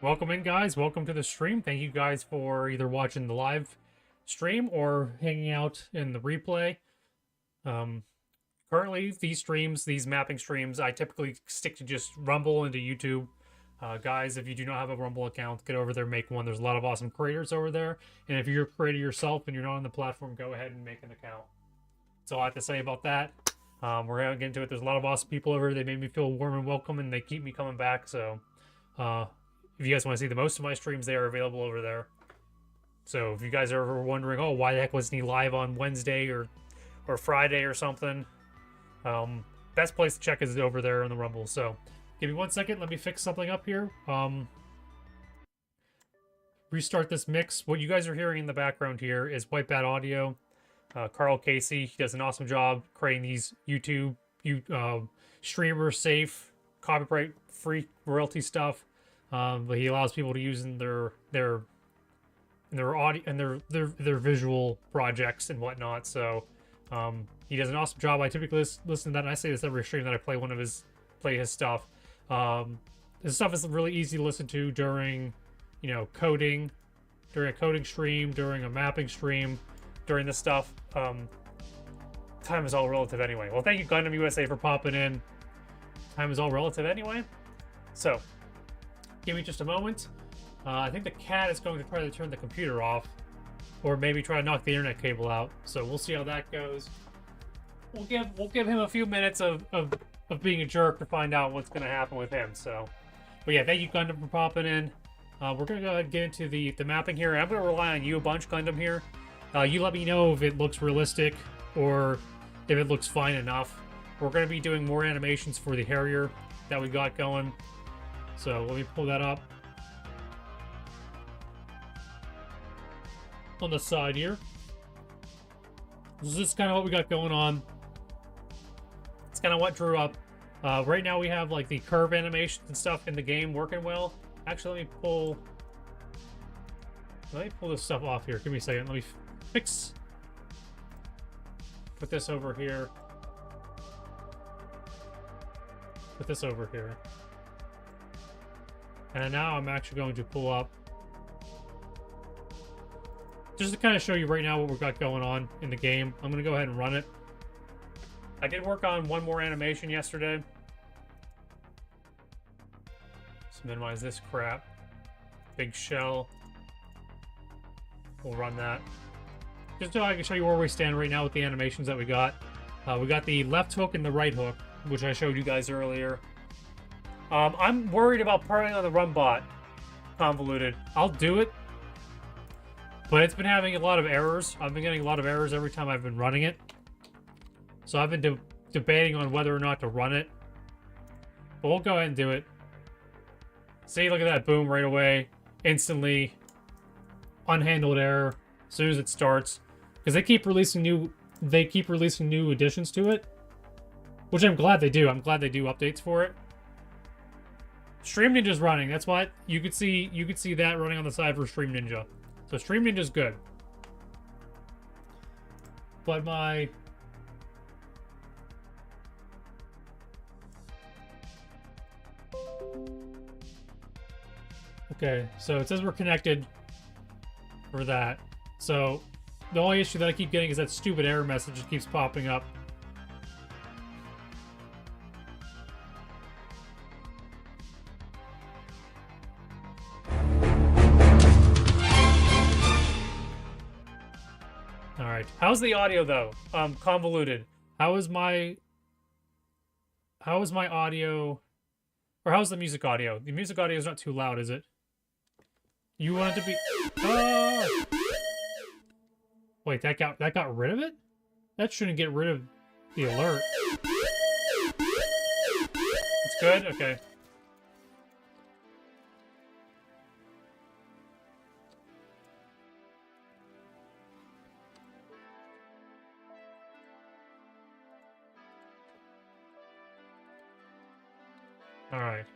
Welcome in, guys. Welcome to the stream. Thank you guys for either watching the live stream or hanging out in the replay. Currently, these mapping streams, I typically stick to just Rumble and to YouTube. Guys, if you do not have a Rumble account, get over there, make one. There's a lot of awesome creators over there. And if you're a creator yourself and you're not on the platform, go ahead and make an account. That's all I have to say about that. We're going to get into it. There's a lot of awesome people over there. They made me feel warm and welcome, and they keep me coming back. So, if you guys want to see the most of my streams, they are available over there. So if you guys are ever wondering, oh, why the heck wasn't he live on Wednesday or Friday or something, best place to check is over there on the Rumble. So give me 1 second. Let me fix something up here. Restart this mix. What you guys are hearing in the background here is White Bat Audio. Carl Kasey, he does an awesome job creating these YouTube streamer safe, copyright free, royalty stuff. But he allows people to use in their audio and their visual projects and whatnot. So he does an awesome job. I typically listen to that, and I say this every stream that I play his stuff. His stuff is really easy to listen to during coding, during a coding stream, during a mapping stream, during this stuff. Time is all relative anyway. Well, thank you Gundam USA for popping in. Time is all relative anyway. So give me just a moment. I think the cat is going to try to turn the computer off, or maybe try to knock the internet cable out. So we'll see how that goes. We'll give him a few minutes of being a jerk to find out what's going to happen with him. So, but yeah, thank you Gundam for popping in. We're going to go ahead and get into the mapping here. I'm going to rely on you a bunch, Gundam here. You let me know if it looks realistic or if it looks fine enough. We're going to be doing more animations for the Harrier that we got going. So let me pull that up on the side here. This is kind of what we got going on. It's kind of what drew up. Right now we have like the curve animations and stuff in the game working well. Actually, let me pull this stuff off here. Give me a second. Let me fix. Put this over here. Put this over here. And now I'm actually going to pull up, just to kind of show you right now what we've got going on in the game. I'm going to go ahead and run it. I did work on one more animation yesterday. Let's minimize this crap. Big shell. We'll run that. Just so I can show you where we stand right now with the animations that we got. We got the left hook and the right hook, which I showed you guys earlier. I'm worried about parting on the run bot convoluted. I'll do it, but it's been having a lot of errors. I've been getting a lot of errors every time I've been running it. So I've been debating on whether or not to run it. But we'll go ahead and do it. See, look at that. Boom, right away. Instantly. Unhandled error as soon as it starts. Because they keep releasing new additions to it. Which I'm glad they do. I'm glad they do updates for it. Stream Ninja's running. That's what you could see that running on the side for Stream Ninja. So Stream Ninja's good. But my okay, so it says we're connected for that. So the only issue that I keep getting is that stupid error message that keeps popping up. Alright. How's the audio though? Convoluted. How is my audio, or how's the music audio? The music audio is not too loud, is it? You want it to be oh! Wait, that got rid of it? That shouldn't get rid of the alert. It's good? Okay. Alright.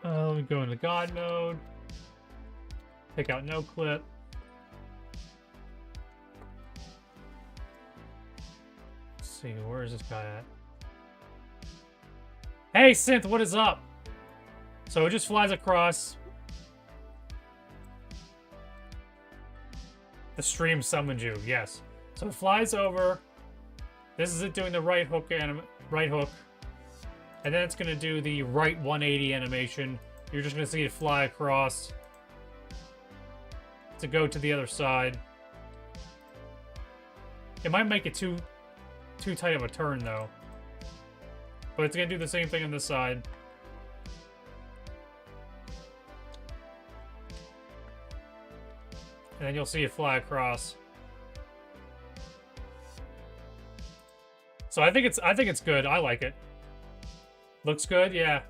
Let me go into God mode. Take out no clip. Let's see, where is this guy at? Hey, Synth, what is up? So it just flies across. The stream summoned you, yes. So it flies over. This is it doing the right hook, and then it's gonna do the right 180 animation. You're just gonna see it fly across to go to the other side. It might make it too tight of a turn though, but it's gonna do the same thing on this side. And then you'll see it fly across. So I think it's good. I like it. Looks good, yeah.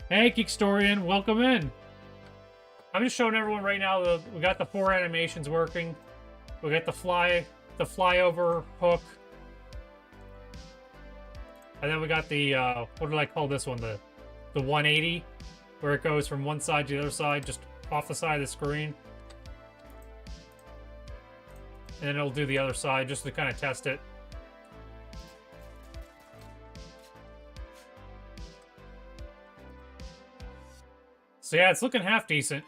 Hey, Geekstorian, welcome in. I'm just showing everyone right now we got the 4 animations working. We got the flyover hook. And then we got the, what did I call this one? The 180, where it goes from one side to the other side, just off the side of the screen. And then it'll do the other side, just to kind of test it. So yeah, it's looking half decent.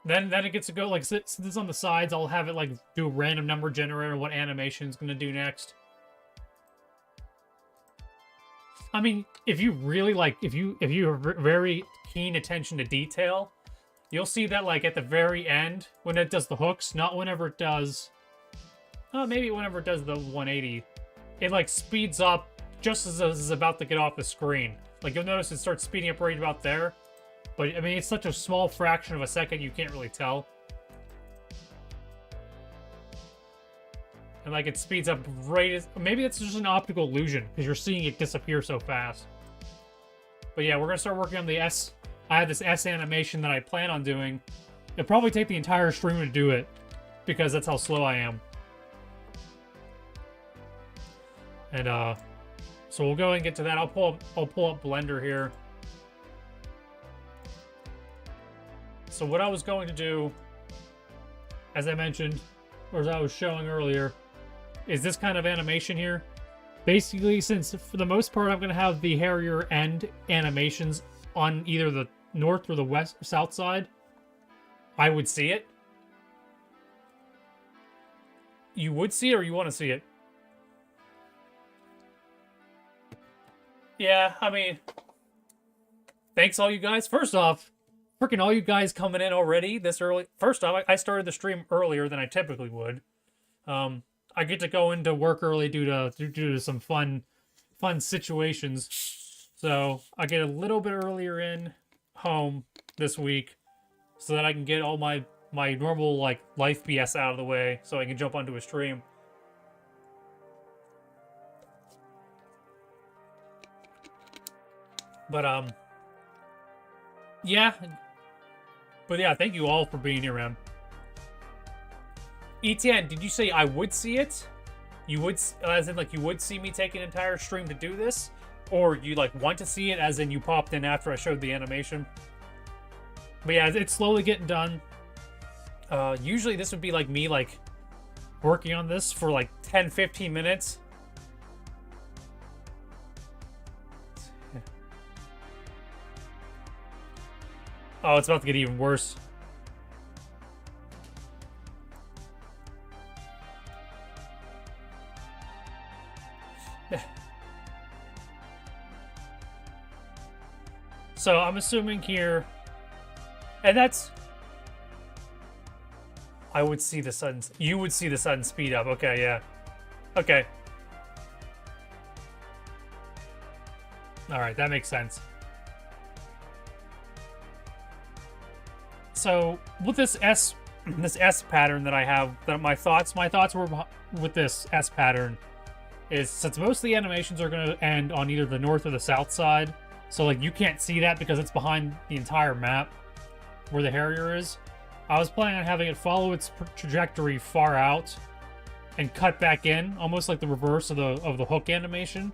Then it gets to go, like, since it's on the sides, I'll have it, like, do a random number generator, what animation's gonna do next. I mean, if you really, like, if you have very keen attention to detail, you'll see that, like, at the very end, when it does the hooks, not whenever it does... Oh, maybe whenever it does the 180, it, like, speeds up just as it's about to get off the screen. Like, you'll notice it starts speeding up right about there. But, I mean, it's such a small fraction of a second, you can't really tell. And, like, it speeds up right as... Maybe it's just an optical illusion, because you're seeing it disappear so fast. But yeah, we're going to start working on the S... I have this S animation that I plan on doing. It'll probably take the entire stream to do it, because that's how slow I am. And, so we'll go and get to that. I'll pull up Blender here. So what I was going to do, as I mentioned, or as I was showing earlier, is this kind of animation here. Basically, since for the most part I'm going to have the Harrier end animations on either the north or the west or south side, I would see it. You would see it, or you want to see it? Yeah, I mean, thanks all you guys. First off, freaking all you guys coming in already this early. First off, I started the stream earlier than I typically would. I get to go into work early due to some fun situations. So I get a little bit earlier in home this week so that I can get all my normal, like, life BS out of the way so I can jump onto a stream. But, yeah. But yeah, thank you all for being here, man. ETN, did you say I would see it? You would, as in, like, you would see me take an entire stream to do this? Or you, like, want to see it, as in you popped in after I showed the animation? But yeah, it's slowly getting done. Usually this would be, like, me, like, working on this for, like, 10-15 minutes. Oh, it's about to get even worse. So I'm assuming here, and that's, I would see the sun, you would see the sun speed up. Okay, yeah. Okay. All right, that makes sense. So with this S pattern that I have, that my thoughts were with this S pattern is, since most of the animations are going to end on either the north or the south side, so, like, you can't see that because it's behind the entire map where the Harrier is. I was planning on having it follow its trajectory far out and cut back in, almost like the reverse of the hook animation.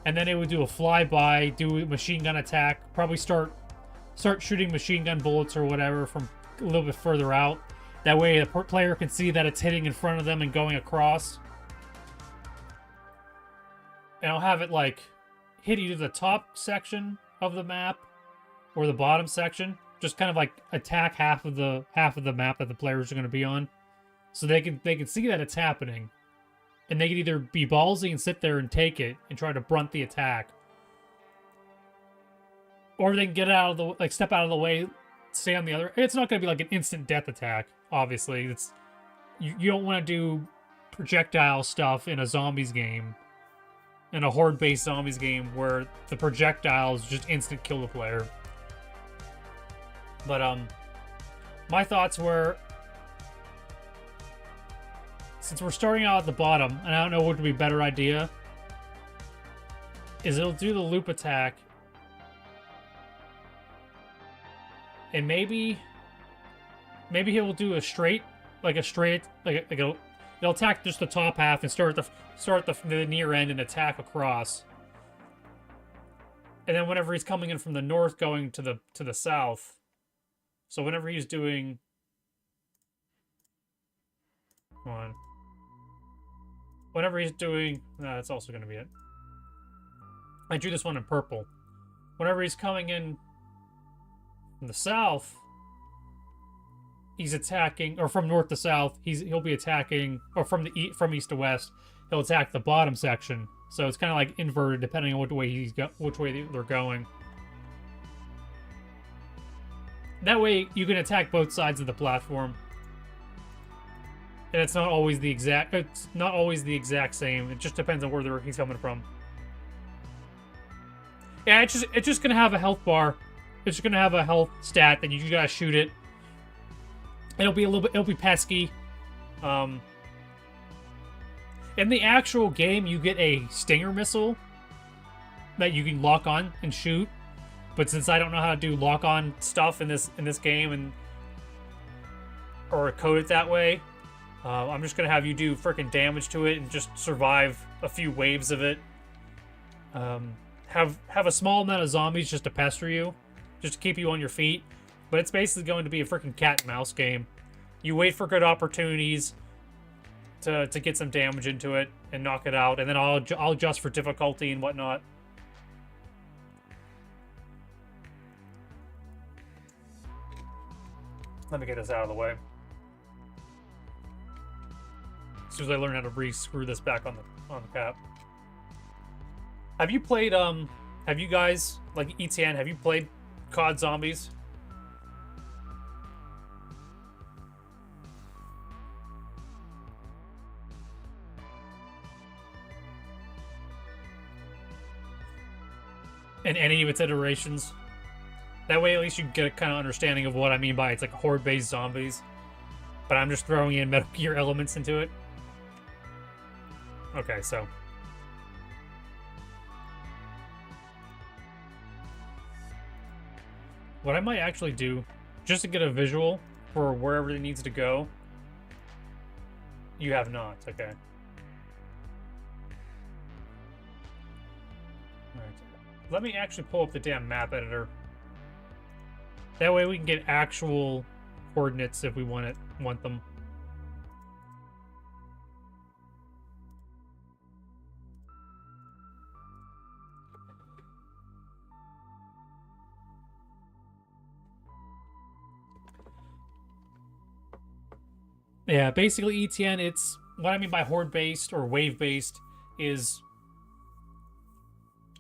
And then it would do a flyby, do a machine gun attack, probably start shooting machine gun bullets or whatever from a little bit further out. That way the player can see that it's hitting in front of them and going across. And I'll have it like hit either the top section of the map or the bottom section. Just kind of like attack half of the map that the players are going to be on. So they can see that it's happening. And they can either be ballsy and sit there and take it and try to brunt the attack. Or they can get out of the, like, step out of the way, stay on the other. It's not going to be like an instant death attack, obviously. It's you don't want to do projectile stuff in a zombies game, in a horde-based zombies game where the projectiles just instant kill the player. But my thoughts were, since we're starting out at the bottom, and I don't know what would be a better idea, is it'll do the loop attack. And maybe he will do a straight, like it'll attack just the top half and start the near end and attack across. And then whenever he's coming in from the north, going to the south. So whenever he's doing, come on. Whenever he's doing, that's also going to be it. I drew this one in purple. Whenever he's coming in from the south, he's attacking, or from north to south, he'll be attacking, or from east to west, he'll attack the bottom section. So it's kind of like inverted depending on which way they're going. That way you can attack both sides of the platform. And it's not always the exact same. It just depends on where he's coming from. Yeah, it's just gonna have a health bar. It's just gonna have a health stat that you just gotta shoot it. It'll be pesky. In the actual game, you get a stinger missile that you can lock on and shoot. But since I don't know how to do lock on stuff in this game or code it that way, I'm just gonna have you do freaking damage to it and just survive a few waves of it. Have a small amount of zombies just to pester you, just to keep you on your feet. But it's basically going to be a freaking cat and mouse game. You wait for good opportunities to get some damage into it and knock it out, and then I'll adjust for difficulty and whatnot. Let me get this out of the way. As soon as I learn how to re-screw this back on the cap. Have you played have you guys, like ETN, have you played COD Zombies? In any of its iterations? That way at least you can get a kind of understanding of what I mean by it's like horde-based zombies. But I'm just throwing in Metal Gear elements into it. Okay, so what I might actually do, just to get a visual for wherever it needs to go. You have not, okay. Alright. Let me actually pull up the damn map editor. That way we can get actual coordinates if we want them. Yeah, basically ETN, it's what I mean by horde-based or wave-based is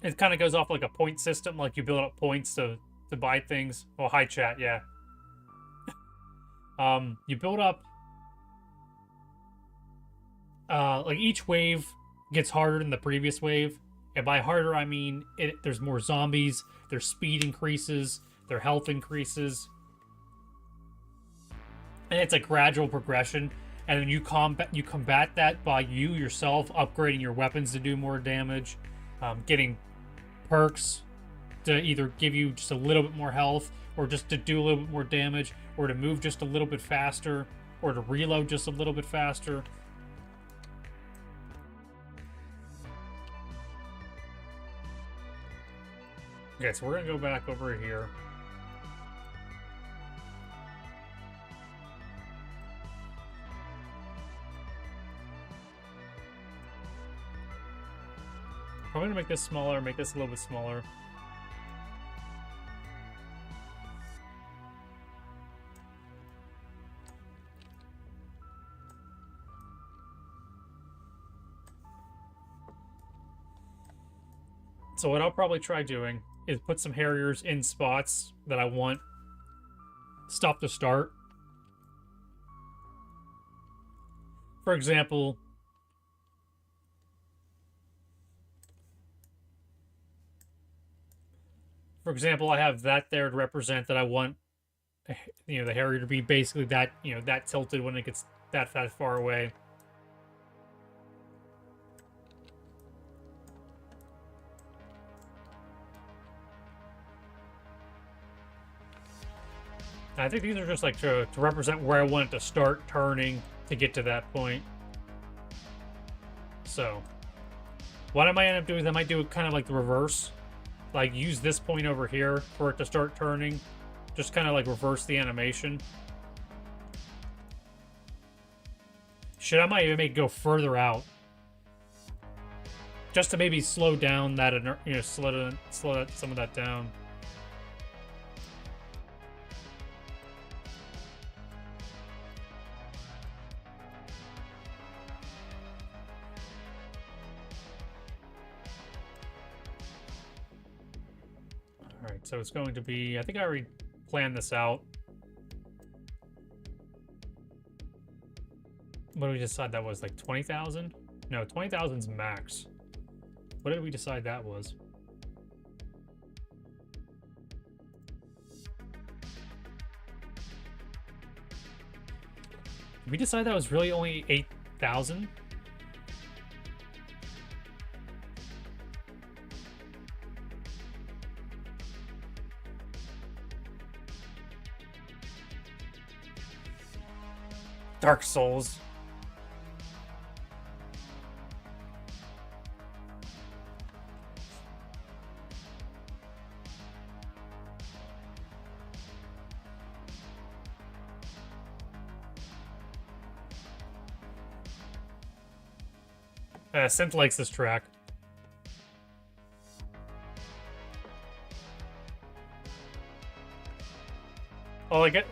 it kind of goes off like a point system, like you build up points to buy things. Oh, hi chat, yeah. You build up like each wave gets harder than the previous wave. And by harder I mean there's more zombies, their speed increases, their health increases. And it's a gradual progression, and then you combat that by you yourself upgrading your weapons to do more damage, getting perks to either give you just a little bit more health, or just to do a little bit more damage, or to move just a little bit faster, or to reload just a little bit faster. Okay, so we're gonna go back over here. I'm gonna make this smaller, make this a little bit smaller. So what I'll probably try doing is put some Harriers in spots that I want stuff to start. For example, I have that there to represent that I want, you know, the Harrier to be basically that, you know, that tilted when it gets that far away. I think these are just like to represent where I want it to start turning to get to that point. So, what I might end up doing is I might do it kind of like the reverse. Like, use this point over here for it to start turning. Just kind of like reverse the animation. Shit, I might even make it go further out. Just to maybe slow down that, you know, slow some of that down. Alright, so it's going to be... I think I already planned this out. What did we decide that was? Like 20,000? No, 20,000's max. What did we decide that was? Did we decide that was really only 8,000? Dark Souls. Synth likes this track. Oh, I get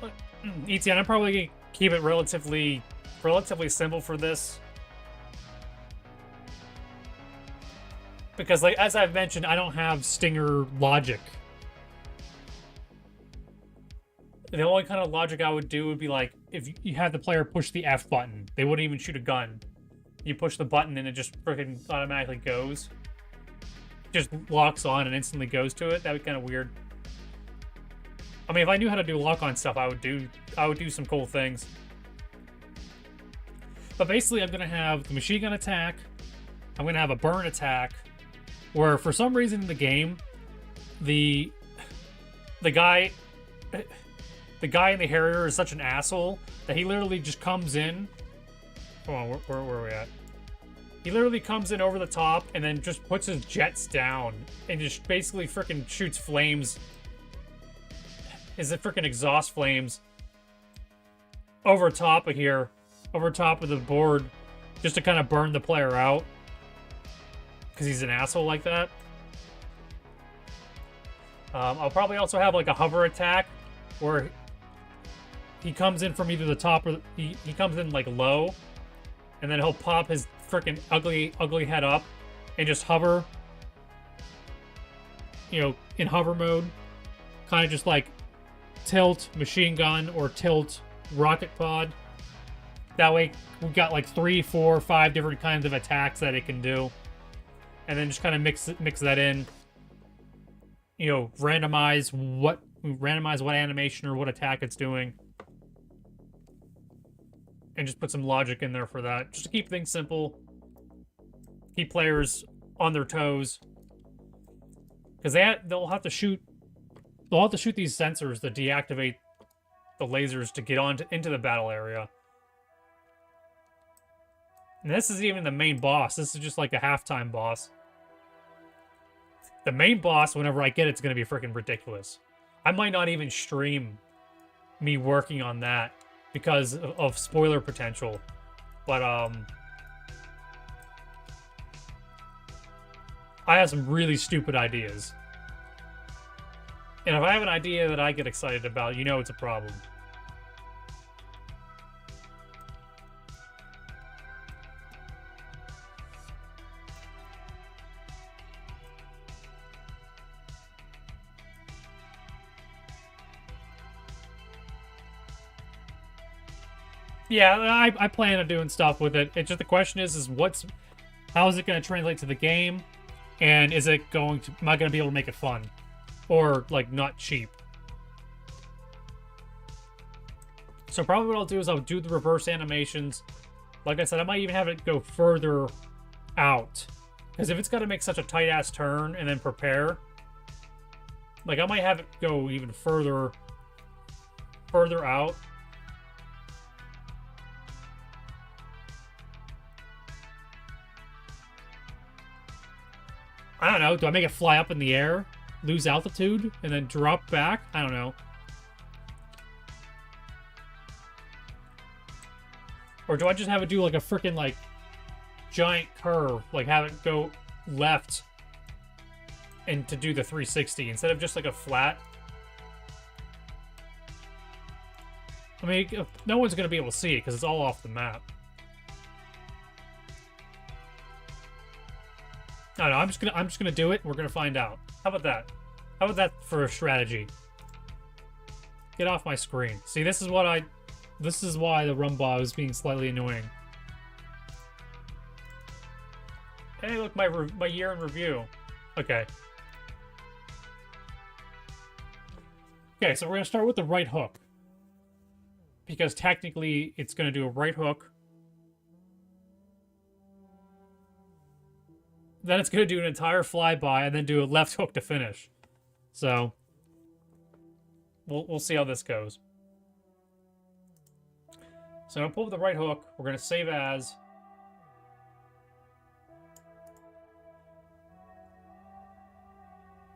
ETN. I'm probably gonna keep it relatively simple for this, because, like, as I've mentioned, I don't have stinger logic. The only kind of logic I would do would be like if you had the player push the F button, they wouldn't even shoot a gun. You push the button and it just freaking automatically goes. Just locks on and instantly goes to it. That would be kind of weird. I mean, if I knew how to do lock-on stuff, I would do some cool things. But basically, I'm gonna have the machine gun attack. I'm gonna have a burn attack, where for some reason in the game, the guy in the Harrier is such an asshole that he literally just comes in. Come on, where are we at? He literally comes in over the top and then just puts his jets down and just basically freaking shoots flames. Is it freaking exhaust flames over top of here, over top of the board, just to kind of burn the player out because he's an asshole like that. I'll probably also have like a hover attack where he comes in from either the top or he comes in like low, and then he'll pop his freaking ugly head up and just hover, you know, in hover mode, kind of just like tilt machine gun or tilt rocket pod. That way we got like 3, 4, 5 different kinds of attacks that it can do, and then just kind of mix that in. You know, randomize what animation or what attack it's doing, and just put some logic in there for that, just to keep things simple, keep players on their toes, because they'll have to shoot these sensors to deactivate the lasers to get into the battle area. And this isn't even the main boss. This is just like a halftime boss. The main boss, whenever I get it, it's going to be freaking ridiculous. I might not even stream me working on that because of spoiler potential. But, I have some really stupid ideas. And if I have an idea that I get excited about, you know it's a problem. Yeah, I plan on doing stuff with it. It's just the question is how is it going to translate to the game, and am I going to be able to make it fun, or like not cheap? So probably what I'll do is I'll do the reverse animations. Like I said, I might even have it go further out, because if it's got to make such a tight ass turn and then prepare, like I might have it go even further out. I don't know. Do I make it fly up in the air, lose altitude, and then drop back? I don't know. Or do I just have it do like a freaking like giant curve, like have it go left and to do the 360 instead of just like a flat? I mean, no one's gonna be able to see it because it's all off the map. I don't know. I'm just gonna do it. We're gonna find out. How about that? How about that for a strategy? Get off my screen. See, this is why the Rumba is being slightly annoying. Hey, look, my year in review. Okay. Okay, so we're gonna start with the right hook, because technically it's gonna do a right hook. Then it's going to do an entire flyby and then do a left hook to finish. So, we'll see how this goes. So I'm going to pull up the right hook. We're going to save as.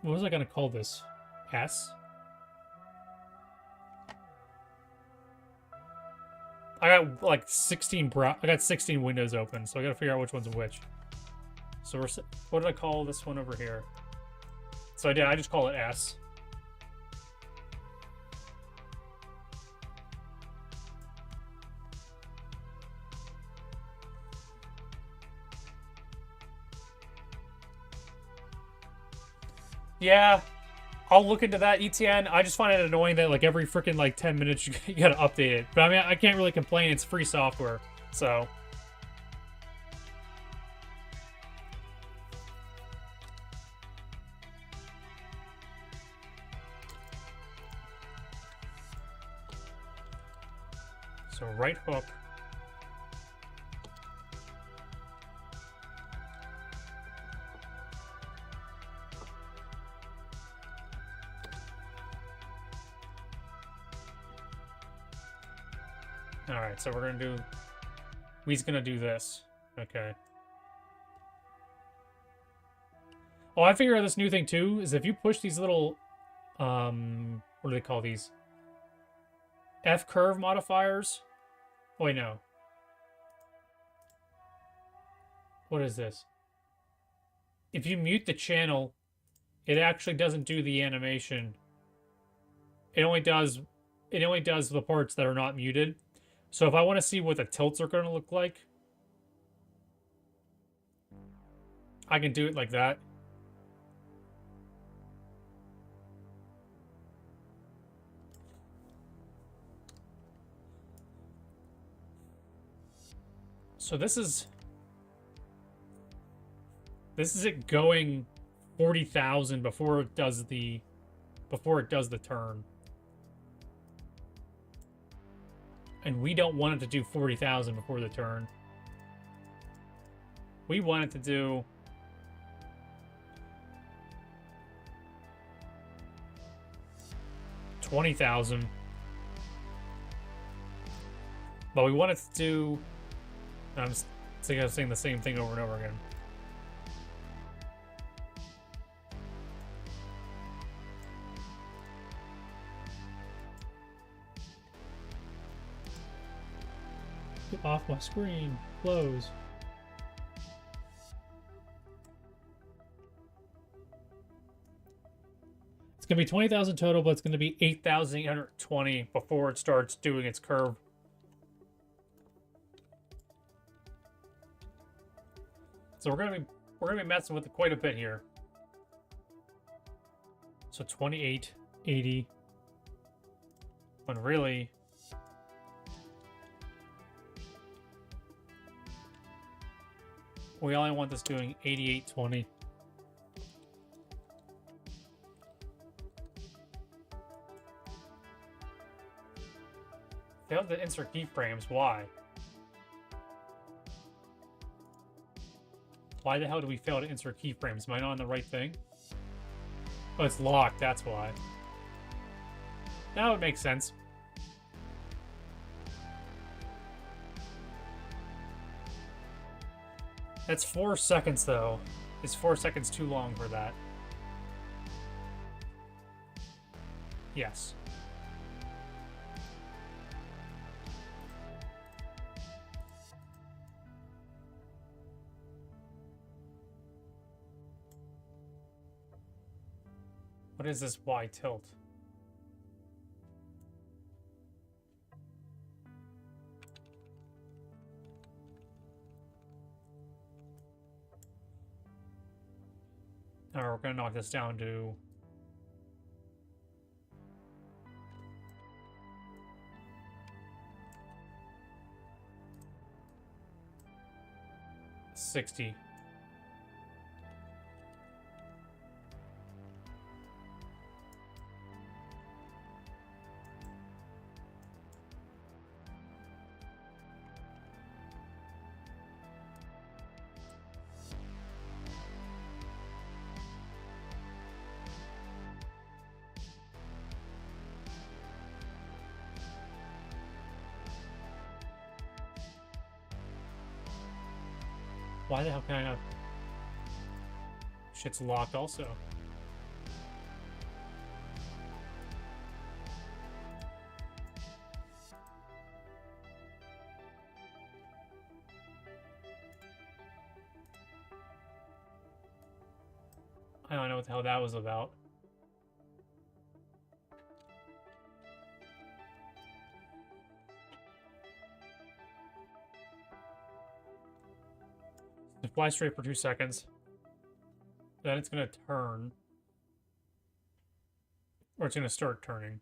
What was I going to call this? S? I got like 16 windows open, so I got to figure out which one's which. So what did I call this one over here? So I just call it S. Yeah, I'll look into that, ETN. I just find it annoying that like every freaking like 10 minutes you gotta update it. But I mean, I can't really complain. It's free software, so. So right hook. Alright, so we's gonna do this. Okay. Oh, I figured out this new thing too, is if you push these little, what do they call these? F-curve modifiers? Oh, wait, no. What is this? If you mute the channel, it actually doesn't do the animation. It only does the parts that are not muted. So if I want to see what the tilts are going to look like, I can do it like that. So this is it going 40,000 before it does the turn. And we don't want it to do 40,000 before the turn. We want it to do 20,000. But we want it to do, I'm saying the same thing over and over again. Get off my screen. Close. It's going to be 20,000 total, but it's going to be 8,820 before it starts doing its curve. So we're gonna be messing with it quite a bit here. So 2880. When really we only want this doing 8820. Failed to insert keyframes. Why? Why the hell do we fail to insert keyframes? Am I not on the right thing? Oh, it's locked, that's why. That would make sense. That's 4 seconds, though. Is 4 seconds too long for that? Yes. What is this Y tilt? Alright, we're gonna knock this down to 60. Why the hell can I not? Shit's locked also. I don't know what the hell that was about. Fly straight for 2 seconds. Then it's going to turn. Or it's going to start turning.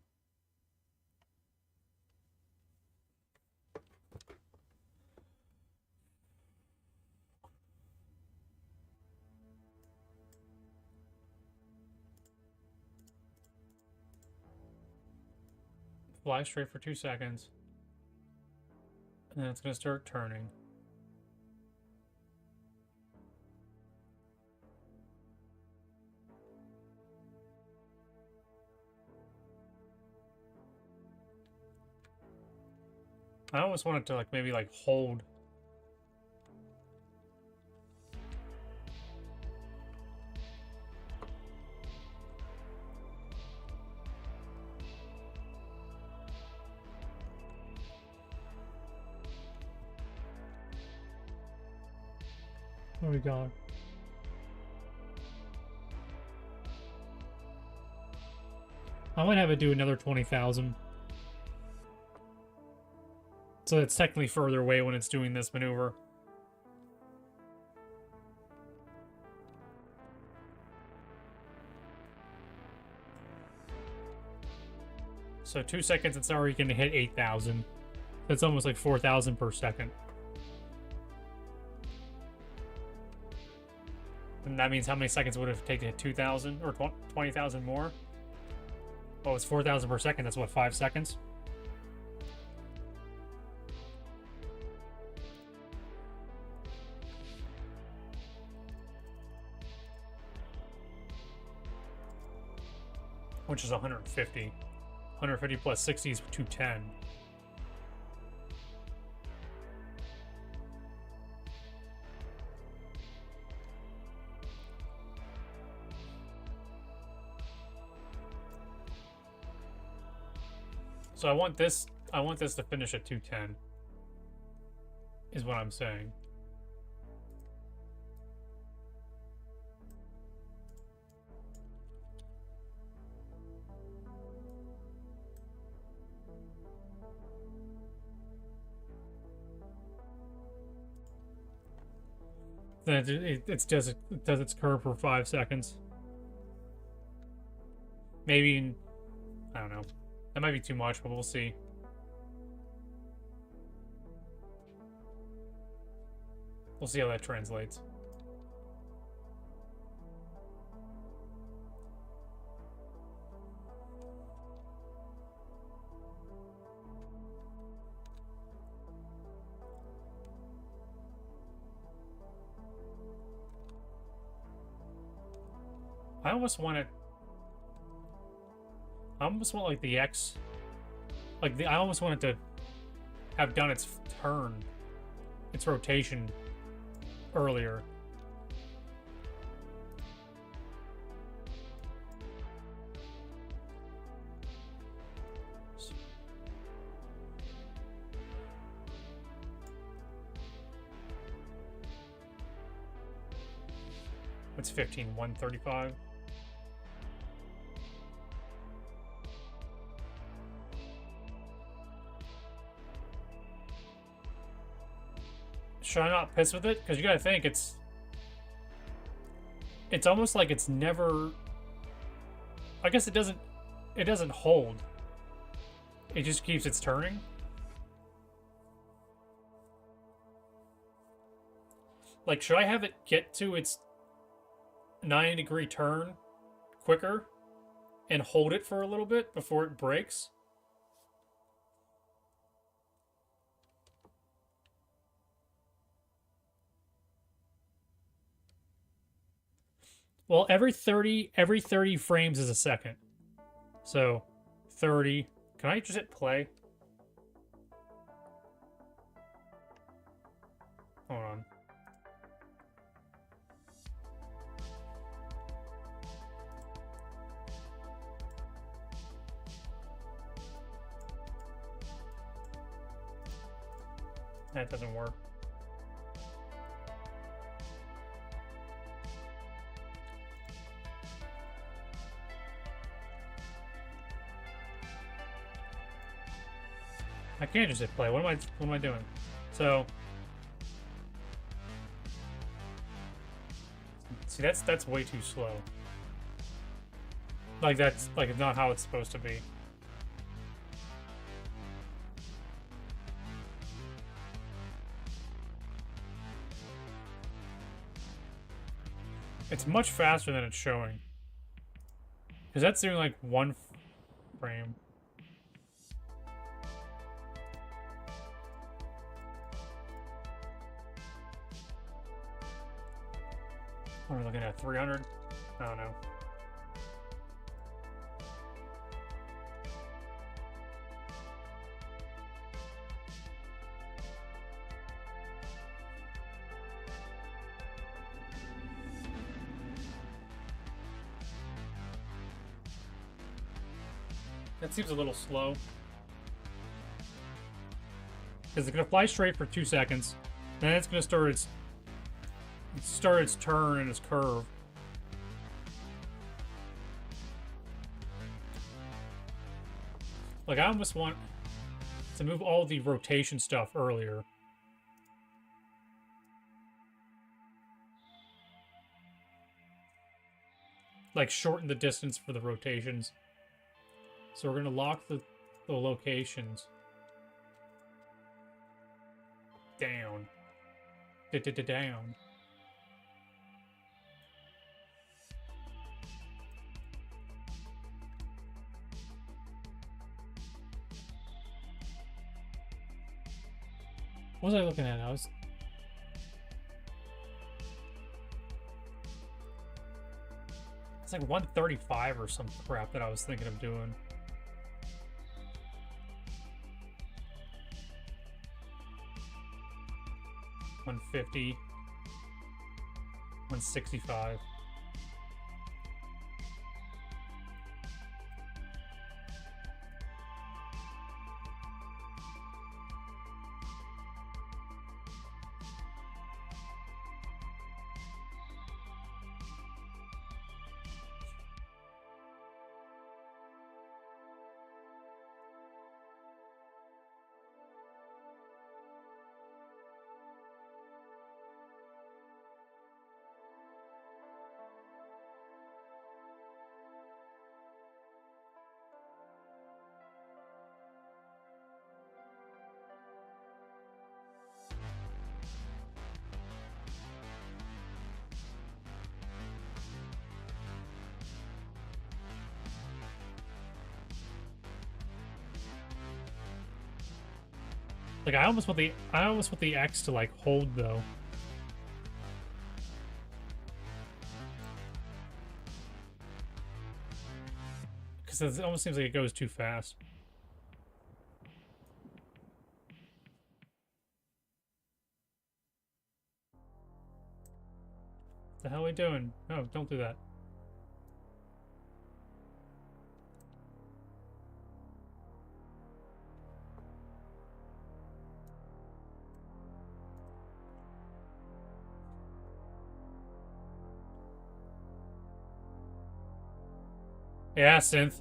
Fly straight for 2 seconds. And then it's going to start turning. I almost want it to maybe hold. What we got? I might have it do another 20,000. So it's technically further away when it's doing this maneuver. So 2 seconds, it's already going to hit 8,000. That's almost like 4,000 per second. And that means how many seconds would it take to hit 2,000 or 20,000 more? Oh, it's 4,000 per second. That's what, 5 seconds? Which is 150. 150 plus 60 is 210. So I want this to finish at 210. is what I'm saying. Then it does its curve for 5 seconds. Maybe, I don't know. That might be too much, but we'll see. We'll see how that translates. I almost want like the X, like I almost want it to have done its turn, its rotation earlier. What's 15? 135? Should I not piss with it? Because you gotta think it's almost like it's never. I guess it doesn't hold. It just keeps its turning. Like, should I have it get to its 90-degree turn quicker and hold it for a little bit before it breaks? Well, every 30 frames is a second. So 30. Can I just hit play? Hold on. That doesn't work. I can't just hit play. What am I doing? So see, that's way too slow. Like that's like not how it's supposed to be. It's much faster than it's showing. Because that's doing like 1 frame. What are we looking at? 300? I don't know. That seems a little slow. Because it's going to fly straight for 2 seconds. Then it's going to start its turn and its curve. Like, I almost want to move all the rotation stuff earlier. Like, shorten the distance for the rotations. So we're going to lock the locations. Down. Down. What was I looking at? It's like 135 or some crap that I was thinking of doing. $150, $165. Like I almost want the X to like hold though. Because it almost seems like it goes too fast. What the hell are we doing? No, don't do that. Yeah, synth.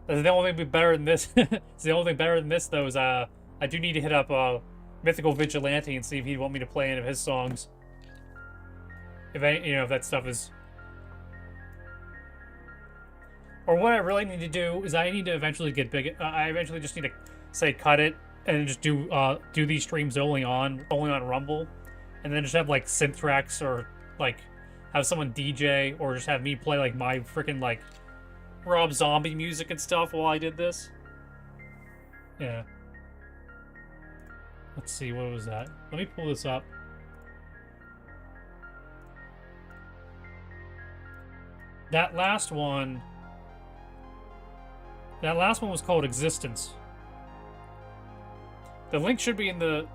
That's the only thing better than this. It's the only thing better than this though is I do need to hit up Mythical Vigilante and see if he'd want me to play any of his songs. If any, if that stuff is. Or what I really need to do is I need to eventually get big. I eventually just need to say cut it and just do these streams only on Rumble, and then just have like synth tracks or like have someone DJ or just have me play like my freaking like Rob Zombie music and stuff while I did this. Yeah. Let's see, what was that? Let me pull this up. That last one was called Existence. The link should be in the...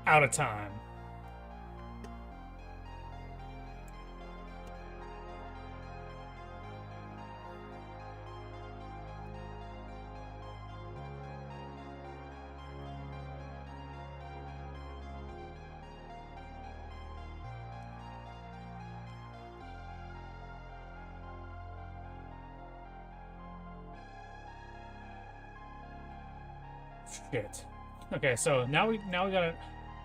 Out of time. Shit. Okay, so now we got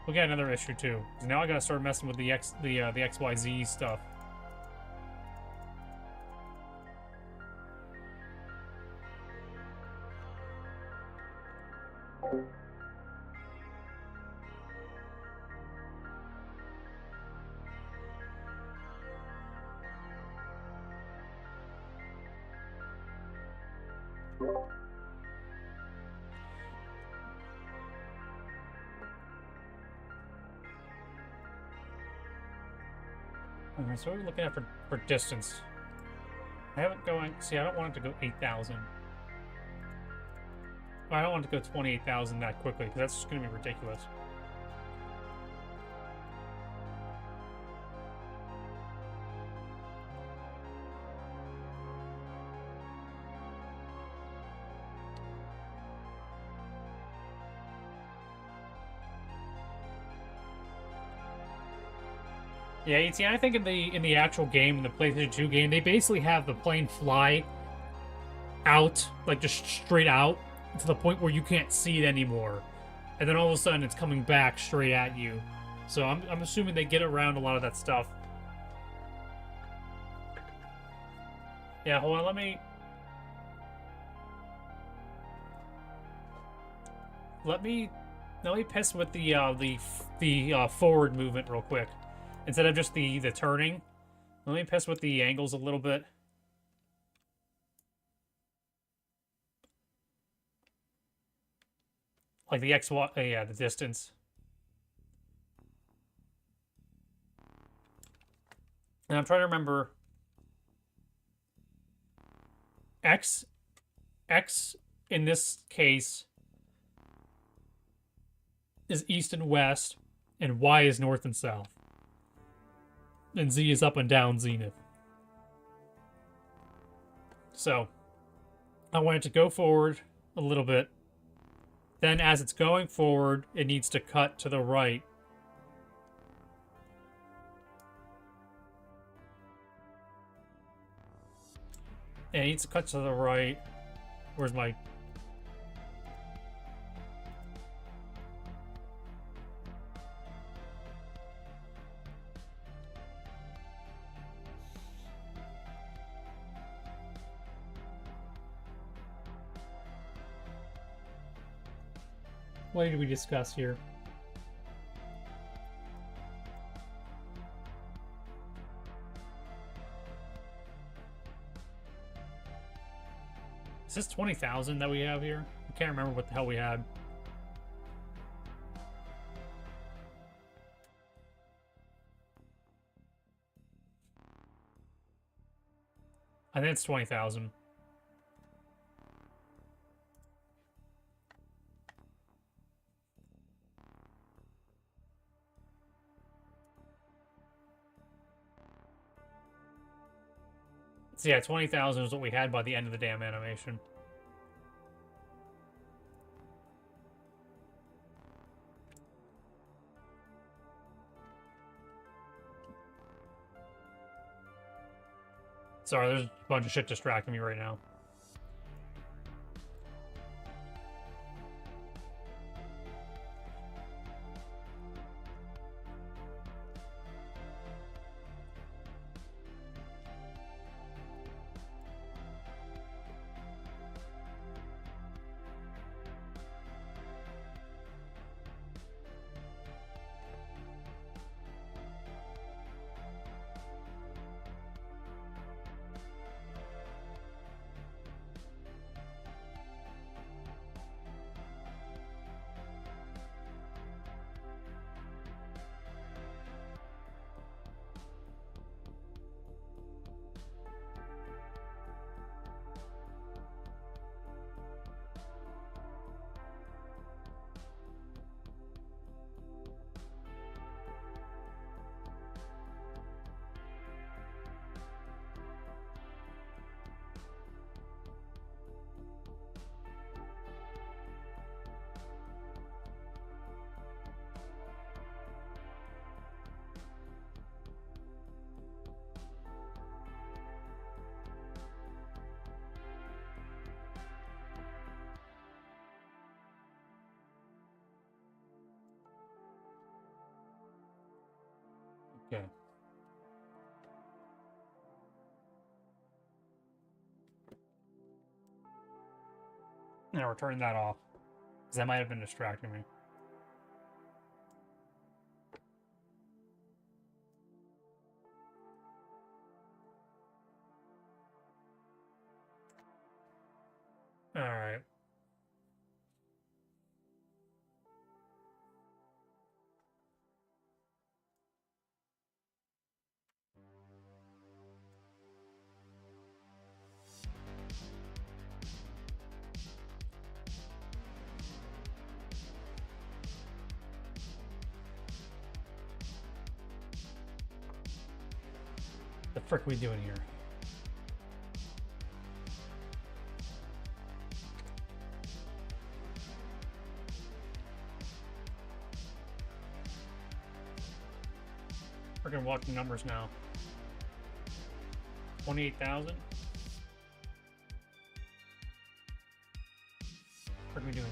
another issue too. Now I gotta start messing with the XYZ stuff. Okay, so what are we looking at for distance? I have it going... See, I don't want it to go 8,000. I don't want it to go 28,000 that quickly, because that's just going to be ridiculous. Yeah, I think in the actual game, in the PlayStation 2 game, they basically have the plane fly out, like just straight out, to the point where you can't see it anymore. And then all of a sudden it's coming back straight at you. So I'm assuming they get around a lot of that stuff. Yeah, hold on, let me piss with the forward movement real quick. Instead of just the turning, let me piss with the angles a little bit. Like the XY, yeah, the distance. And I'm trying to remember. X in this case is east and west, and Y is north and south. And Z is up and down zenith. So, I want it to go forward a little bit. Then as it's going forward, it needs to cut to the right. And it needs to cut to the right. Where's my... What did we discuss here? Is this 20,000 that we have here? I can't remember what the hell we had. I think it's 20,000. So yeah, 20,000 is what we had by the end of the damn animation. Sorry, there's a bunch of shit distracting me right now. Okay. Now we're turning that off, because that might have been distracting me. All right. The frick are we doing here? Freaking watching numbers now. 28,000? What are we doing?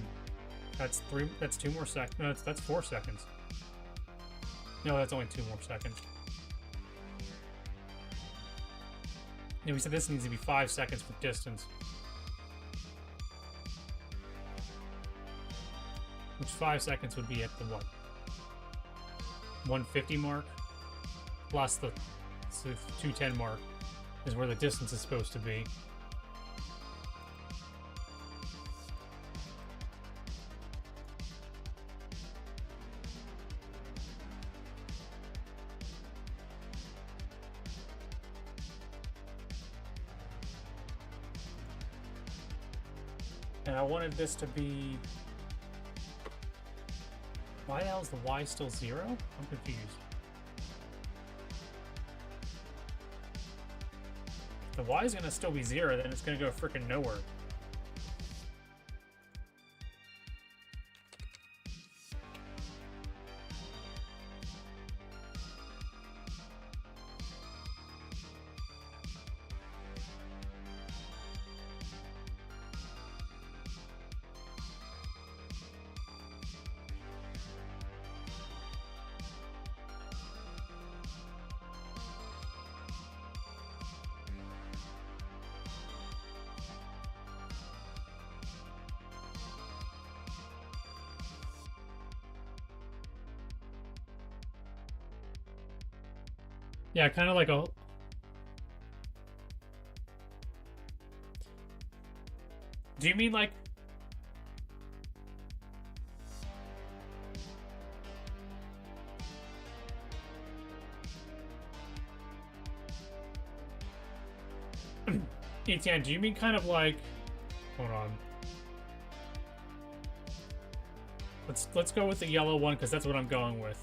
That's 2 more seconds. No, that's 4 seconds. No, that's only 2 more seconds. Yeah, we said this needs to be 5 seconds for distance. Which 5 seconds would be at the what? 150 mark? Plus the 210 mark is where the distance is supposed to be. And I wanted this to be... Why the hell is the Y still 0? I'm confused. If the Y is going to still be 0, then it's going to go freaking nowhere. Yeah, kind of like a... Do you mean like... ETN, do you mean kind of like... Hold on. Let's go with the yellow one, because that's what I'm going with.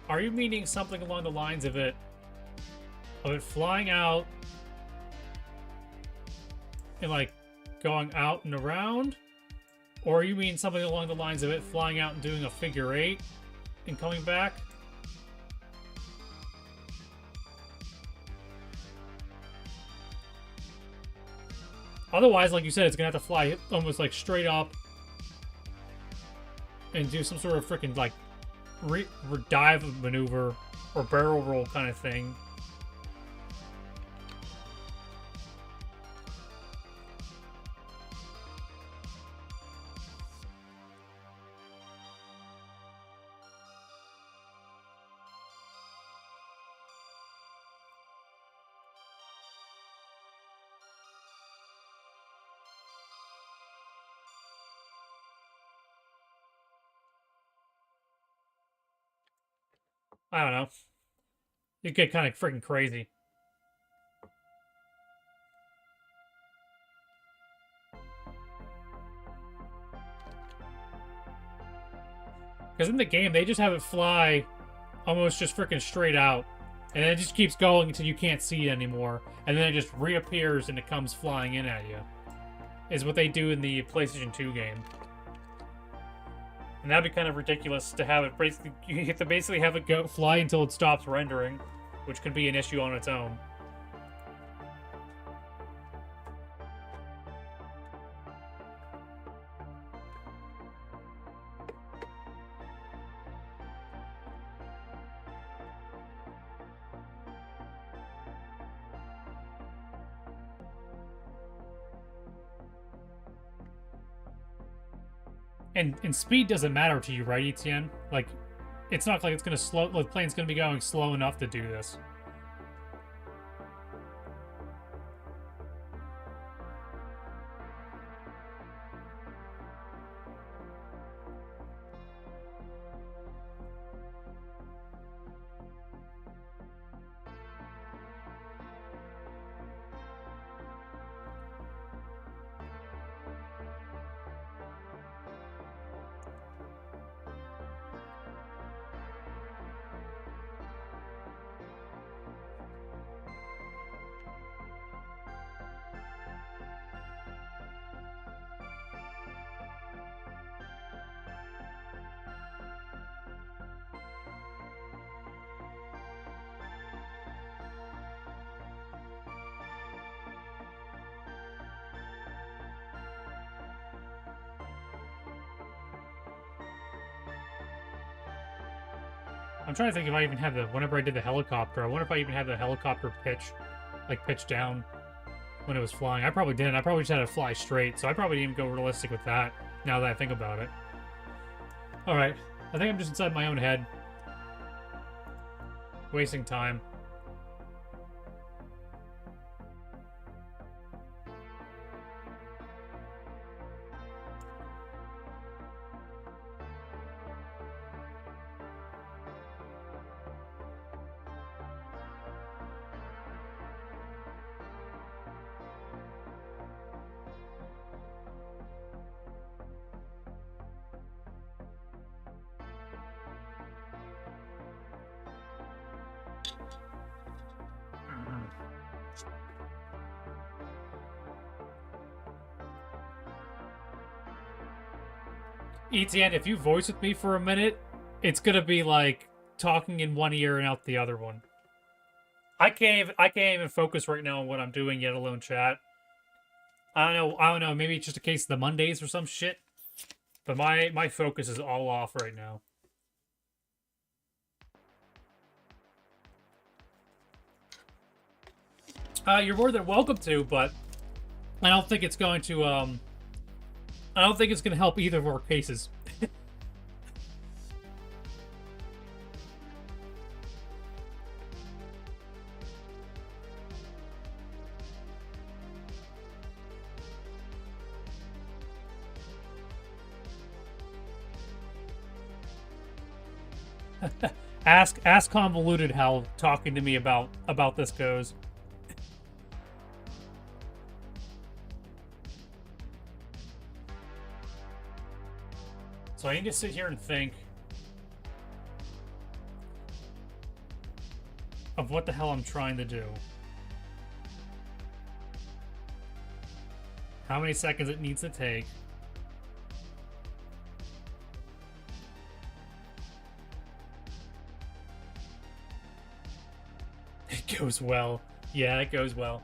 Are you meaning something along the lines of it flying out and like going out and around? Or you mean something along the lines of it flying out and doing a figure 8 and coming back? Otherwise, like you said, it's gonna have to fly almost like straight up and do some sort of freaking like dive maneuver or barrel roll kind of thing. I don't know. It get kind of freaking crazy. Because in the game, they just have it fly almost just freaking straight out. And then it just keeps going until you can't see it anymore. And then it just reappears and it comes flying in at you. Is what they do in the PlayStation 2 game. And that'd be kind of ridiculous to have it basically... You have to basically have it go fly until it stops rendering, which could be an issue on its own. And speed doesn't matter to you, right, Etienne? Like, it's not like it's gonna slow... The plane's gonna be going slow enough to do this. I'm trying to think if I even have the... Whenever I did the helicopter, I wonder if I even had the helicopter pitch, like, pitch down when it was flying. I probably didn't. I probably just had it fly straight, so I probably didn't even go realistic with that, now that I think about it. Alright. I think I'm just inside my own head. Wasting time. ETN, if you voice with me for a minute, it's gonna be like talking in one ear and out the other one. I can't even focus right now on what I'm doing, yet alone chat. I don't know, maybe it's just a case of the Mondays or some shit. But my focus is all off right now. You're more than welcome to, but I don't think it's going to I don't think it's going to help either of our cases. Ask Convoluted how talking to me about this goes. So I need to sit here and think of what the hell I'm trying to do. How many seconds it needs to take. It goes well. Yeah, it goes well.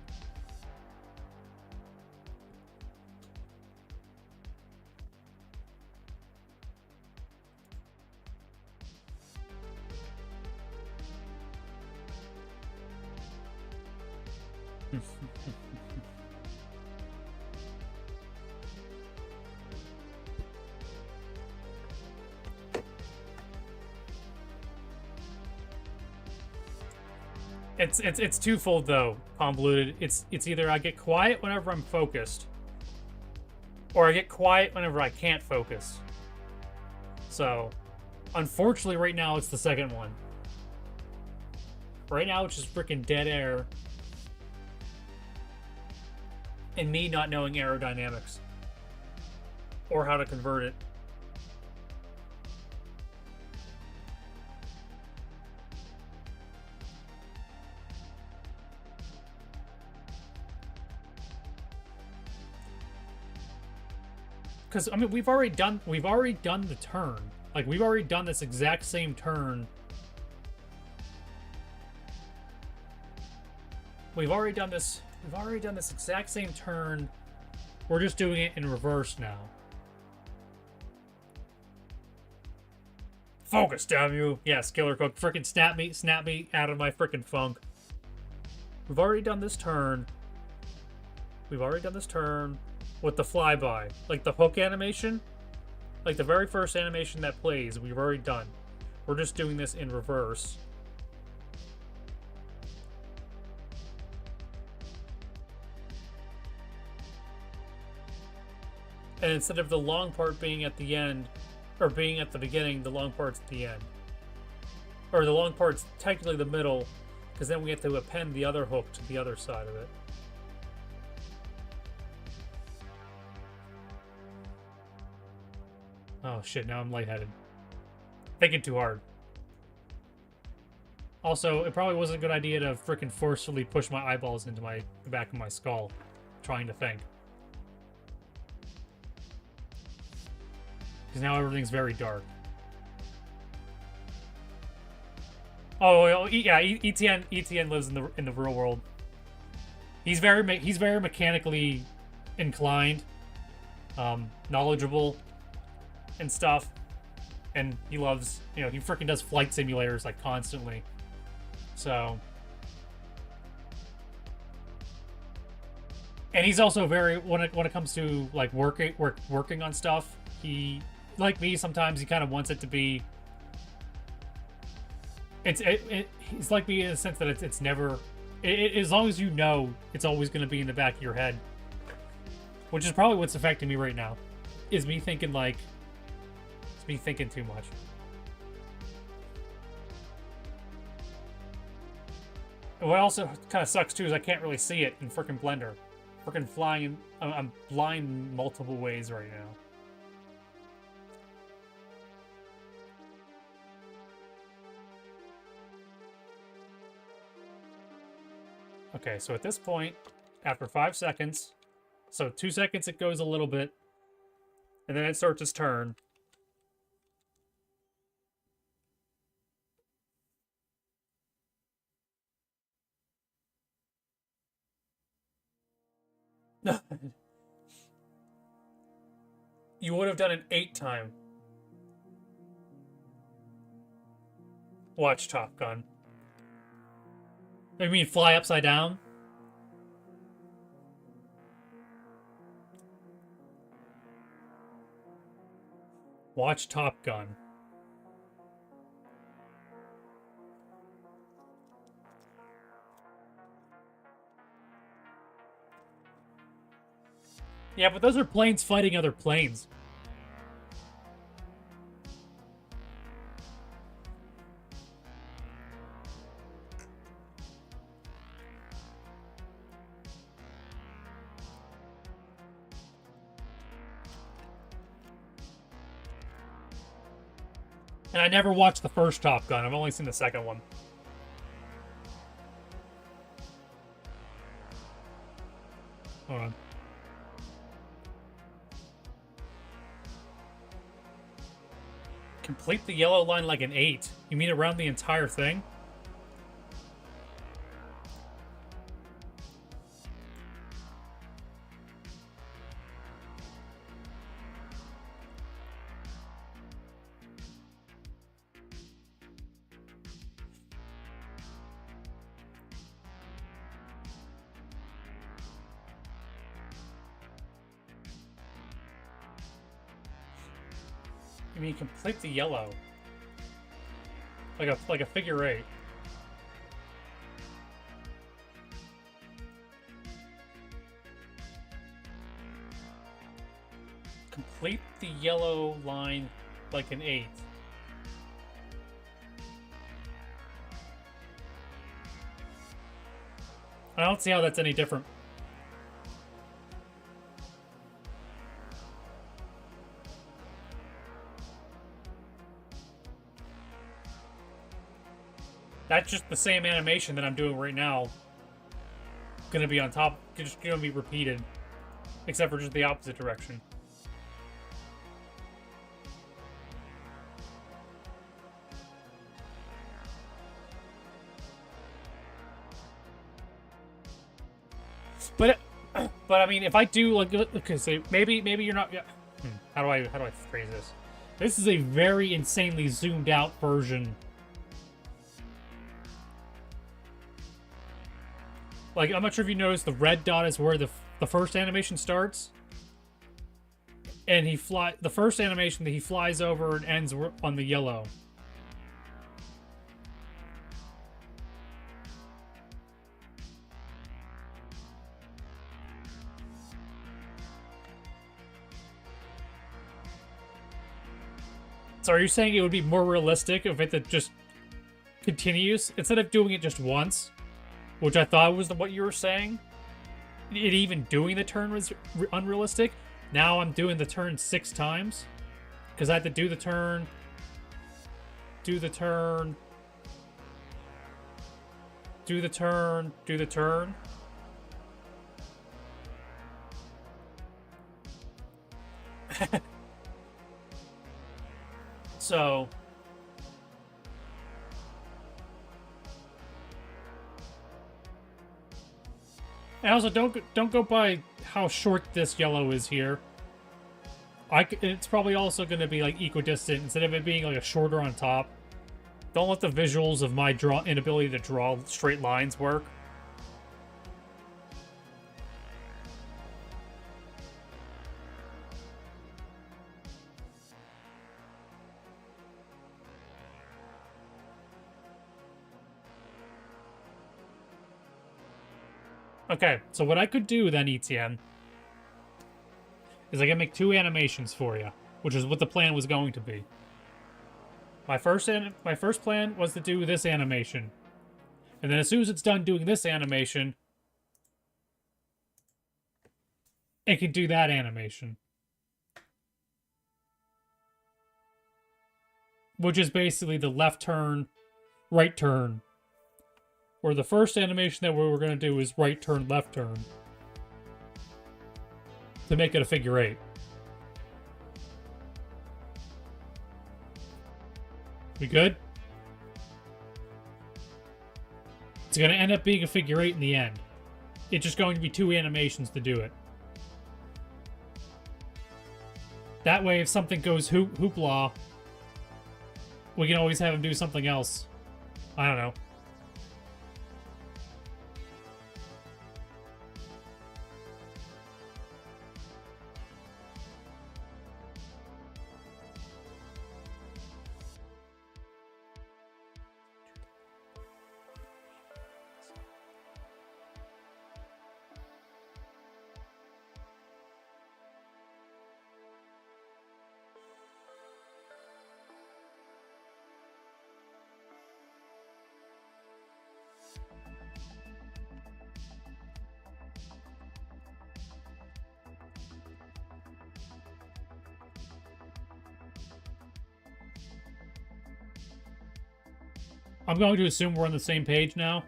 It's twofold though, Convoluted. It's either I get quiet whenever I'm focused, or I get quiet whenever I can't focus. So, unfortunately, right now it's the second one. Right now it's just freaking dead air, and me not knowing aerodynamics or how to convert it. Because I mean, we've already done the turn. Like, we've already done this exact same turn. We've already done this exact same turn. We're just doing it in reverse now. Focus, damn you! Yes, Killer Cook, frickin' snap me out of my frickin' funk. We've already done this turn. With the flyby. Like the hook animation, like the very first animation that plays, we've already done. We're just doing this in reverse. And instead of the long part being at the end, or being at the beginning, the long part's at the end. Or the long part's technically the middle, because then we have to append the other hook to the other side of it. Oh shit, now I'm lightheaded. Thinking too hard. Also, it probably wasn't a good idea to frickin' forcefully push my eyeballs into the back of my skull, trying to think. Because now everything's very dark. Oh yeah, ETN lives in the real world. He's very mechanically inclined, knowledgeable, and stuff, and he loves, he freaking does flight simulators like constantly. So, and he's also very, when it comes to like working on stuff, he, like me, sometimes he kind of wants it to be. He's like me in the sense that it's never, as long as you know, it's always going to be in the back of your head, which is probably what's affecting me right now, is me thinking like. Me thinking too much. And what also kind of sucks too is I can't really see it in frickin' Blender. Frickin' flying, I'm blind multiple ways right now. Okay, so at this point, after 5 seconds, so 2 seconds it goes a little bit, and then it starts its turn. You would have done an 8 time. Watch Top Gun. You mean fly upside down? Watch Top Gun. Yeah, but those are planes fighting other planes. And I never watched the first Top Gun. I've only seen the second one. Hold on. Complete the yellow line like an 8. You mean around the entire thing? I mean, complete the yellow. Like a figure 8. Complete the yellow line like an 8. I don't see how that's any different. That's just the same animation that I'm doing right now. Gonna be on top, just gonna be repeated. Except for just the opposite direction. But I mean, if I do like, okay, so maybe you're not. Yeah. How do I phrase this? This is a very insanely zoomed out version. Like, I'm not sure if you noticed, the red dot is where the first animation starts. And the first animation that he flies over and ends on the yellow. So are you saying it would be more realistic if it just continues instead of doing it just once? Which I thought was what you were saying. It even doing the turn was unrealistic. Now I'm doing the turn 6 times. Because I had to do the turn. Do the turn. Do the turn. Do the turn. So... And also, don't go by how short this yellow is here. It's probably also going to be like equidistant instead of it being like a shorter on top. Don't let the visuals of my inability to draw straight lines work. Okay, so what I could do then, ETN, is I can make 2 animations for you, which is what the plan was going to be. My first plan was to do this animation. And then as soon as it's done doing this animation, it can do that animation. Which is basically the left turn, right turn. Or the first animation that we were going to do is right turn, left turn. To make it a figure 8. We good? It's going to end up being a figure 8 in the end. It's just going to be 2 animations to do it. That way, if something goes hoopla, we can always have him do something else. I don't know. I'm going to assume we're on the same page now.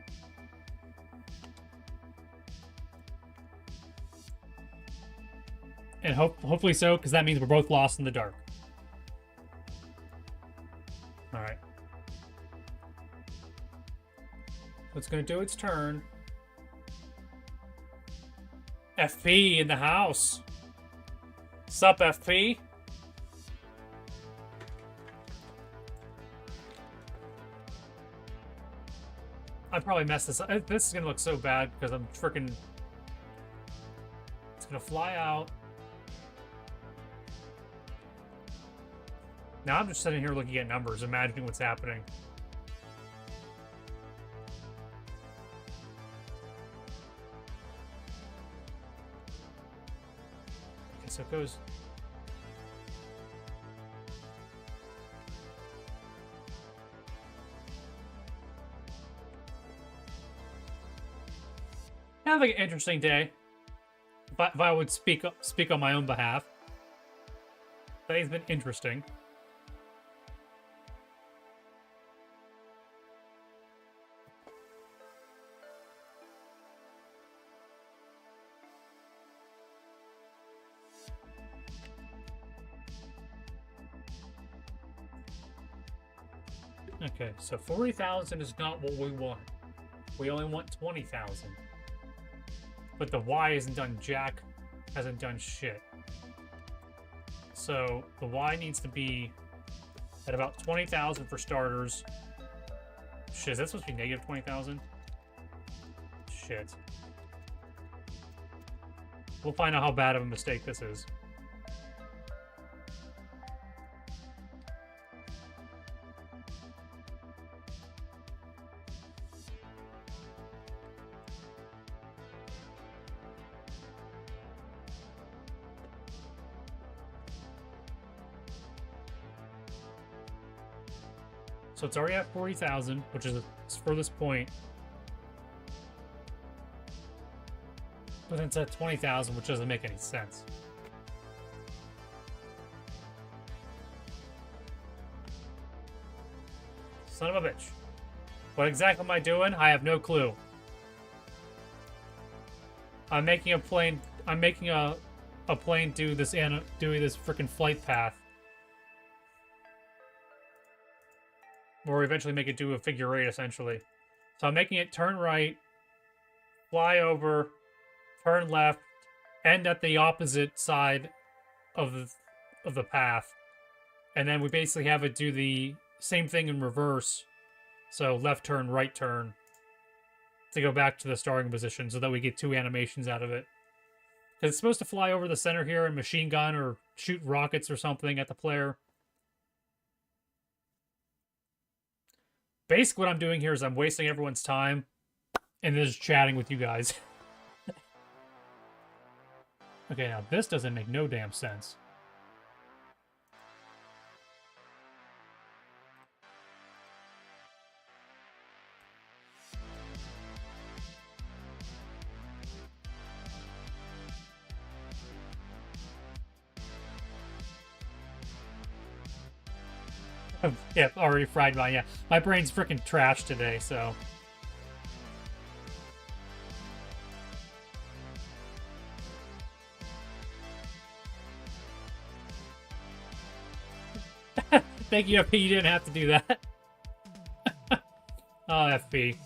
And hopefully so, because that means we're both lost in the dark. Alright. So it's going to do its turn. FP in the house. Sup, FP? I probably messed this up. This is going to look so bad because I'm freaking... It's going to fly out. Now I'm just sitting here looking at numbers, imagining what's happening. Okay, so it goes... Having an interesting day. If I would speak on my own behalf. Today's been interesting. Okay, so 40,000 is not what we want. We only want 20,000. But the Y hasn't done jack, hasn't done shit. So the Y needs to be at about 20,000 for starters. Shit, is that supposed to be negative 20,000? Shit. We'll find out how bad of a mistake this is. So it's already at 40,000, which is its furthest point. But then it's at 20,000, which doesn't make any sense. Son of a bitch. What exactly am I doing? I have no clue. I'm making a plane. I'm making a plane do this freaking flight path. Or eventually make it do a figure eight, essentially. So I'm making it turn right, fly over, turn left, end at the opposite side of the path. And then we basically have it do the same thing in reverse. So left turn, right turn. To go back to the starting position so that we get two animations out of it. Because it's supposed to fly over the center here and machine gun or shoot rockets or something at the player. Basically, what I'm doing here is I'm wasting everyone's time and then just chatting with you guys. Okay, now this doesn't make no damn sense. Yeah, already fried mine, yeah. My brain's freaking trash today, so... Thank you, FP, you didn't have to do that. Oh, FP.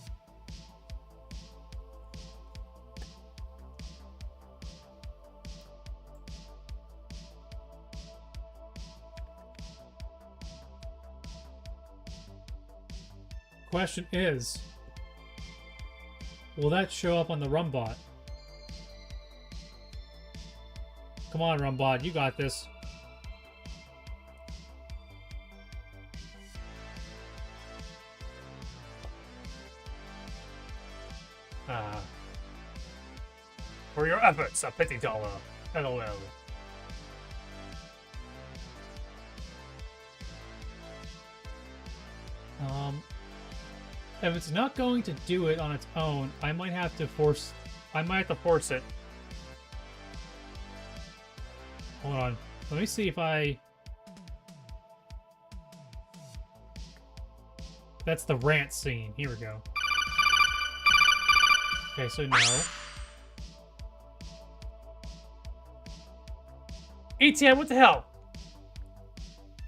Question is, will that show up on the Rumbot? Come on, Rumbot, you got this. For your efforts, a $50. LOL. If it's not going to do it on its own, I might have to force it. Hold on. Let me see if I... That's the rant scene. Here we go. Okay, so no. ETN, what the hell?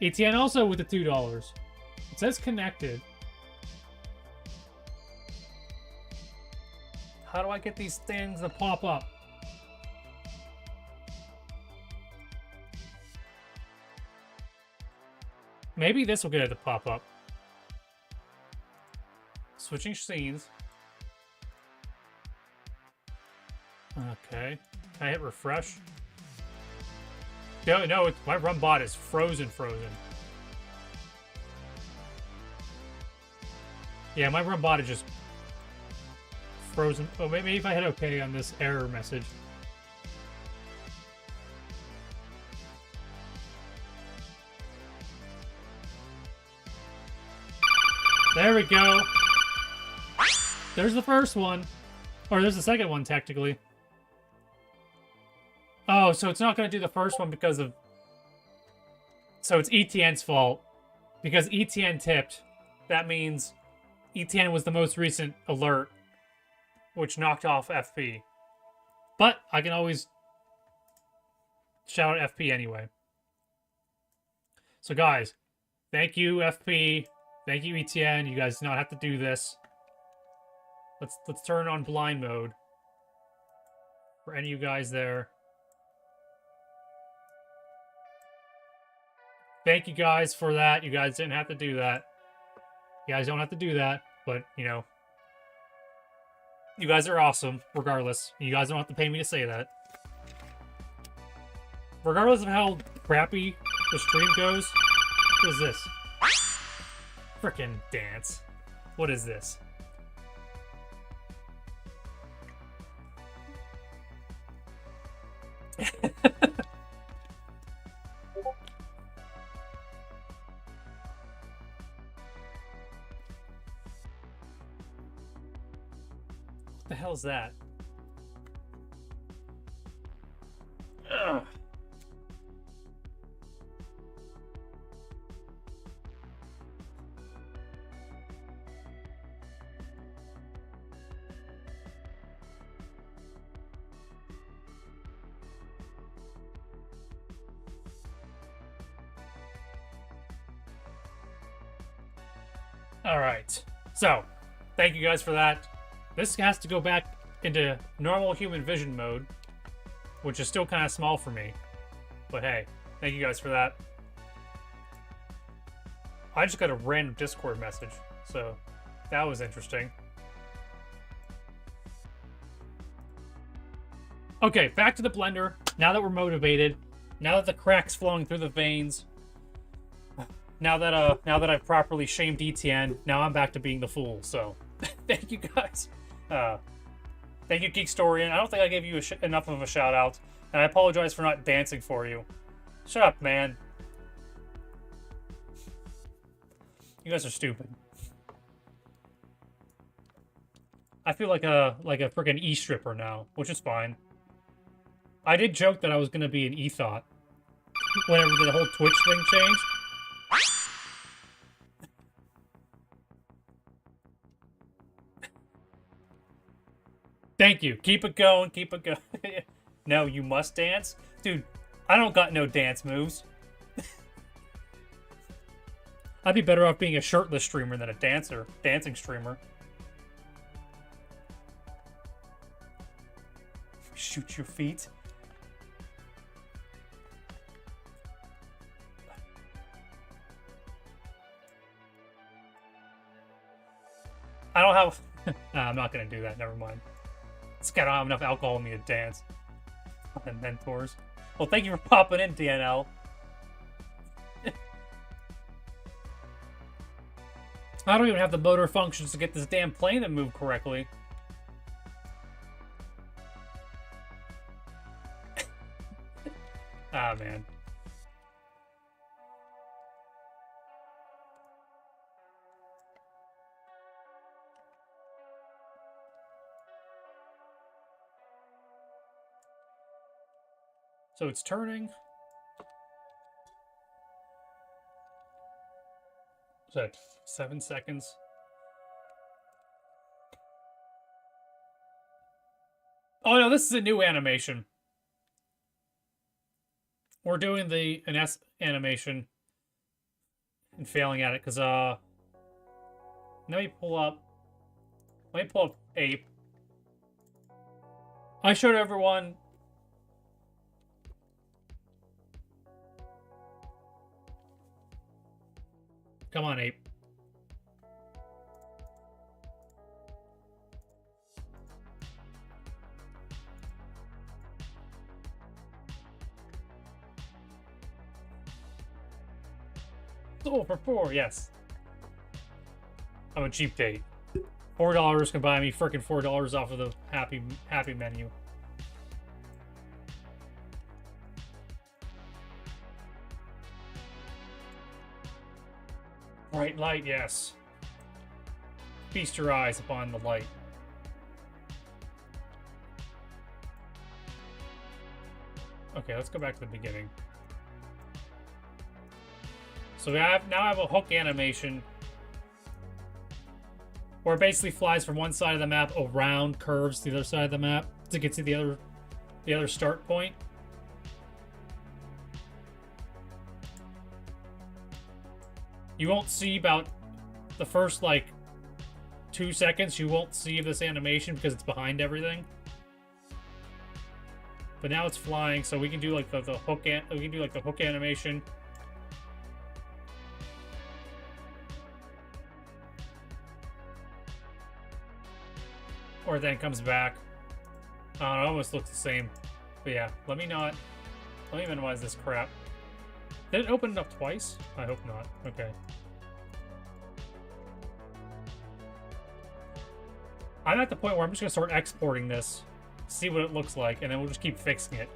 ETN also with the $2. It says connected. How do I get these things to pop up? Maybe this will get it to pop up. Switching scenes. Okay. Can I hit refresh? No, my run bot is frozen. Yeah, my run bot is just frozen. Oh, maybe if I hit OK on this error message. There we go. There's the first one. Or there's the second one, technically. Oh, so it's not going to do the first one because of... So it's ETN's fault. Because ETN tipped. That means ETN was the most recent alert, which knocked off FP. But I can always shout out FP anyway. So guys, thank you FP. Thank you ETN. You guys do not have to do this. Let's turn on blind mode. For any of you guys there. Thank you guys for that. You guys didn't have to do that. You guys don't have to do that, but, you know. You guys are awesome, regardless. You guys don't have to pay me to say that. Regardless of how crappy the stream goes. What is this? Frickin' dance. What is this? What the hell is that? Ugh. All right. So, thank you guys for that. This has to go back into normal human vision mode, which is still kind of small for me. But hey, thank you guys for that. I just got a random Discord message, so that was interesting. Okay, back to the blender. Now that we're motivated, now that the crack's flowing through the veins, now that I've properly shamed ETN, now I'm back to being the fool. So, thank you guys. Thank you, Geekstorian. I don't think I gave you enough of a shout out, and I apologize for not dancing for you. Shut up, man. You guys are stupid. I feel like a freaking E-stripper now, which is fine. I did joke that I was gonna be an E-thought whenever the whole Twitch thing changed. Thank you. Keep it going. Keep it going. No, you must dance? Dude, I don't got no dance moves. I'd be better off being a shirtless streamer than a dancing streamer. Shoot your feet. I don't have... Nah, I'm not going to do that. Never mind. This guy don't have enough alcohol in me to dance. And mentors. Well, thank you for popping in, DNL. I don't even have the motor functions to get this damn plane to move correctly. Ah, man. So it's turning. Is that 7 seconds? Oh no, this is a new animation. We're doing an S animation and failing at it because let me pull up Ape. I showed everyone. Come on, Ape. Oh, for 4, yes. I'm a cheap date. $4 can buy me frickin' $4 off of the happy menu. Bright light, yes. Feast your eyes upon the light. Okay, let's go back to the beginning. So now I have a hook animation where it basically flies from one side of the map around curves to the other side of the map to get to the other start point. You won't see about the first like 2 seconds. You won't see this animation because it's behind everything. But now it's flying, so we can do like the hook animation. Or then it comes back. It almost looks the same. But yeah, let me minimize this crap. Did it open it up twice? I hope not. Okay. I'm at the point where I'm just gonna start exporting this, see what it looks like, and then we'll just keep fixing it.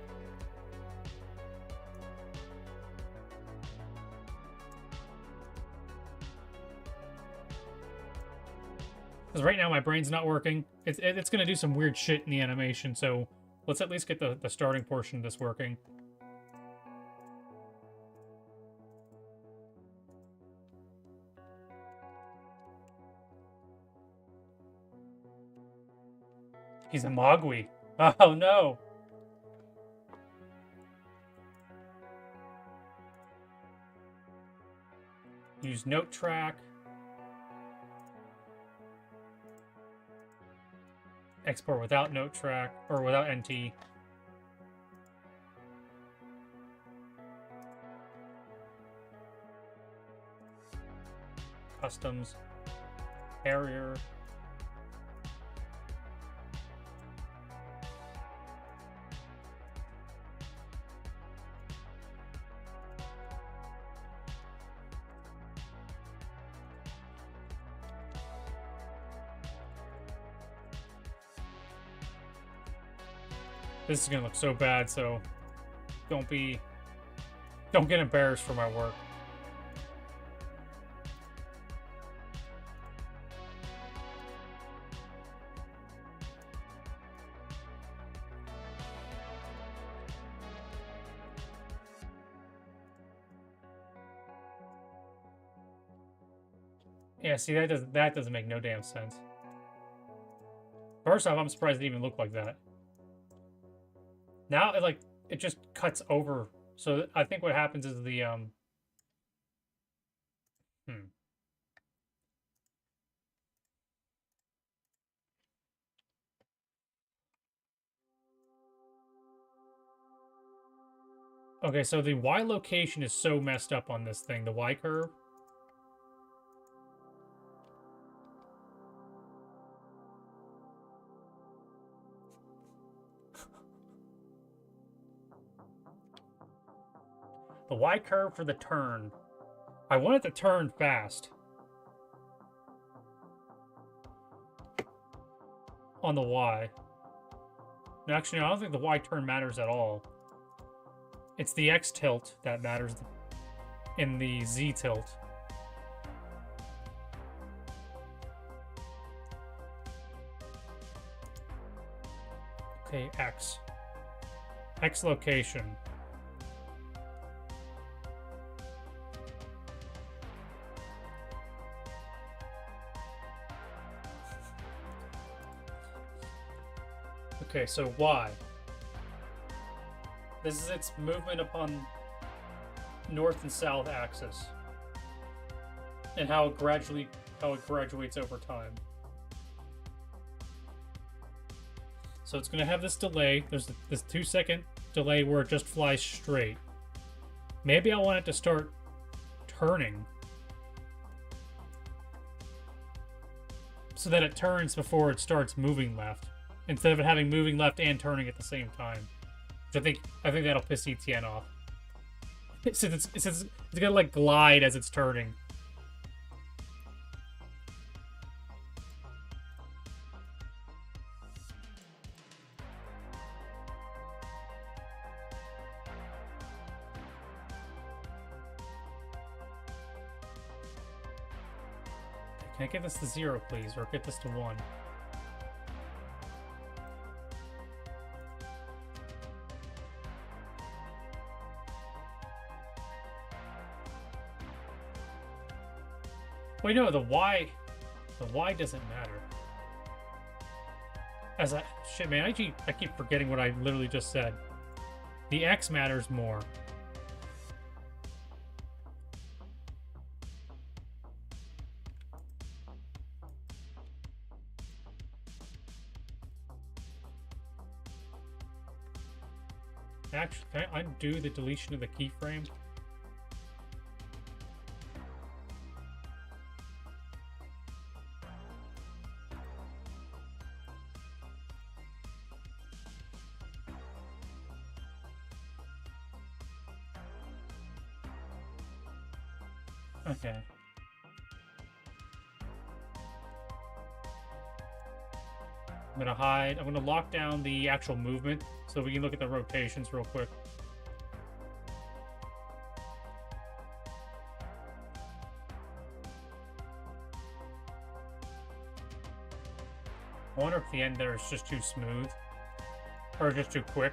Because right now my brain's not working. It's gonna do some weird shit in the animation, so let's at least get the starting portion of this working. He's a Mogwai. Oh no! Use note track. Export without note track, or without NT. Customs. Harrier. This is gonna look so bad, so don't get embarrassed for my work. Yeah, see, that doesn't make no damn sense. First off, I'm surprised it even looked like that. Now it just cuts over. So I think what happens is the Okay, so the Y location is so messed up on this thing, the Y curve. The Y curve for the turn. I want it to turn fast. On the Y. No, actually, no, I don't think the Y turn matters at all. It's the X tilt that matters in the Z tilt. Okay, X. X location. Okay, so Y. This is its movement upon north and south axis, and how it graduates over time. So it's going to have this delay. There's this 2-second delay where it just flies straight. Maybe I want it to start turning so that it turns before it starts moving left, instead of it having moving left and turning at the same time. Which I think that'll piss ETN off. Since it's gonna like glide as it's turning. Can I get this to 0, please? Or get this to 1? Wait, no, the Y doesn't matter. Shit, man, I keep forgetting what I literally just said. The X matters more. Actually, can I undo the deletion of the keyframe? Okay. I'm gonna hide. I'm gonna lock down the actual movement so we can look at the rotations real quick. I wonder if the end there is just too smooth or just too quick.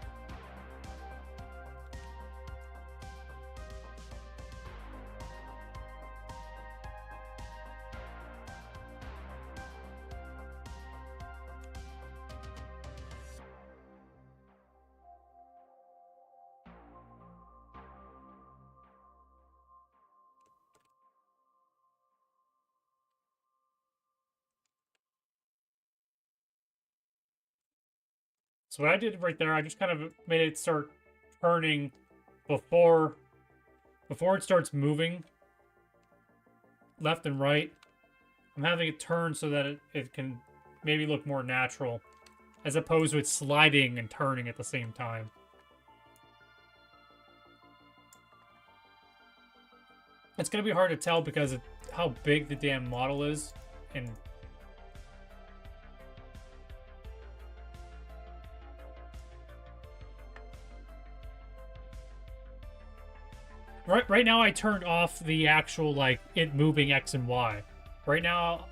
So what I did right there, I just kind of made it start turning before it starts moving left and right. I'm having it turn so that it can maybe look more natural, as opposed to it sliding and turning at the same time. It's going to be hard to tell because of how big the damn model is, and Right now I turned off the actual, like, it moving X and Y. Right now,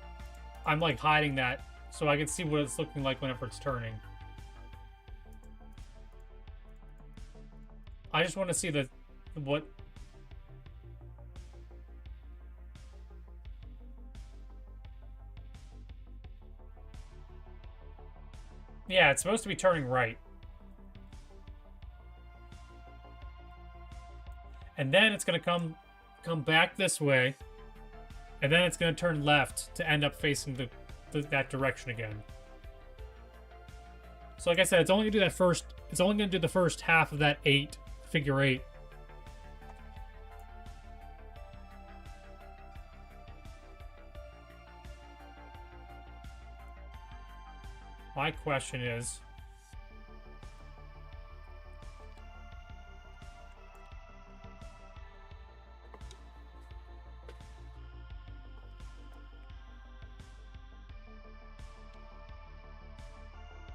I'm, like, hiding that so I can see what it's looking like whenever it's turning. I just want to see what... Yeah, it's supposed to be turning right. And then it's going to come back this way. And then it's going to turn left to end up facing that direction again. So like I said, it's only going to do that first... It's only going to do the first half of that figure 8. My question is...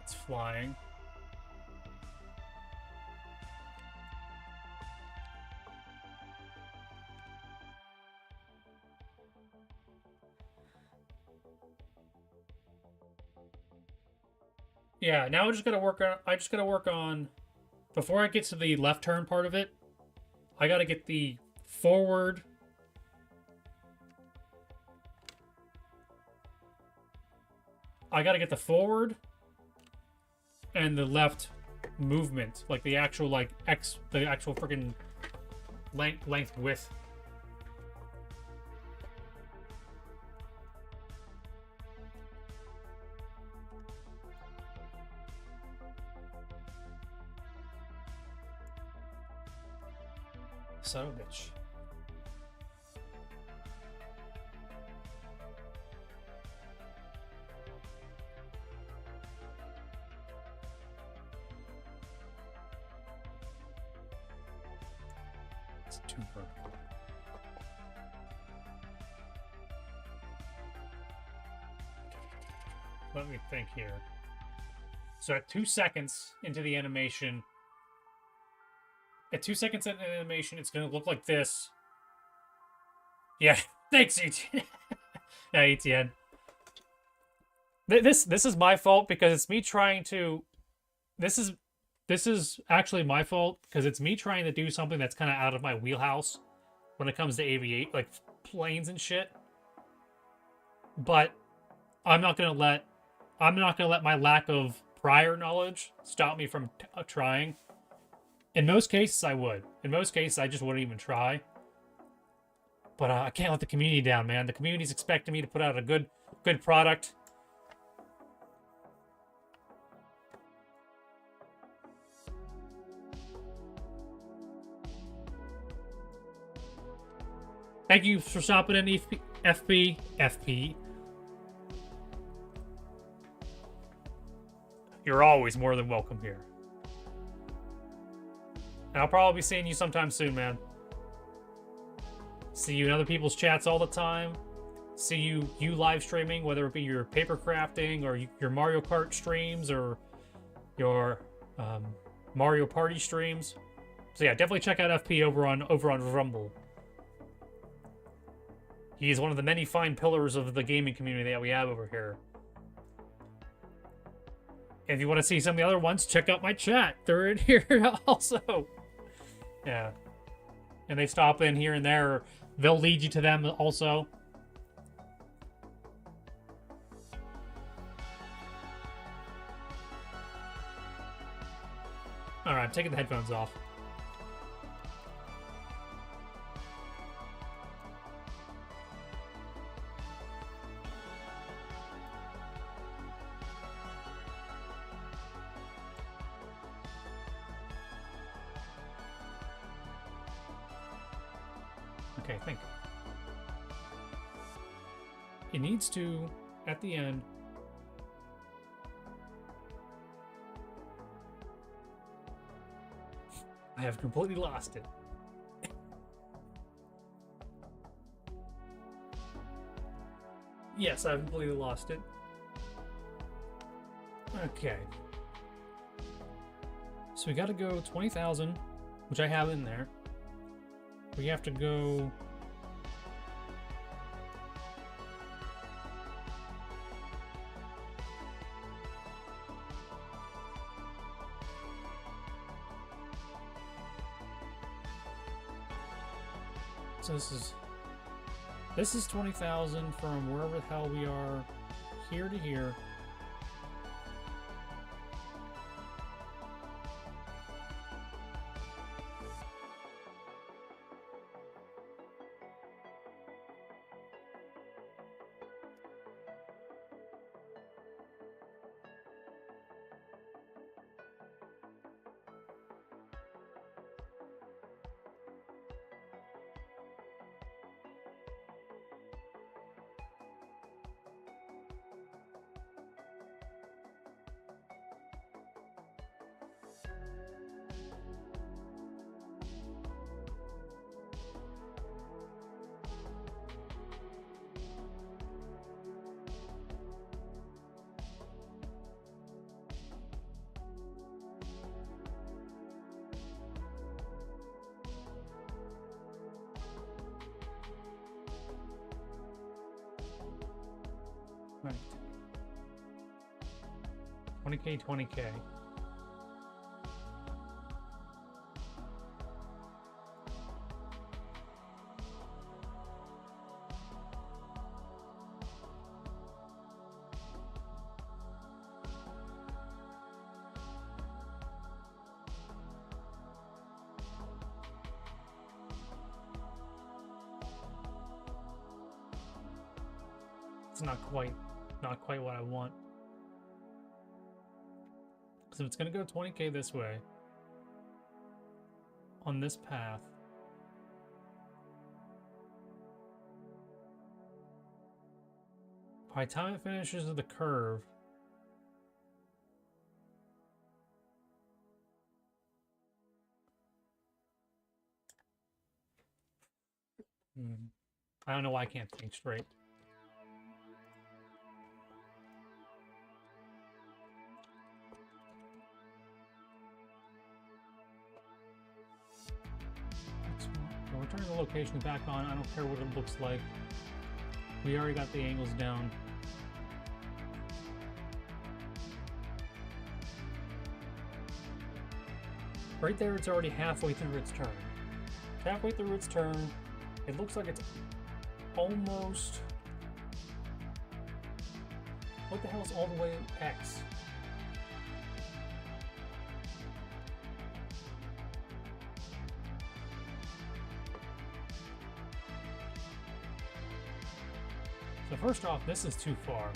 It's flying. Yeah, now I just gotta work on before I get to the left turn part of it, I gotta get the forward. I gotta get the forward and the left movement, like the actual the actual freaking length width. Son of a bitch. It's too vertical. Let me think here. So at 2 seconds into the animation, at 2 seconds into the animation, it's going to look like this. Yeah, thanks, ETN. Yeah, ETN. This is my fault because it's me trying to... This is actually my fault because it's me trying to do something that's kind of out of my wheelhouse when it comes to aviate, like planes and shit. But I'm not gonna let my lack of prior knowledge stop me from trying. In most cases, I would. In most cases, I just wouldn't even try. But I can't let the community down, man. The community's expecting me to put out a good product. Thank you for stopping in, FP. You're always more than welcome here. And I'll probably be seeing you sometime soon, man. See you in other people's chats all the time. See you live streaming, whether it be your paper crafting or your Mario Kart streams or your Mario Party streams. So yeah, definitely check out FP over on Rumble. He's one of the many fine pillars of the gaming community that we have over here. If you want to see some of the other ones, check out my chat. They're in here also. Yeah. And they stop in here and there. They'll lead you to them also. Alright, I'm taking the headphones off. Okay, think. It needs to, at the end, I have completely lost it. Yes, I've completely lost it. Okay. So we gotta go 20,000, which I have in there. We have to go... So this is 20,000 from wherever the hell we are here to here. Right. 20k, 20k. It's not quite what I want. So it's gonna go 20k this way on this path. By the time it finishes the curve, I don't know why I can't think straight. We're turning the location back on. I don't care what it looks like. We already got the angles down. Right there, it's already halfway through its turn. Halfway through its turn, it looks like it's almost... What the hell is all the way X? So first off, this is too far.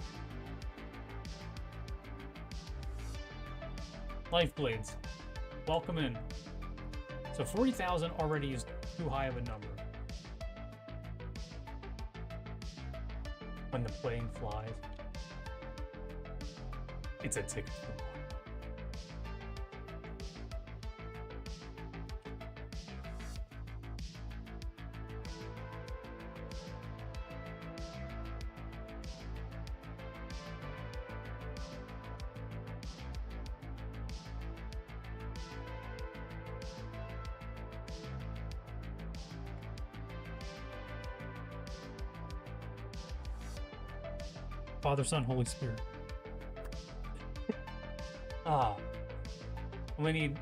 Life blades. Welcome in. So 40,000 already is too high of a number. When the plane flies, it's a ticket. Father, Son, Holy Spirit. We need...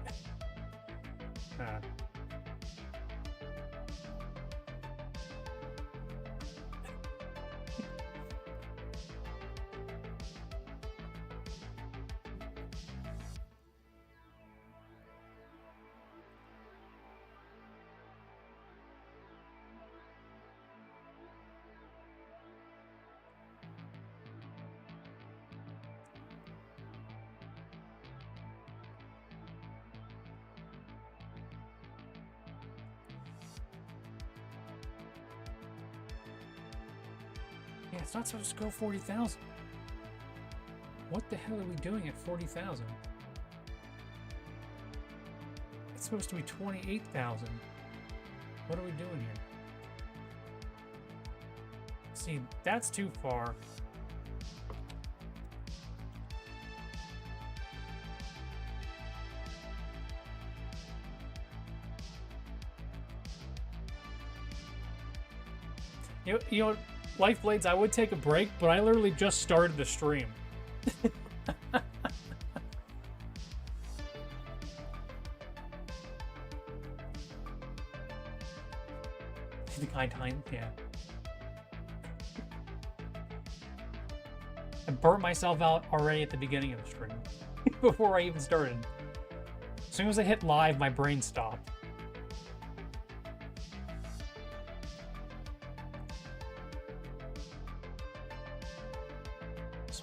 Yeah, it's not supposed to go 40,000. What the hell are we doing at 40,000? It's supposed to be 28,000. What are we doing here? See, that's too far. You know what? Life Blades, I would take a break, but I literally just started the stream. The kind time, yeah. I burnt myself out already at the beginning of the stream, before I even started. As soon as I hit live, my brain stopped.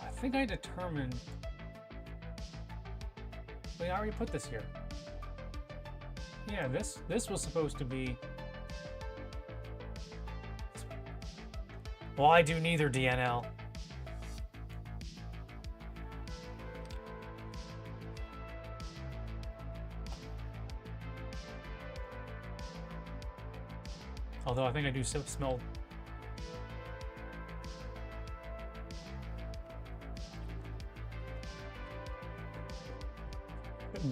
I think I determined... Wait, I already put this here. Yeah, this was supposed to be... Well, I do neither, DNL. Although I think I do smell...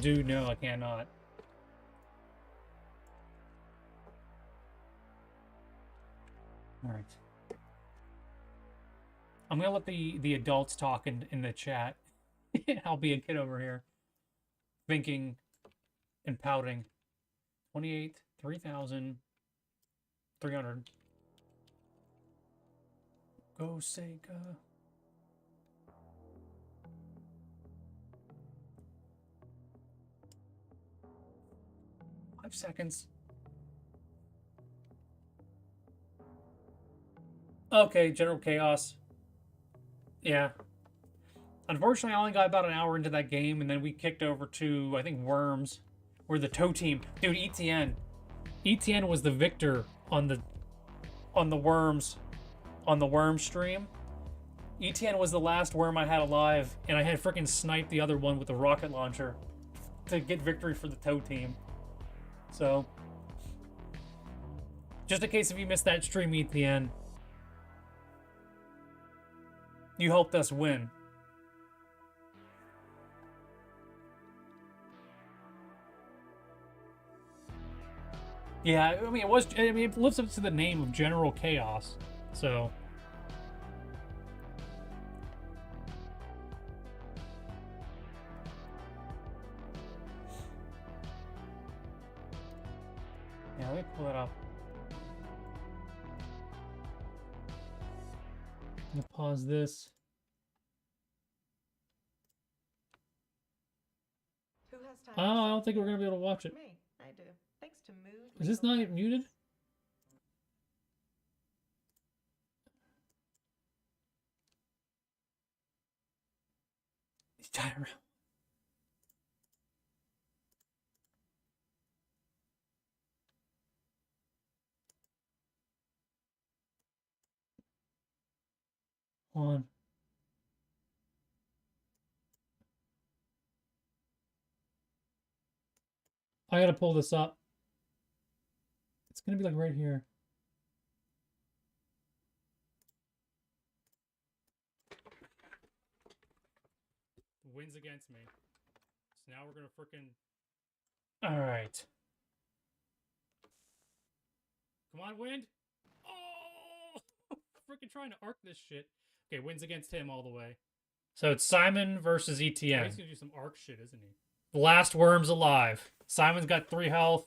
Dude, no, I cannot. Alright. I'm gonna let the adults talk in the chat. I'll be a kid over here. Thinking and pouting. 28, 3,300. Go Sega. 5 seconds. Okay, General Chaos. Yeah. Unfortunately, I only got about an hour into that game, and then we kicked over to, I think, Worms. We're the tow team. Dude, ETN. ETN was the victor on the Worms stream. ETN was the last worm I had alive, and I had freaking sniped the other one with a rocket launcher to get victory for the tow team. So, just in case if you missed that stream, ETN, you helped us win. Yeah, I mean, it lives up to the name of General Chaos, so. Yeah, let me pull it up. I'm gonna pause this. Who has time? Oh, I don't think we're gonna be able to watch it. Me, I do. Thanks to Mood. Is this not muted? He's trying around. Hold on. I gotta pull this up. It's gonna be like right here. The wind's against me. So now we're gonna frickin'. Alright. Come on, wind! Oh! Frickin' trying to arc this shit. Okay, wind's against him all the way. So it's Simon versus ETN. He's gonna do some arc shit, isn't he? The last worm's alive. Simon's got 3 health.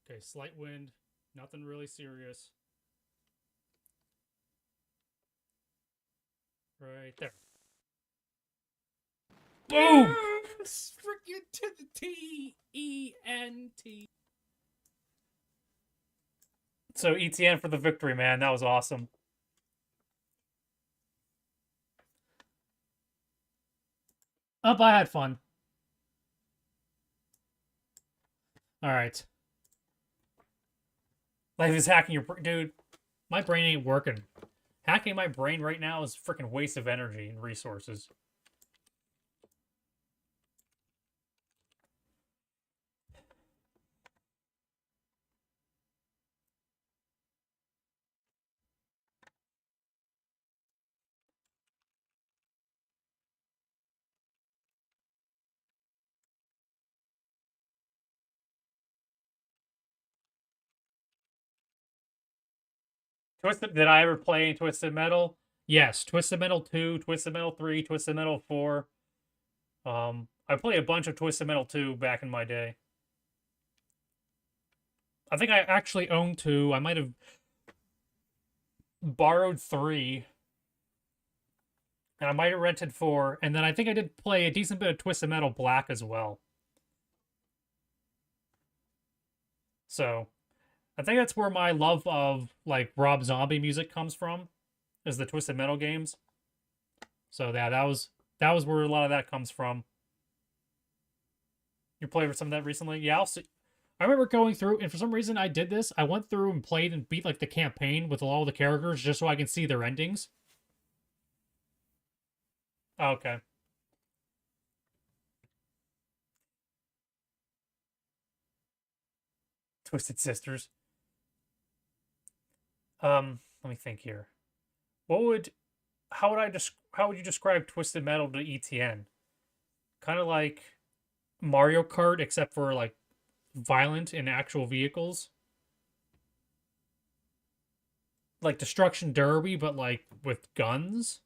Okay, slight wind. Nothing really serious. Right there. Boom! Freaking to the T-E-N-T. So ETN for the victory, man. That was awesome. Up, I had fun. Alright. Life is hacking your brain. Dude, my brain ain't working. Hacking my brain right now is a freaking waste of energy and resources. Did I ever play Twisted Metal? Yes, Twisted Metal 2, Twisted Metal 3, Twisted Metal 4. I played a bunch of Twisted Metal 2 back in my day. I think I actually owned 2. I might have borrowed 3. And I might have rented 4. And then I think I did play a decent bit of Twisted Metal Black as well. So, I think that's where my love of, like, Rob Zombie music comes from, is the Twisted Metal games. So, yeah, that was where a lot of that comes from. You played some of that recently? Yeah, I remember going through, and for some reason I did this. I went through and played and beat, like, the campaign with all the characters just so I can see their endings. Oh, okay. Twisted Sisters. Let me think here. How would you describe Twisted Metal to ETN? Kind of like Mario Kart, except for like violent in actual vehicles. Like Destruction Derby, but like with guns,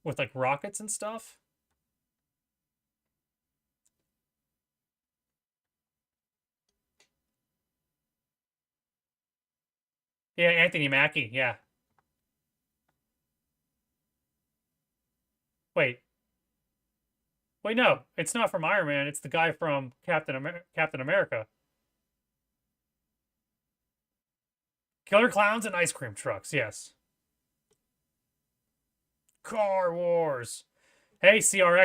with like rockets and stuff. Yeah, Anthony Mackie. Yeah. Wait. Wait, no, it's not from Iron Man. It's the guy from Captain America. Killer Clowns and Ice Cream Trucks. Yes. Car Wars. Hey, CR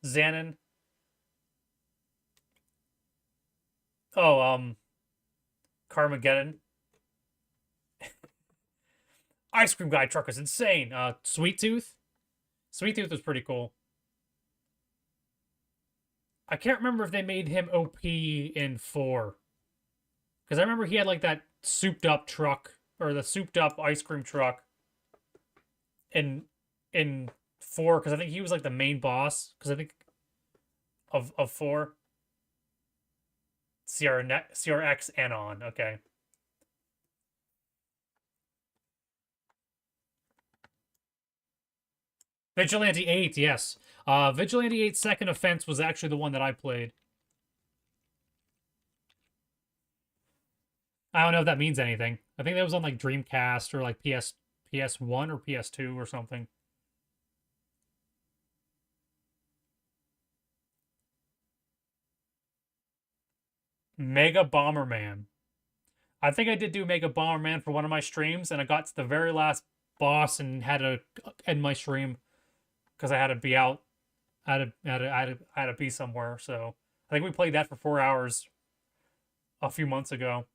Xanon. Oh, Carmageddon. Ice Cream Guy truck is insane. Sweet Tooth. Sweet Tooth was pretty cool. I can't remember if they made him OP in 4. Because I remember he had like that souped up truck, or the souped up ice cream truck in 4, because I think he was like the main boss, because I think of 4. CRX and on, okay. Vigilante 8, yes. Vigilante 8 Second Offense was actually the one that I played. I don't know if that means anything. I think that was on like Dreamcast or like PS1 or PS2 or something. Mega Bomberman. I think I did do Mega Bomberman for one of my streams, and I got to the very last boss and had to end my stream because I had to be out. I had to be somewhere. So I think we played that for 4 hours a few months ago.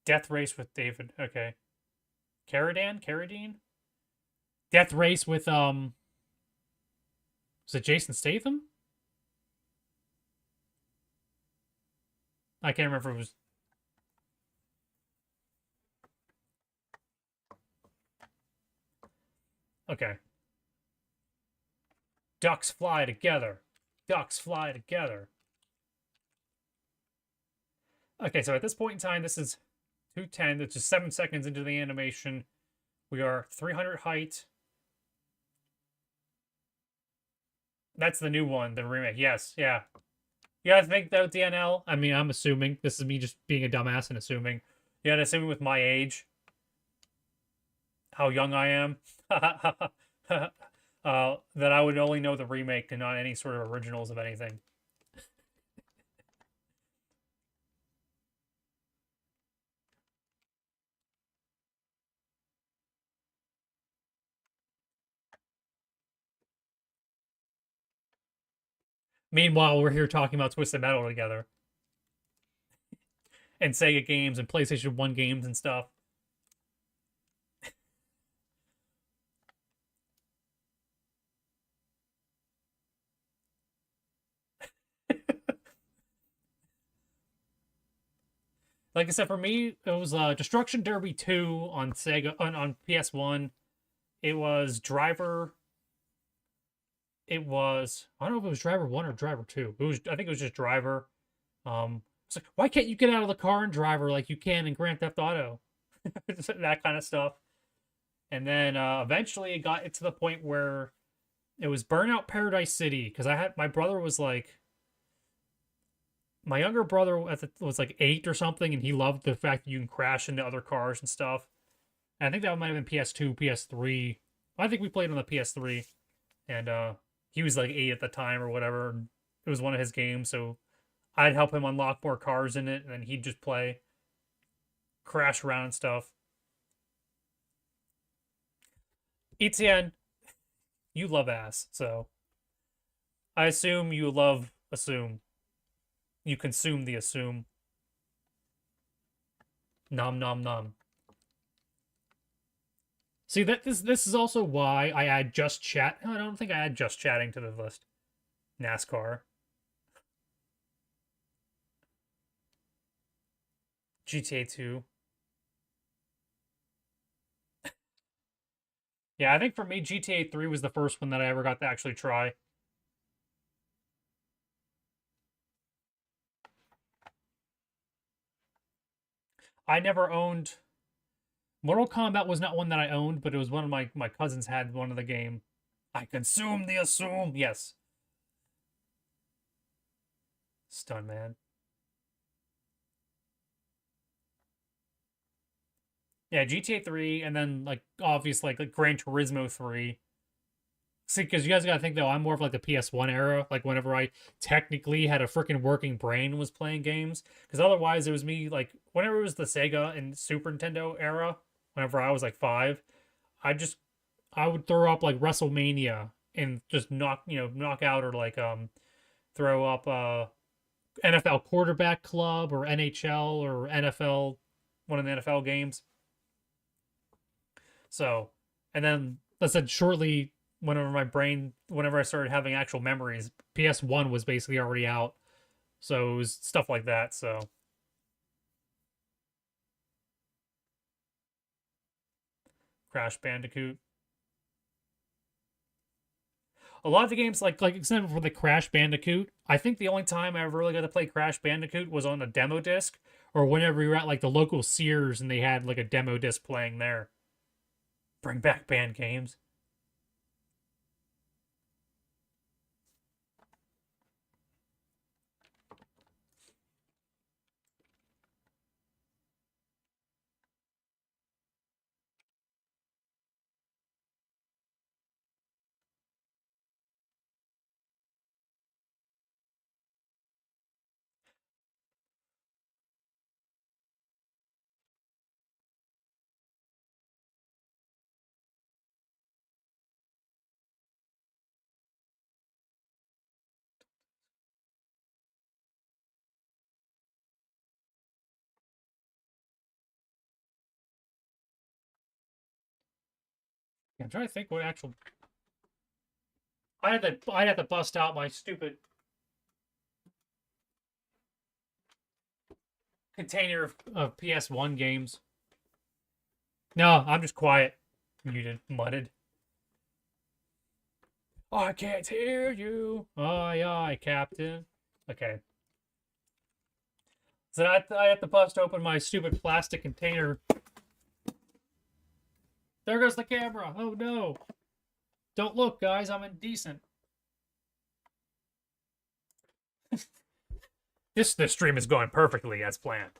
Death Race with David. Okay. Carradine? Death Race with was it Jason Statham? I can't remember if it was. Okay. Ducks fly together. Ducks fly together. Okay, so at this point in time, this is 210. It's just 7 seconds into the animation. We are 300 height. That's the new one, the remake. Yes, yeah. You gotta think though, DNL. I mean, I'm assuming. This is me just being a dumbass and assuming. You gotta assume with my age. How young I am. That I would only know the remake and not any sort of originals of anything. Meanwhile, we're here talking about Twisted Metal together. And Sega games and PlayStation 1 games and stuff. Like I said, for me, it was Destruction Derby 2 on Sega on PS1. It was Driver. It was, I don't know if it was Driver 1 or Driver 2. I think it was just Driver. It's like, why can't you get out of the car and Driver like you can in Grand Theft Auto? That kind of stuff. And then eventually it got it to the point where it was Burnout Paradise City, because my brother was like, my younger brother was like 8 or something, and he loved the fact that you can crash into other cars and stuff. And I think that might have been PS2, PS3. I think we played on the PS3, and he was like 8 at the time or whatever. And it was one of his games, so I'd help him unlock more cars in it, and then he'd just play, crash around and stuff. ETN, you love ass, so I assume you love assume. You consume the assume. Nom nom nom. See, that this is also why I add just chat. No, I don't think I add just chatting to the list. NASCAR. GTA 2. Yeah, I think for me, GTA 3 was the first one that I ever got to actually try. I never owned... Mortal Kombat was not one that I owned, but it was one of my cousins had one of the game. I consume the assume. Yes. Stun man. Yeah, GTA 3, and then like obviously like Gran Turismo 3. See, because you guys gotta think though, I'm more of like the PS1 era, like whenever I technically had a freaking working brain and was playing games. Because otherwise, it was me like whenever it was the Sega and Super Nintendo era. Whenever I was like 5, I just I would throw up like WrestleMania and just knock out or like throw up NFL quarterback club or NHL or NFL, one of the NFL games. So, and then let's said shortly whenever I started having actual memories, PS1 was basically already out. So it was stuff like that. So Crash Bandicoot. A lot of the games, like except for the Crash Bandicoot, I think the only time I ever really got to play Crash Bandicoot was on a demo disc, or whenever we were at like the local Sears and they had like a demo disc playing there. Bring back band games. I'm trying to think what actual. I'd have to bust out my stupid container of PS1 games. No, I'm just quiet. Muted, mudded. I can't hear you. Aye, aye, Captain. Okay. So I have to bust open my stupid plastic container. There goes the camera. Oh no. Don't look, guys. I'm indecent. This stream is going perfectly as planned.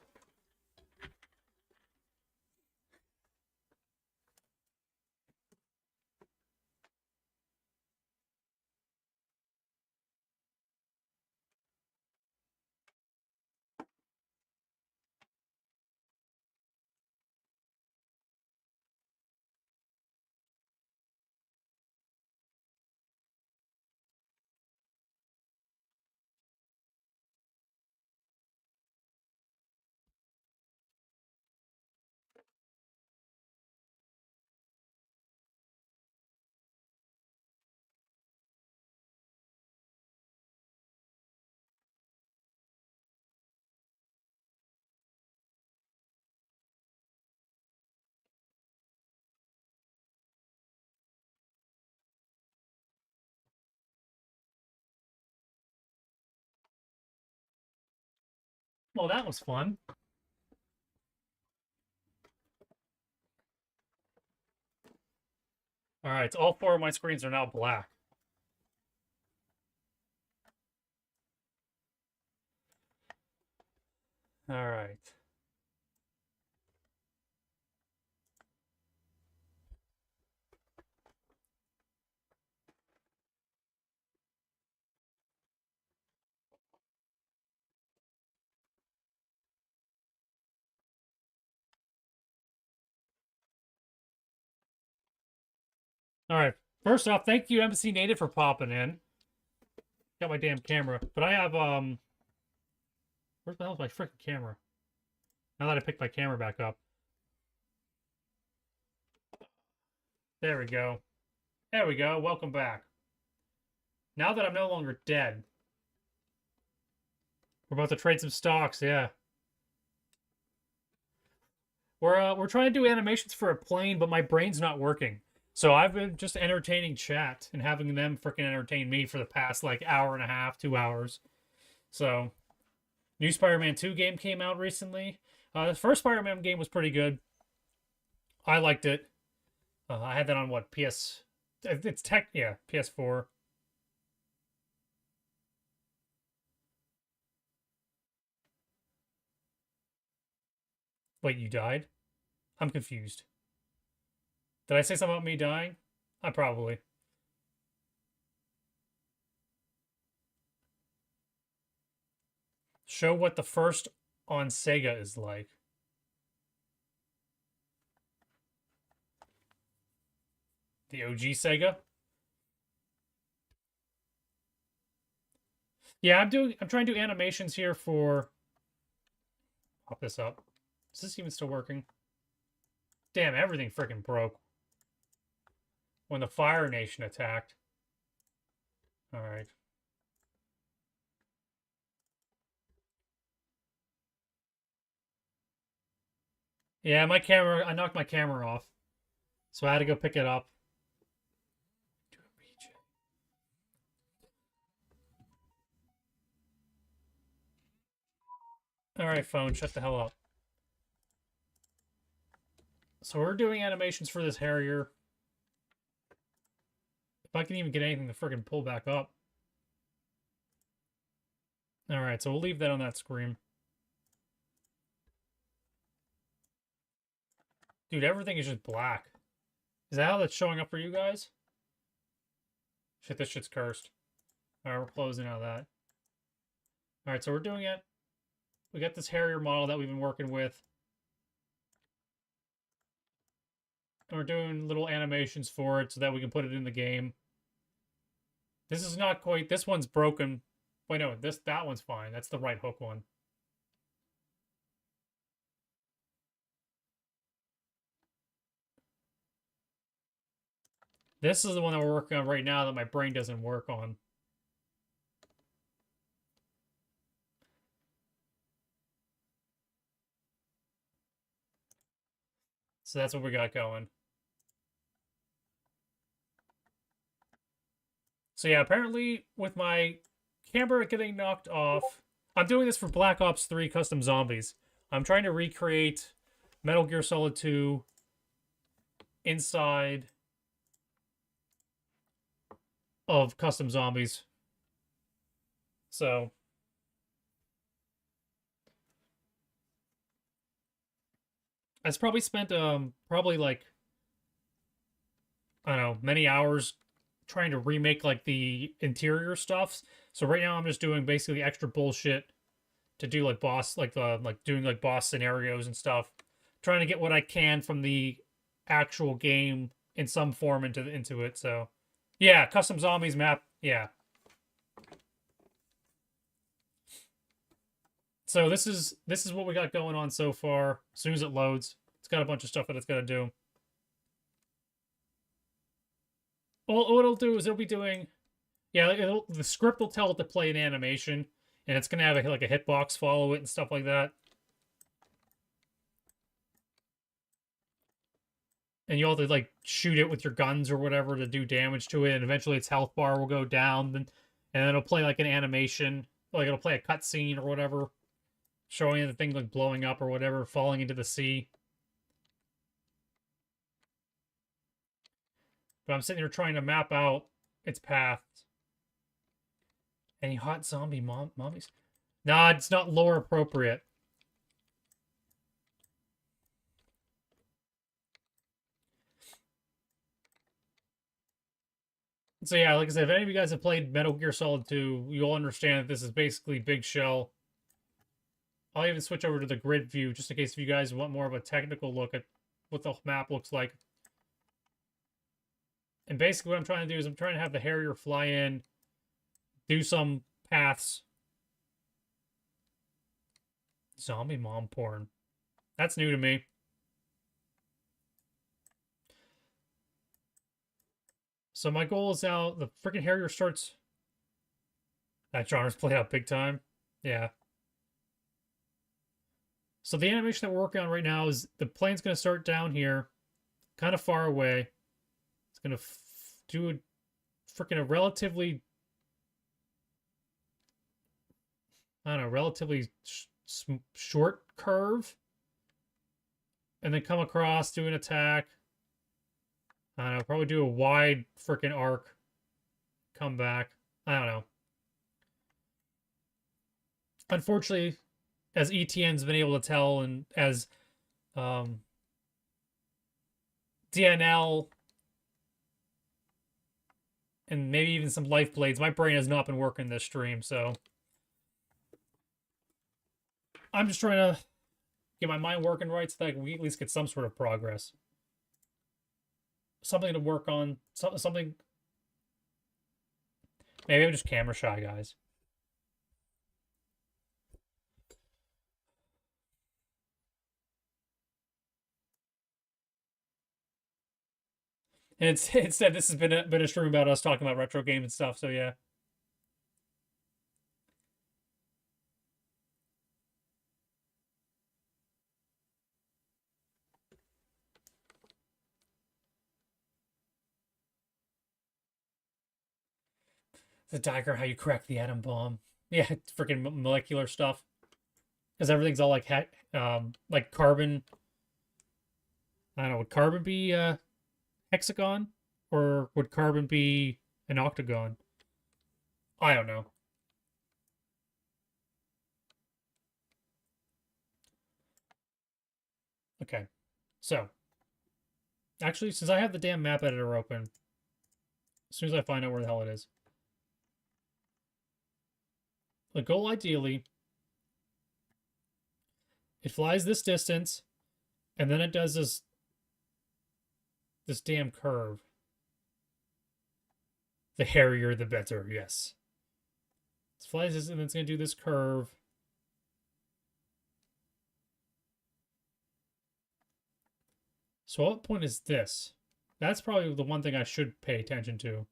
Well, that was fun. All right, so all 4 of my screens are now black. All right. All right. First off, thank you, Embassy Native, for popping in. Got my damn camera, but I have where the hell's my freaking camera? Now that I picked my camera back up, there we go. There we go. Welcome back. Now that I'm no longer dead, we're about to trade some stocks. Yeah, we're trying to do animations for a plane, but my brain's not working. So I've been just entertaining chat and having them freaking entertain me for the past like hour and a half, 2 hours. So, new Spider-Man 2 game came out recently. The first Spider-Man game was pretty good. I liked it. I had that on what, PS? It's tech, yeah, PS4. Wait, you died? I'm confused. Did I say something about me dying? I probably. Show what the first on Sega is like. The OG Sega. Yeah, I'm trying to do animations here for. Pop this up. Is this even still working? Damn, everything freaking broke when the Fire Nation attacked. All right. Yeah, my camera, I knocked my camera off. So I had to go pick it up. All right, phone, shut the hell up. So we're doing animations for this Harrier. If I can even get anything to freaking pull back up. All right, so we'll leave that on that screen. Dude, everything is just black. Is that how that's showing up for you guys? Shit, this shit's cursed. All right, we're closing out of that. All right, so we're doing it. We got this Harrier model that we've been working with. And we're doing little animations for it so that we can put it in the game. This is not quite... This one's broken. Wait, no, that one's fine. That's the right hook one. This is the one that we're working on right now that my brain doesn't work on. So that's what we got going. So yeah, apparently with my camera getting knocked off, I'm doing this for Black Ops 3 Custom Zombies. I'm trying to recreate Metal Gear Solid 2 inside of Custom Zombies. So I probably spent probably like, I don't know, many hours trying to remake like the interior stuffs. So right now I'm just doing basically extra bullshit to do like boss, like doing like boss scenarios and stuff, trying to get what I can from the actual game in some form into it. So yeah, Custom Zombies map, yeah. So this is what we got going on so far. As soon as it loads, it's got a bunch of stuff that it's got to do. Well, what it'll do is it'll be doing, yeah, the script will tell it to play an animation, and it's gonna have like a hitbox follow it and stuff like that. And you'll have to like shoot it with your guns or whatever to do damage to it, and eventually its health bar will go down, and then it'll play like an animation, like it'll play a cutscene or whatever, showing the thing like blowing up or whatever, falling into the sea. But I'm sitting here trying to map out its path. Any hot zombie mommies? Nah, it's not lore appropriate. So yeah, like I said, if any of you guys have played Metal Gear Solid 2, you'll understand that this is basically Big Shell. I'll even switch over to the grid view, just in case if you guys want more of a technical look at what the map looks like. And basically what I'm trying to do is I'm trying to have the Harrier fly in, do some paths. Zombie mom porn. That's new to me. So my goal is now, the freaking Harrier starts... That genre's played out big time. Yeah. So the animation that we're working on right now is the plane's going to start down here, kind of far away. It's going to do a freaking a relatively... I don't know, relatively short curve. And then come across, do an attack. I don't know, probably do a wide freaking arc. Come back. I don't know. Unfortunately, as ETN's been able to tell, and as DNL and maybe even some life blades, my brain has not been working this stream, so I'm just trying to get my mind working right so that we at least get some sort of progress. Something to work on. Something. Maybe I'm just camera shy, guys. And instead, this has been a stream about us talking about retro games and stuff. So yeah. The diagram how you crack the atom bomb. Yeah, it's freaking molecular stuff. Because everything's all like carbon. I don't know. Would carbon be hexagon, or would carbon be an octagon? I don't know. Okay, so actually, since I have the damn map editor open, as soon as I find out where the hell it is, the goal ideally, it flies this distance, and then it does this damn curve. The hairier, the better. Yes. It flies this, and it's gonna do this curve. So what point is this? That's probably the one thing I should pay attention to.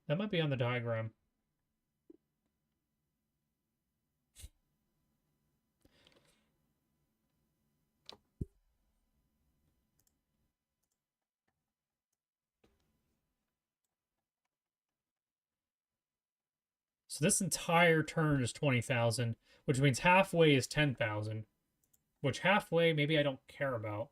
That might be on the diagram. So this entire turn is 20,000, which means halfway is 10,000. Which halfway, maybe I don't care about.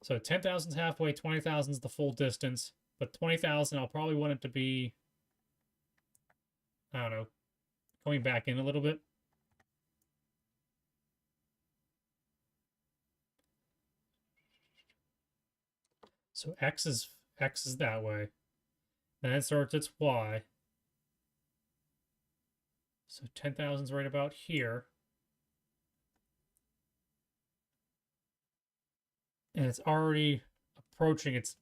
So 10,000 is halfway, 20,000 is the full distance. But 20,000, I'll probably want it to be, I don't know, coming back in a little bit. So X is that way. Then it starts its Y. So 10,000 is right about here. And it's already approaching its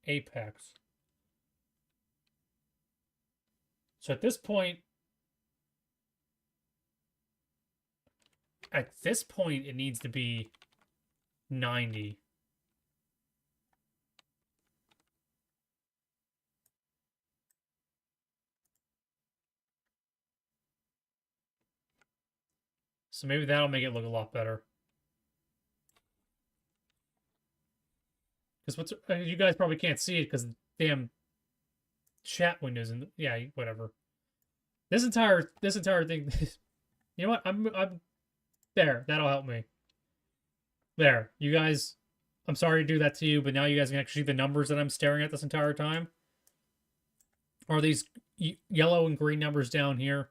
apex. So at this point, it needs to be 90. So maybe that'll make it look a lot better. Because you guys probably can't see it because damn chat windows and yeah, whatever. This entire thing. You know what? I'm there. That'll help me. There, you guys. I'm sorry to do that to you, but now you guys can actually see the numbers that I'm staring at this entire time. Are these yellow and green numbers down here?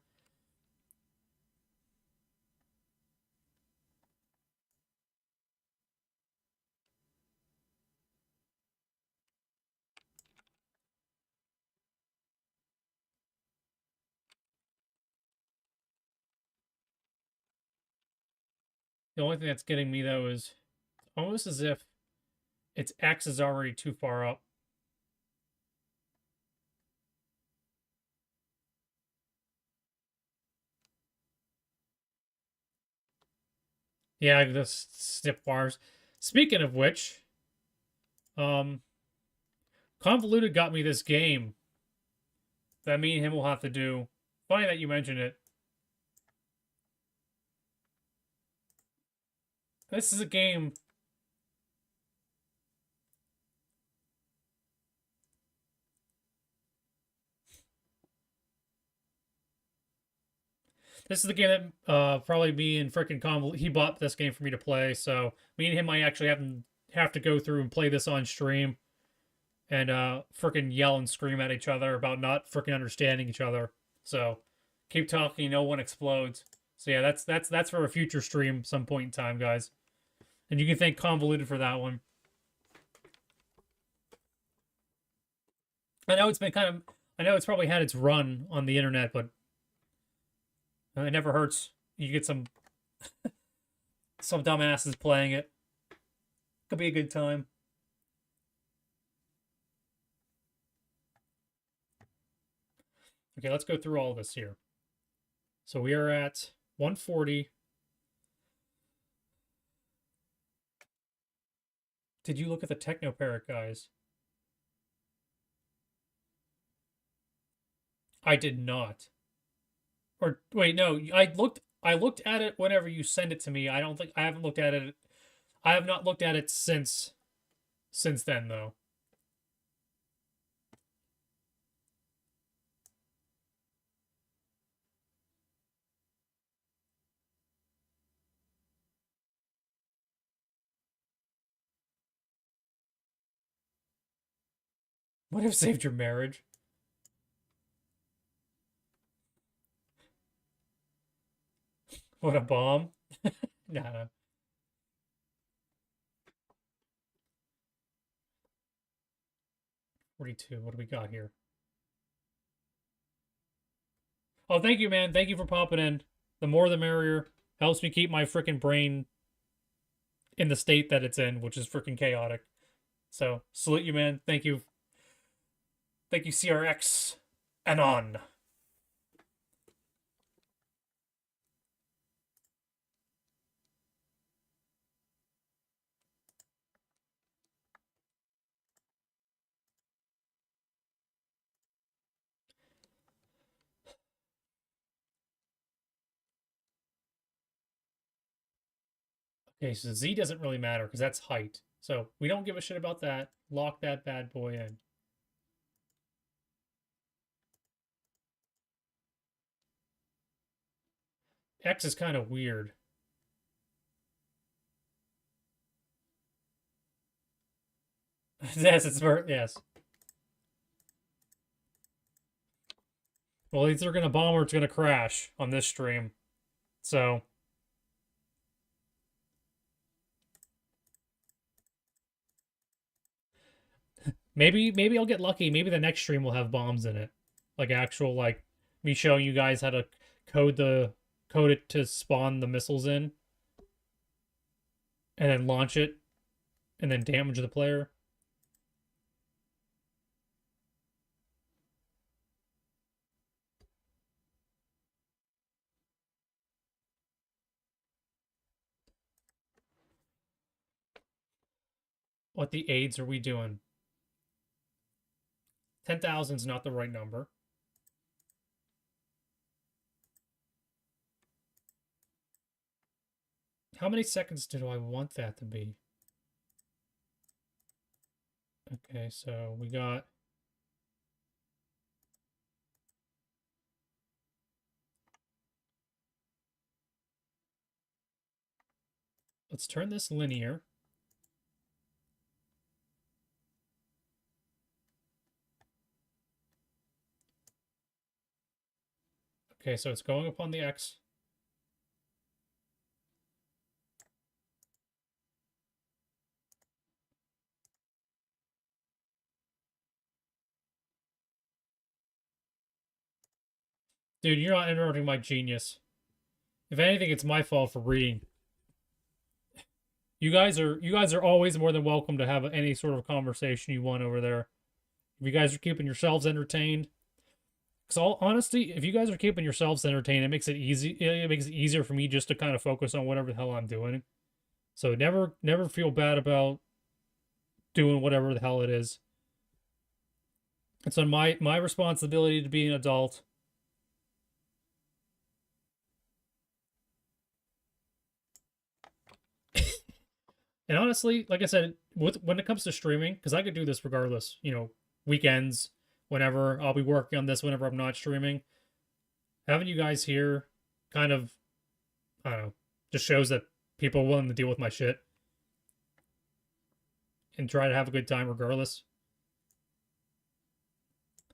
The only thing that's getting me, though, is almost as if its X is already too far up. Yeah, the snip wires. Speaking of which, Convoluted got me this game that me and him will have to do. Funny that you mentioned it. This is a game. This is the game that probably me and frickin' Convoluted. He bought this game for me to play, so me and him might actually have to go through and play this on stream. and freaking yell and scream at each other about not freaking understanding each other. So keep talking, no one explodes. So yeah, that's for a future stream some point in time, guys. And you can thank Convoluted for that one. I know it's been I know it's probably had its run on the internet, but it never hurts. You get some dumbasses playing it. Could be a good time. Okay, let's go through all this here. So we are at 140. Did you look at the Techno Parrot, guys? I did not. Or wait, no, I looked at it whenever you send it to me. I haven't looked at it. I have not looked at it since then though. Would have saved your marriage. What a bomb. No. 42. What do we got here? Oh, thank you, man. Thank you for popping in. The more the merrier. Helps me keep my freaking brain in the state that it's in, which is freaking chaotic. So, salute you, man. Thank you. Thank you, CRX. Anon. Okay, so Z doesn't really matter because that's height. So we don't give a shit about that. Lock that bad boy in. X is kind of weird. Yes, yes. Well, either gonna bomb or it's gonna crash on this stream. So maybe I'll get lucky. Maybe the next stream will have bombs in it. Like actual like me showing you guys how to code it to spawn the missiles in. And then launch it and then damage the player. What the AIDS are we doing? 10,000 is not the right number. How many seconds do I want that to be? Okay, so we got... Let's turn this linear. Okay, so it's going upon the X. Dude, you're not interrupting my genius. If anything, it's my fault for reading. You guys are always more than welcome to have any sort of conversation you want over there. If you guys are keeping yourselves entertained. Because all honesty, if you guys are keeping yourselves entertained, it makes it easy. It makes it easier for me just to kind of focus on whatever the hell I'm doing. So never feel bad about doing whatever the hell it is. It's on my responsibility to be an adult. And honestly, like I said, when it comes to streaming, because I could do this regardless, you know, weekends, whenever I'll be working on this, whenever I'm not streaming. Having you guys here kind of, I don't know, just shows that people are willing to deal with my shit and try to have a good time regardless.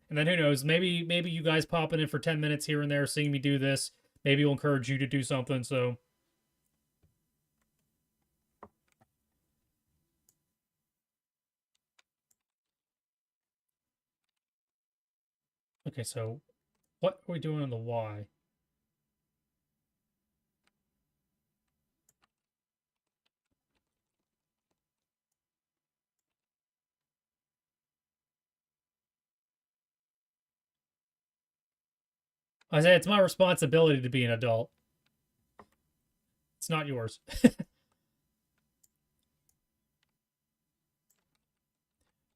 And then who knows? Maybe you guys popping in for 10 minutes here and there, seeing me do this, maybe will encourage you to do something. So okay, so what are we doing on the Y? I say it's my responsibility to be an adult. It's not yours.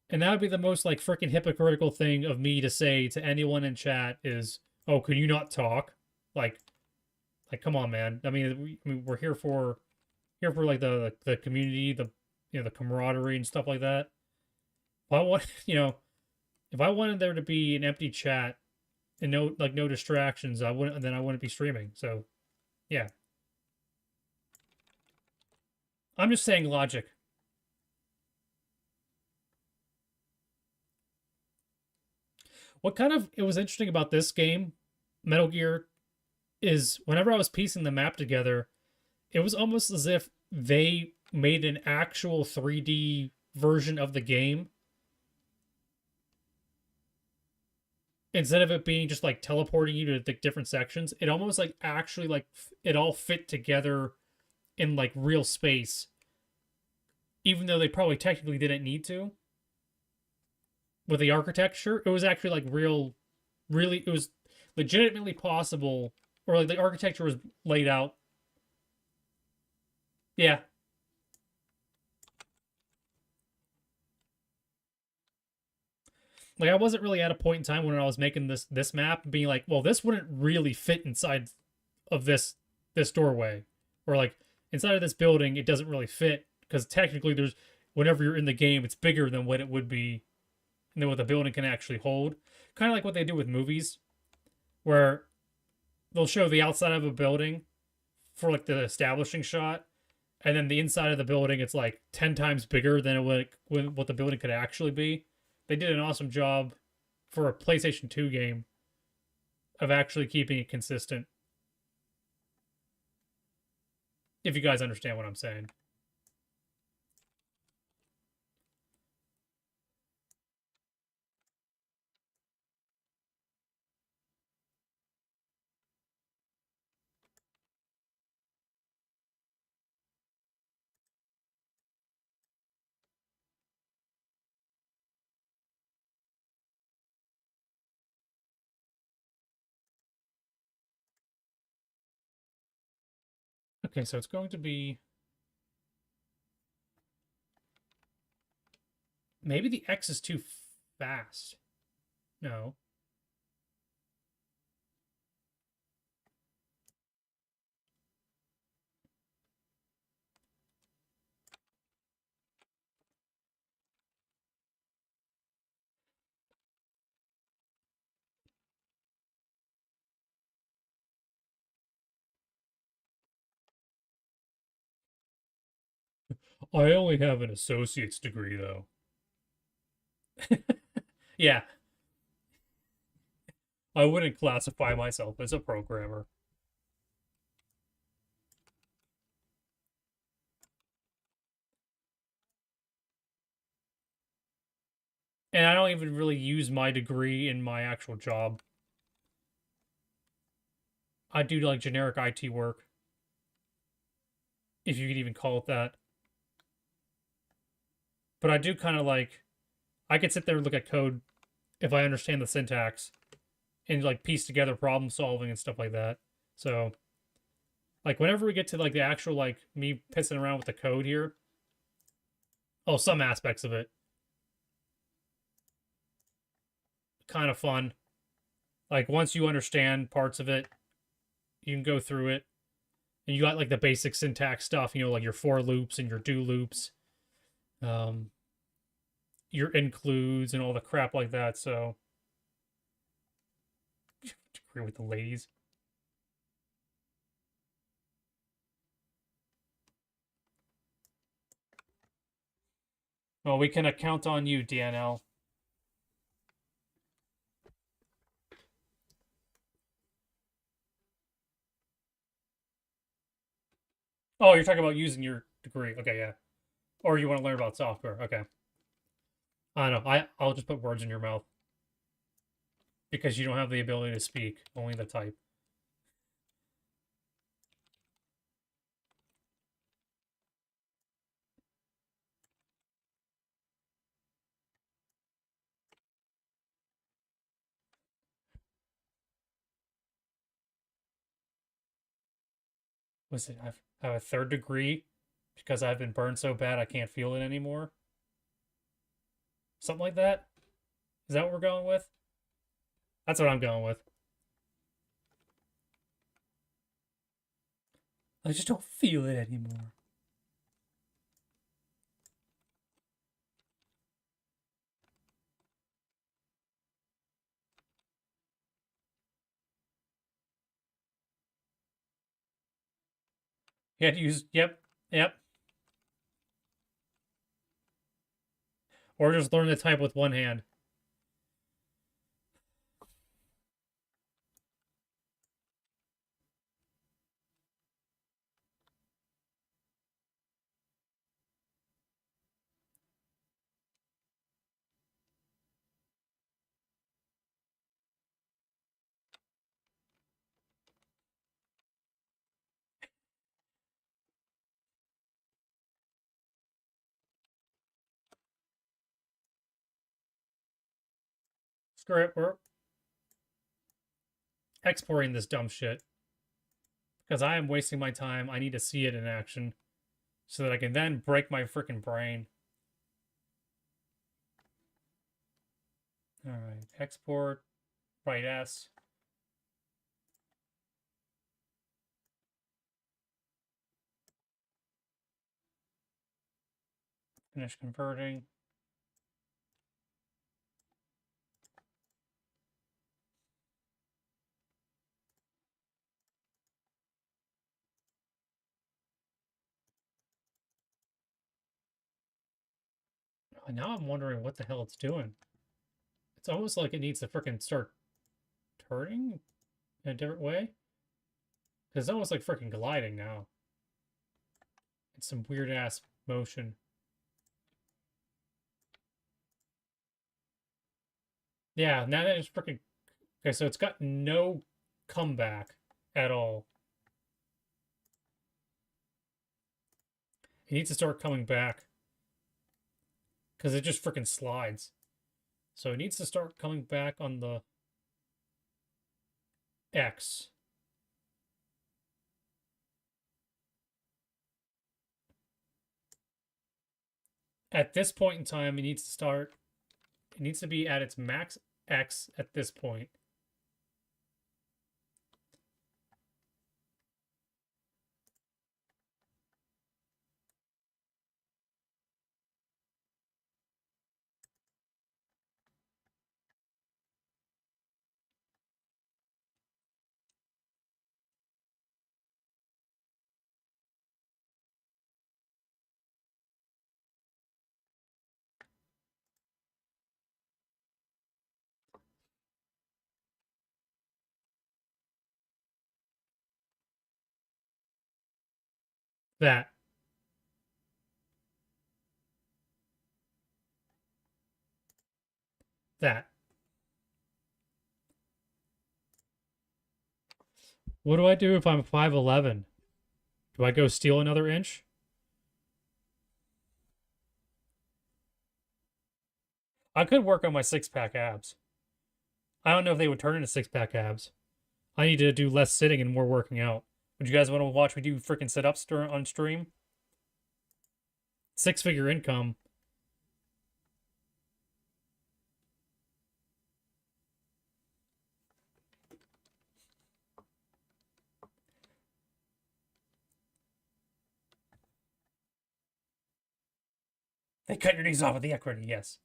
And that would be the most like freaking hypocritical thing of me to say to anyone in chat is, "Oh, can you not talk?" Like, come on, man. I mean, we're here for like the community, the camaraderie and stuff like that. If I want, if I wanted there to be an empty chat and no distractions, I wouldn't be streaming. So, yeah. I'm just saying logic. What kind of it was interesting about this game, Metal Gear, is whenever I was piecing the map together, it was almost as if they made an actual 3D version of the game instead of it being just like teleporting you to the different sections. It almost like actually like it all fit together in like real space, even though they probably technically didn't need to. With the architecture, it was actually like really, it was legitimately possible, or like the architecture was laid out. Yeah. Like I wasn't really at a point in time when I was making this map being like, well, this wouldn't really fit inside of this doorway, or like inside of this building, it doesn't really fit because technically there's whenever you're in the game, it's bigger than what it would be and then what the building can actually hold. Kind of like what they do with movies, where they'll show the outside of a building for like the establishing shot, and then the inside of the building it's like 10 times bigger than what the building could actually be. They did an awesome job for a PlayStation 2 game of actually keeping it consistent. If you guys understand what I'm saying. Okay, so it's going to be maybe the X is too fast. No. I only have an associate's degree though. Yeah, I wouldn't classify myself as a programmer. And I don't even really use my degree in my actual job. I do like generic IT work, if you could even call it that. But I do kind of like, I could sit there and look at code if I understand the syntax and like piece together problem solving and stuff like that. So, like, whenever we get to like the actual, like, me pissing around with the code here, oh, some aspects of it, kind of fun. Like, once you understand parts of it, you can go through it and you got like the basic syntax stuff, like your for loops and your do loops, um, your includes and all the crap like that. So, agree with the ladies. Well, we can count on you, DNL. Oh, you're talking about using your degree. Okay, yeah. Or you want to learn about software. Okay. I don't know. I'll just put words in your mouth because you don't have the ability to speak, only the type. Was it? I have a third degree because I've been burned so bad I can't feel it anymore. Something like that. Is that what we're going with? That's what I'm going with. I just don't feel it anymore. You had to use. Yep. Yep. Or just learn to type with one hand. Screw it. We're exporting this dumb shit because I am wasting my time. I need to see it in action so that I can then break my freaking brain. All right. Export. Right S. Finish converting. Now I'm wondering what the hell it's doing. It's almost like it needs to freaking start turning in a different way. It's almost like freaking gliding now. It's some weird ass motion. Yeah, now that it's freaking. Okay, so it's got no comeback at all. It needs to start coming back because it just freaking slides. So it needs to start coming back on the X. At this point in time, it needs to start. It needs to be at its max X at this point. That. That. What do I do if I'm 5'11"? Do I go steal another inch? I could work on my six-pack abs. I don't know if they would turn into six-pack abs. I need to do less sitting and more working out. Would you guys want to watch me do freaking sit-ups on stream? Six-figure income. They cut your knees off with the equity, yes.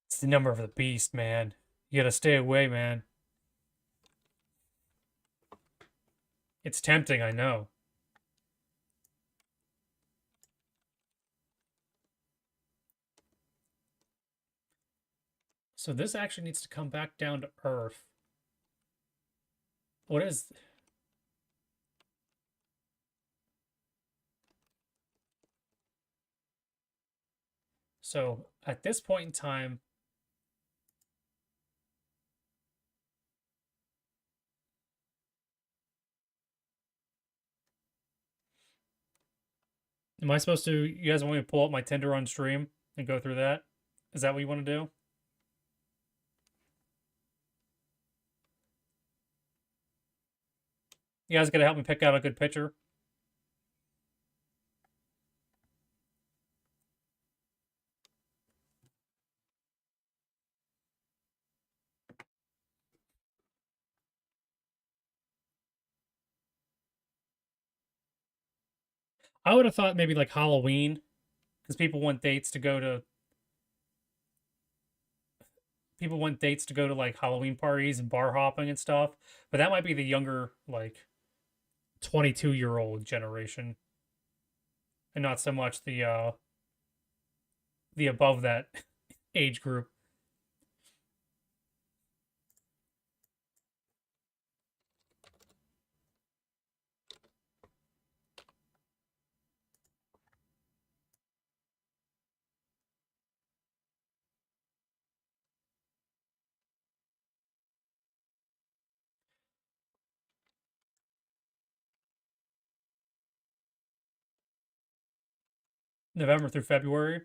It's the number of the beast, man. You gotta stay away, man. It's tempting, I know. So this actually needs to come back down to Earth. What is... So at this point in time, am I supposed to, you guys want me to pull up my Tinder on stream and go through that? Is that what you want to do? You guys gotta help me pick out a good picture. I would have thought maybe like Halloween, because people want dates to go to like Halloween parties and bar hopping and stuff. But that might be the younger, like 22-year-old generation, and not so much the above that age group. November through February.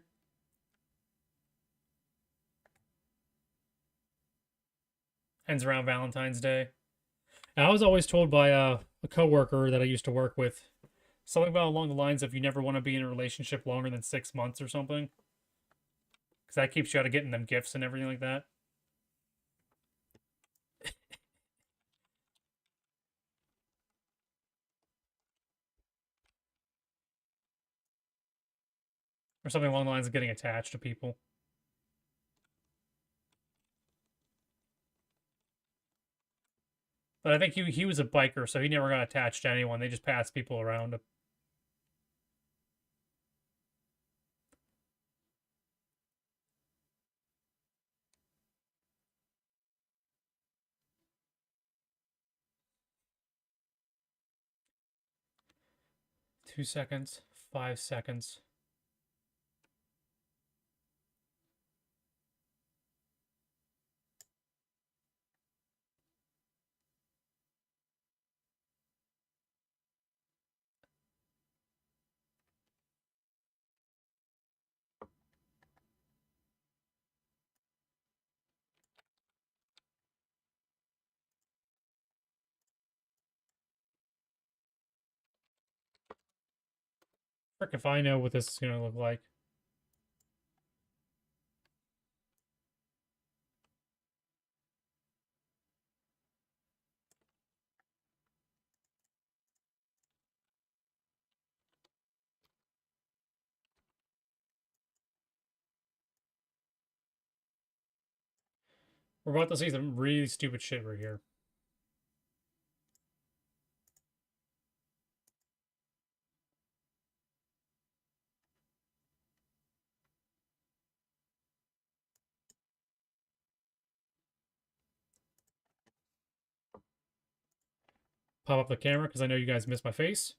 Ends around Valentine's Day. And I was always told by a coworker that I used to work with something about along the lines of you never want to be in a relationship longer than 6 months or something, because that keeps you out of getting them gifts and everything like that. Or something along the lines of getting attached to people. But I think he was a biker, so he never got attached to anyone. They just passed people around him. Two seconds, 5 seconds. Frick if I know what this is gonna look like. We're about to see some really stupid shit right here. Pop up the camera because I know you guys missed my face.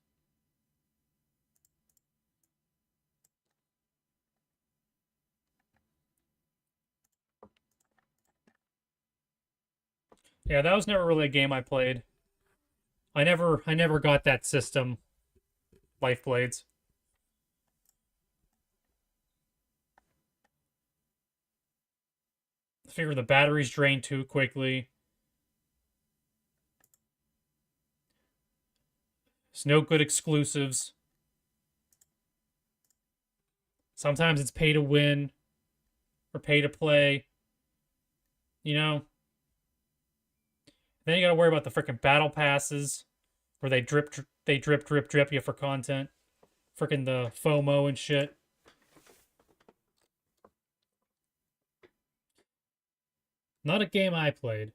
Yeah, that was never really a game I played. I never got that system. Life Blades. I figure the batteries drain too quickly. There's no good exclusives. Sometimes it's pay to win or pay to play. You know? Then you gotta worry about the freaking battle passes where they drip you for content. Freaking the FOMO and shit. Not a game I played.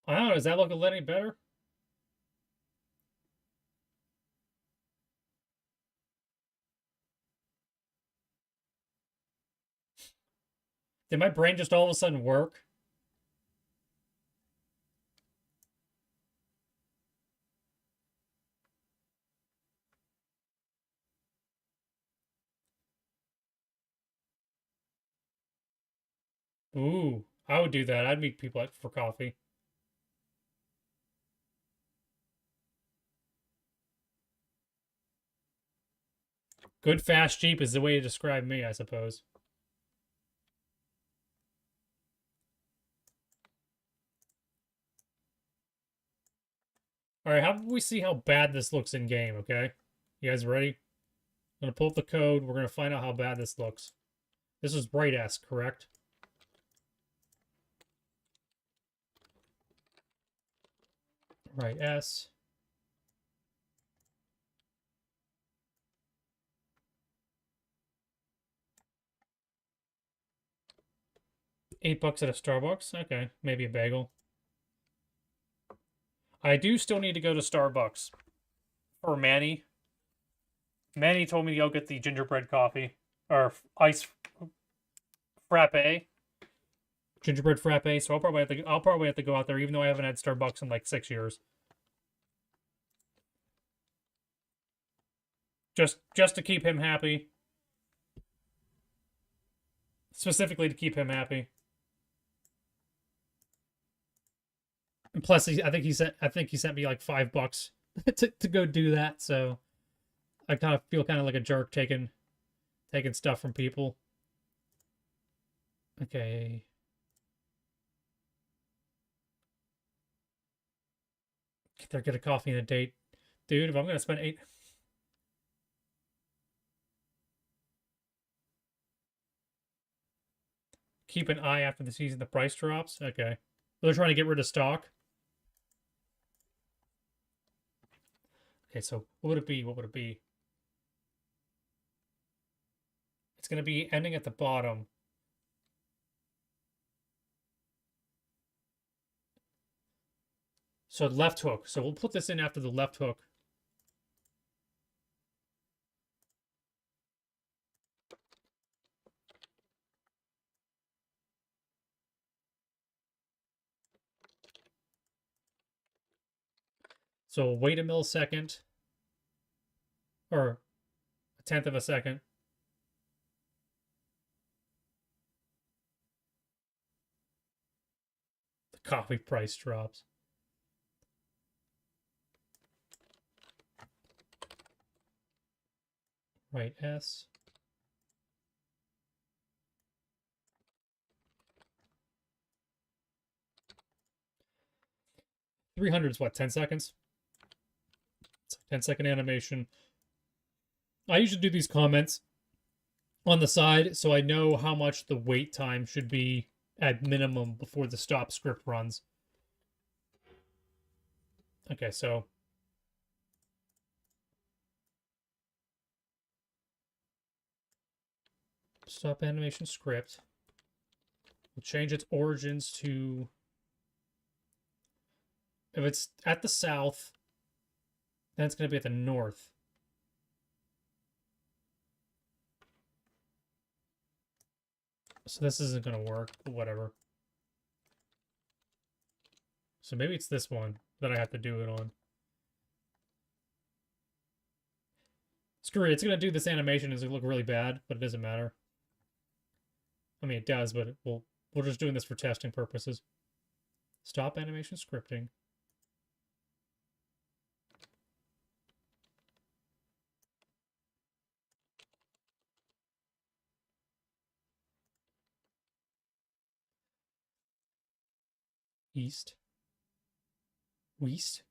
I don't know, does that look any better? Did my brain just all of a sudden work? Ooh, I would do that. I'd meet people for coffee. Good, fast, cheap is the way to describe me, I suppose. All right, how about we see how bad this looks in game, okay? You guys ready? I'm gonna pull up the code. We're gonna find out how bad this looks. This is bright S, correct? Right S. $8 at a Starbucks. Okay, maybe a bagel. I do still need to go to Starbucks for Manny. Manny told me to go get the gingerbread coffee or ice frappe, gingerbread frappe. So I'll probably have to go out there, even though I haven't had Starbucks in like 6 years. Just to keep him happy. Specifically to keep him happy. And plus, I think he sent me like $5 to go do that. So I kind of feel kind of like a jerk taking stuff from people. Okay. Get a coffee and a date, dude. If I'm gonna spend 8. Keep an eye after the season the price drops. Okay. They're trying to get rid of stock. Okay, so what would it be? What would it be? It's going to be ending at the bottom. So left hook. So we'll put this in after the left hook. So wait a millisecond. Or a tenth of a second. The coffee price drops. Right S. $300 is what, 10 seconds? It's a 10-second animation. I usually do these comments on the side so I know how much the wait time should be at minimum before the stop script runs. Okay, so stop animation script. We'll change its origins to, if it's at the south, then it's going to be at the north. So this isn't going to work, but whatever. So maybe it's this one that I have to do it on. Screw it, it's going to do this animation. It's going to look really bad, but it doesn't matter. I mean, it does, but we're just doing this for testing purposes. Stop animation scripting. East. West.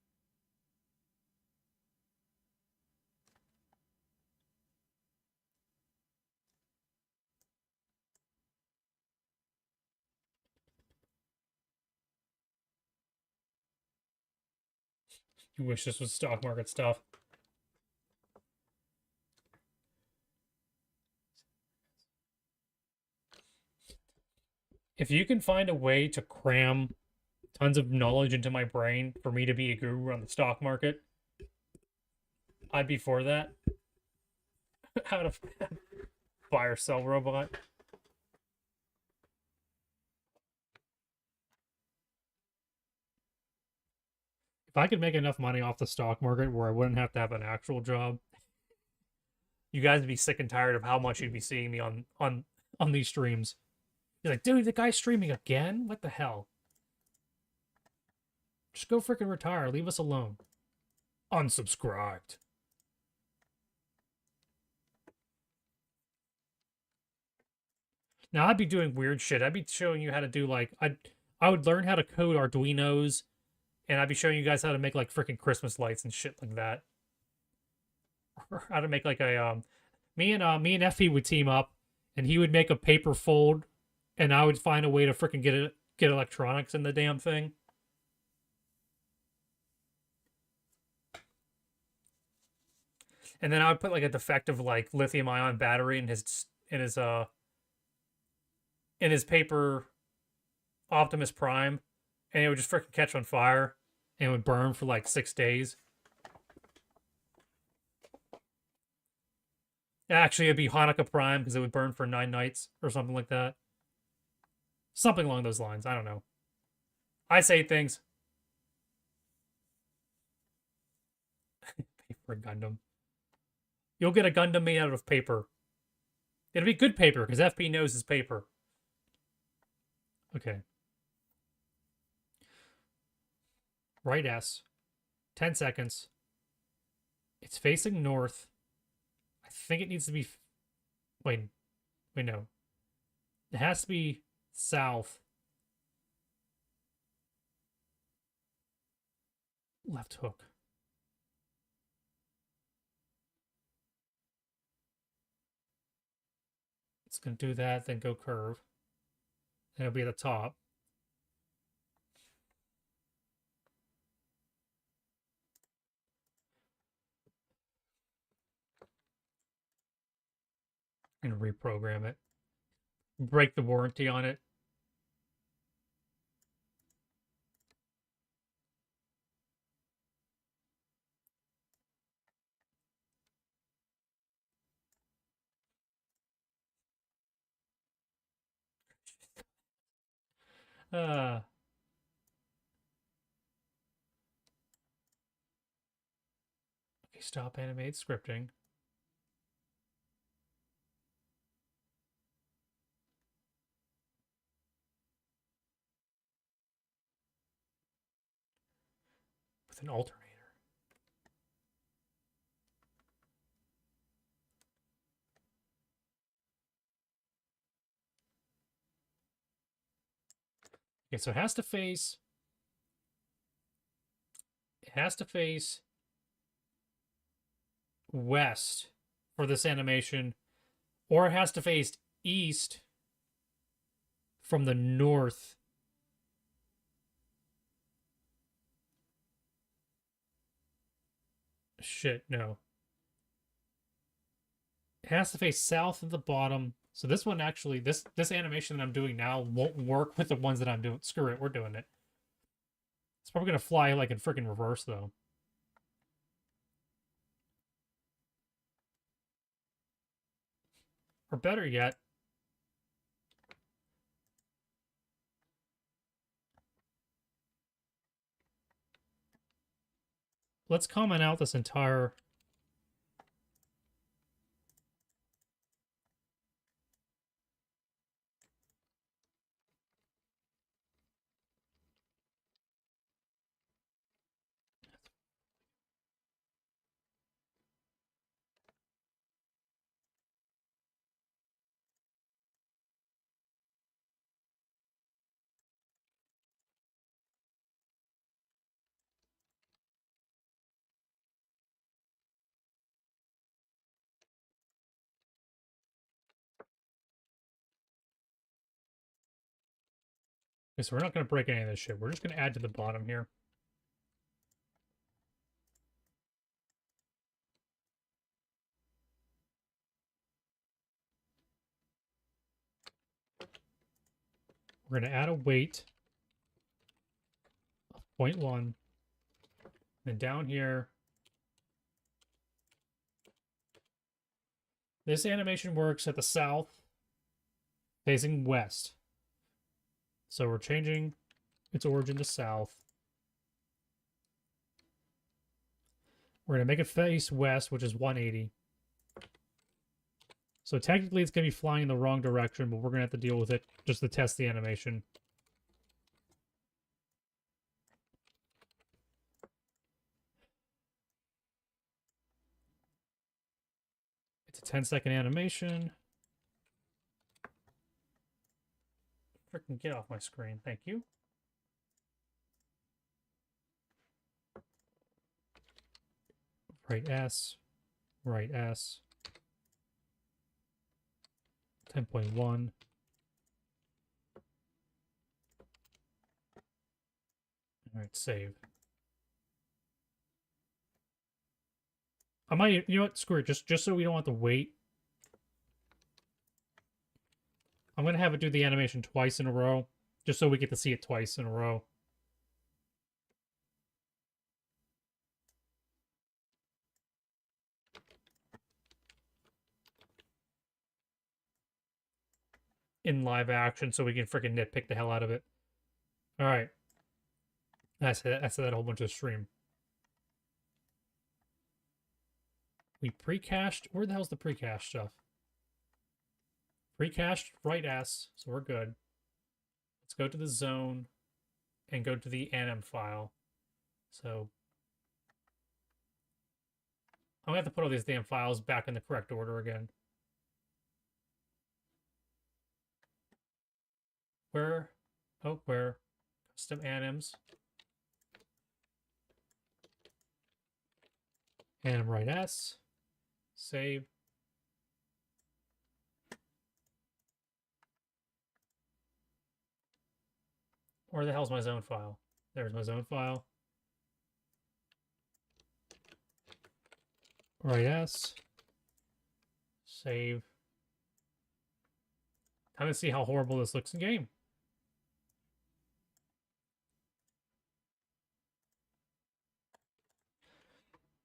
You wish this was stock market stuff. If you can find a way to cram tons of knowledge into my brain for me to be a guru on the stock market, I'd be for that. How to buy or sell robot. If I could make enough money off the stock market where I wouldn't have to have an actual job, you guys would be sick and tired of how much you'd be seeing me on these streams. You're like, dude, the guy's streaming again? What the hell? Just go freaking retire. Leave us alone. Unsubscribed. Now I'd be doing weird shit. I'd be showing you how to do like I would learn how to code Arduinos, and I'd be showing you guys how to make like freaking Christmas lights and shit like that. Or how to make like a me and Effie would team up, and he would make a paper fold, and I would find a way to freaking get electronics in the damn thing. And then I would put like a defective like lithium ion battery in his paper Optimus Prime, and it would just freaking catch on fire and it would burn for like 6 days. Actually, it'd be Hanukkah Prime because it would burn for 9 nights or something like that. Something along those lines. I don't know. I say things. Paper Gundam. You'll get a Gundam made out of paper. It'll be good paper because FP knows his paper. Okay. Right S. 10 seconds. It's facing north. I think it needs to be... Wait, no. It has to be south. Left hook. It's going to do that, then go curve. Then it'll be at the top. And reprogram it. Break the warranty on it. Okay, stop animate scripting. With an alternator. Okay, so it has to face west for this animation, or it has to face east from the north. Shit, no. It has to face south at the bottom. So this one actually, this animation that I'm doing now won't work with the ones that I'm doing. Screw it, we're doing it. It's probably gonna fly like in freaking reverse though. Or better yet, let's comment out this entire... Okay, so we're not going to break any of this shit. We're just going to add to the bottom here. We're going to add a weight of 0.1. And down here, this animation works at the south facing west. So we're changing its origin to south. We're going to make it face west, which is 180. So technically it's going to be flying in the wrong direction, but we're going to have to deal with it just to test the animation. It's a 10-second animation. Freaking get off my screen. Thank you. Right S. Right S. 10.1. All right, save. I might, you know what, screw it. Just so we don't have to wait. I'm gonna have it do the animation twice in a row, just so we get to see it twice in a row. In live action, so we can freaking nitpick the hell out of it. All right. I said that a whole bunch of stream. We pre-cached. Where the hell's the pre-cache stuff? Pre-cached right S, so we're good. Let's go to the zone and go to the anim file. So I'm gonna have to put all these damn files back in the correct order again. Where? Oh, where? Custom anims. Anim right S. Save. Where the hell's my zone file? There's my zone file. Right S. Save. Time to see how horrible this looks in game.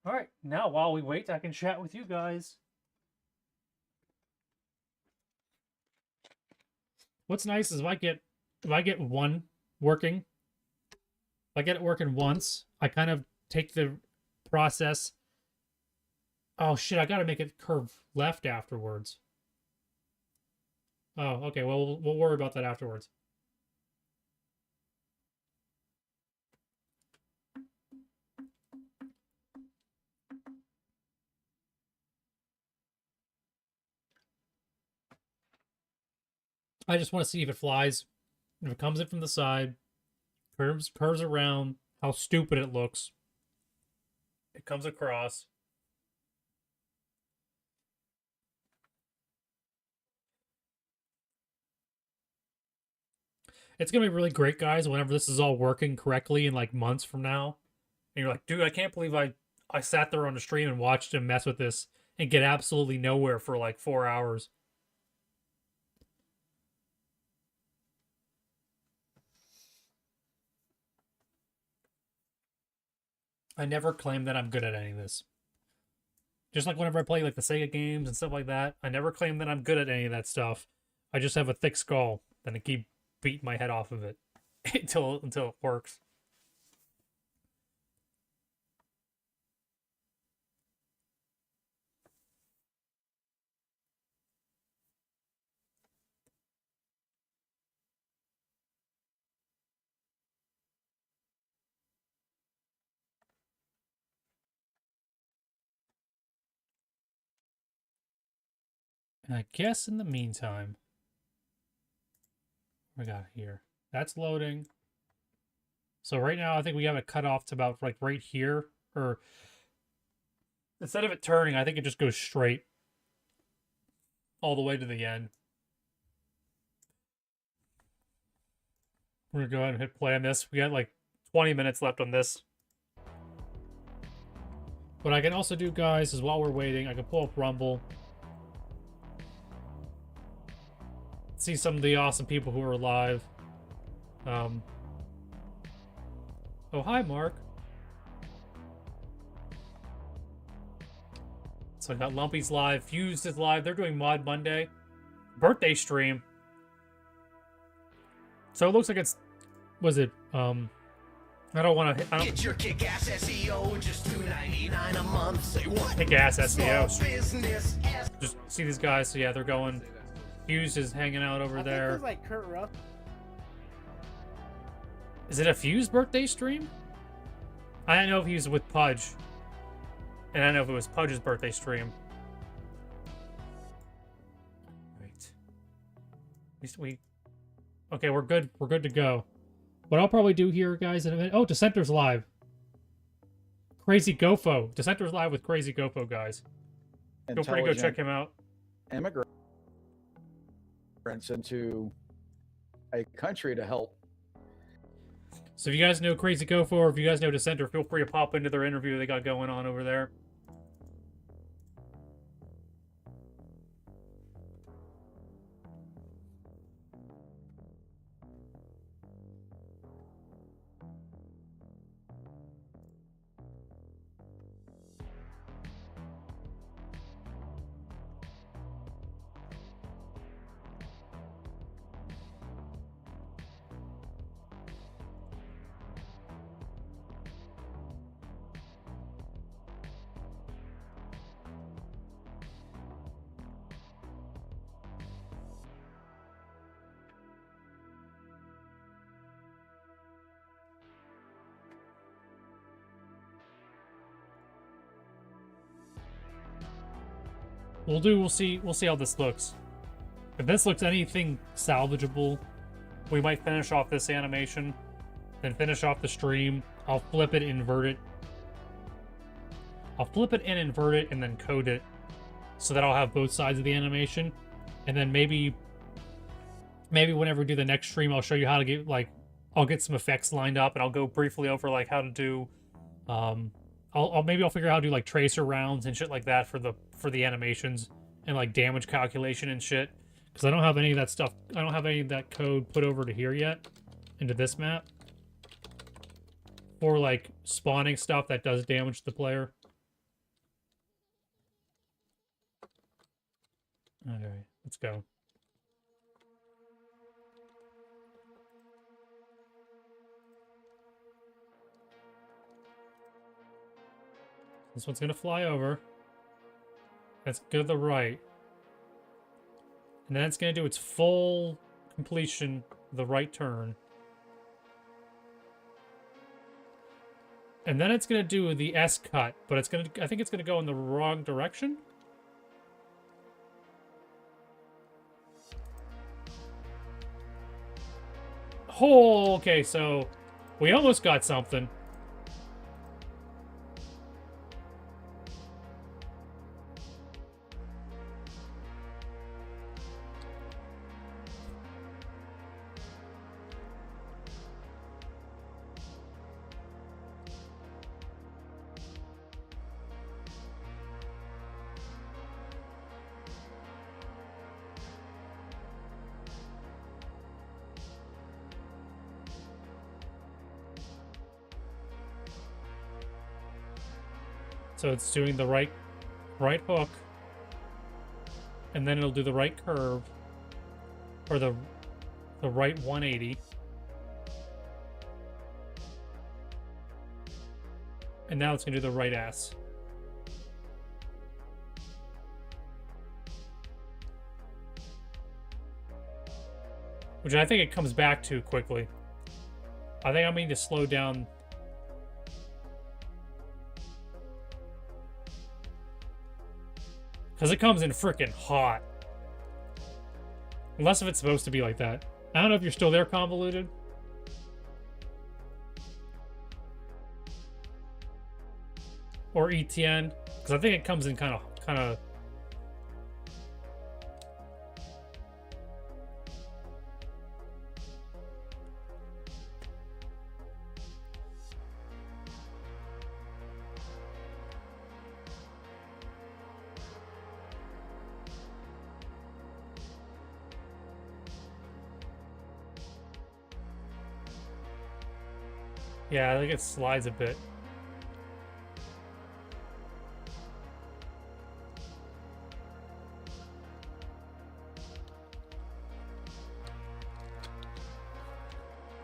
Alright, now while we wait, I can chat with you guys. What's nice is if I get one working, if I get it working once, I kind of take the process. Oh shit, I gotta make it curve left afterwards. Oh, okay, well, we'll worry about that afterwards. I just want to see if it flies. If it comes in from the side, curves around, how stupid it looks. It comes across. It's going to be really great, guys, whenever this is all working correctly in like months from now. And you're like, dude, I can't believe I sat there on the stream and watched him mess with this and get absolutely nowhere for like 4 hours. I never claim that I'm good at any of this. Just like whenever I play like the Sega games and stuff like that, I never claim that I'm good at any of that stuff. I just have a thick skull, and I keep beating my head off of it until it works. And I guess in the meantime, we got here. That's loading. So right now, I think we have it cut off to about like right here, or instead of it turning, I think it just goes straight all the way to the end. We're gonna go ahead and hit play on this. We got like 20 minutes left on this. What I can also do, guys, is while we're waiting, I can pull up Rumble. See some of the awesome people who are live. Oh, hi, Mark. So I got Lumpy's live, Fused is live. They're doing Mod Monday. Birthday stream. So it looks like it's... Was it, I don't want to... Get your kick-ass SEO, just $2.99 a month. Say what? Kick-ass SEO. Small business Just see these guys. So yeah, they're going... Fused is hanging out over there. I think it was like Kurt Russell. Is it a Fused birthday stream? I don't know if he was with Pudge. And I don't know if it was Pudge's birthday stream. Right. At least we... Okay, we're good. We're good to go. What I'll probably do here, guys, in a minute... Oh, Dissenter's live. Crazy Gofo. Dissenter's live with Crazy Gofo, guys. Feel free to go check him out. Immigrants into a country to help. So if you guys know Crazy Gofo or if you guys know Dissenter, feel free to pop into their interview they got going on over there. We'll see how this looks. If this looks anything salvageable, we might finish off this animation, then finish off the stream. I'll flip it, invert it. I'll flip it and invert it and then code it so that I'll have both sides of the animation. And then maybe whenever we do the next stream, I'll show you how to get, like, I'll get some effects lined up and I'll go briefly over, like, how to do, maybe I'll figure out how to do, like, tracer rounds and shit like that for the animations and, like, damage calculation and shit. Because I don't have any of that stuff, I don't have any of that code put over to here yet, into this map. For, like, spawning stuff that does damage to the player. Alright, let's go. This one's gonna fly over. That's go to the right. And then it's gonna do its full completion, the right turn. And then it's gonna do the S cut, but it's gonna, I think it's gonna go in the wrong direction. Oh, okay, so we almost got something. So it's doing the right hook, and then it'll do the right curve, or the right 180, and now it's gonna do the right S. Which I think it comes back to quickly. I think I need to slow down. Because it comes in freaking hot. Unless if it's supposed to be like that. I don't know if you're still there, Convoluted. Or ETN. Because I think it comes in kind of... Yeah, I think it slides a bit.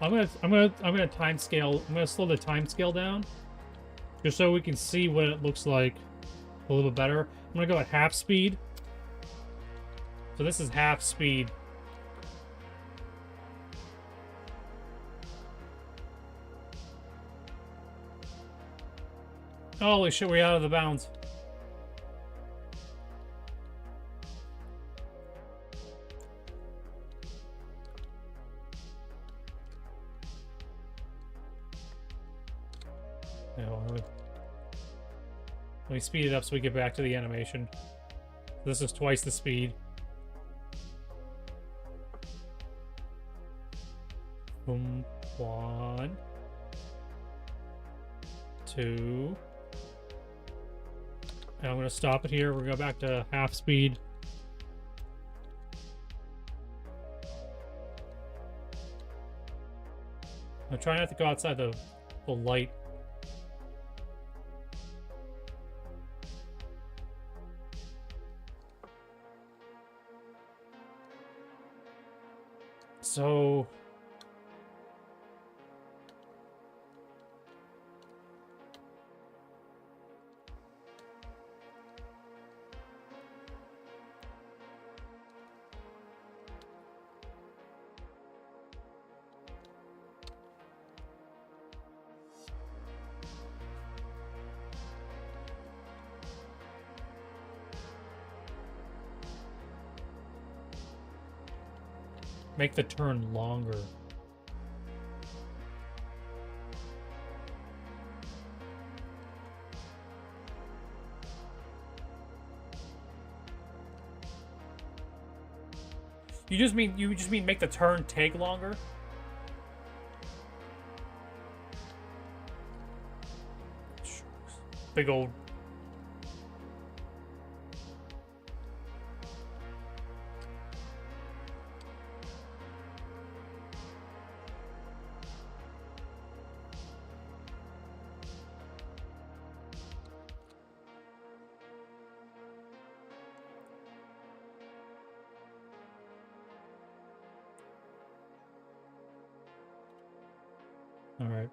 I'm gonna time scale. I'm gonna slow the time scale down, just so we can see what it looks like a little bit better. I'm gonna go at half speed. So this is half speed. Holy shit, we're out of the bounds. Yeah, let me speed it up so we get back to the animation. This is twice the speed. Boom. 1, 2. And I'm gonna stop it here. We're gonna go back to half speed. I'm trying not to go outside the light. So make the turn longer. You just mean make the turn take longer? Big old. All right.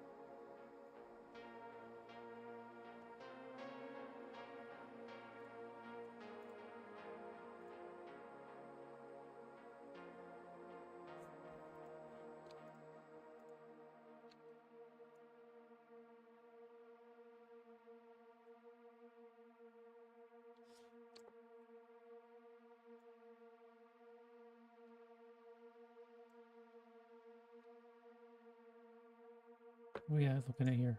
Oh yeah, looking at here.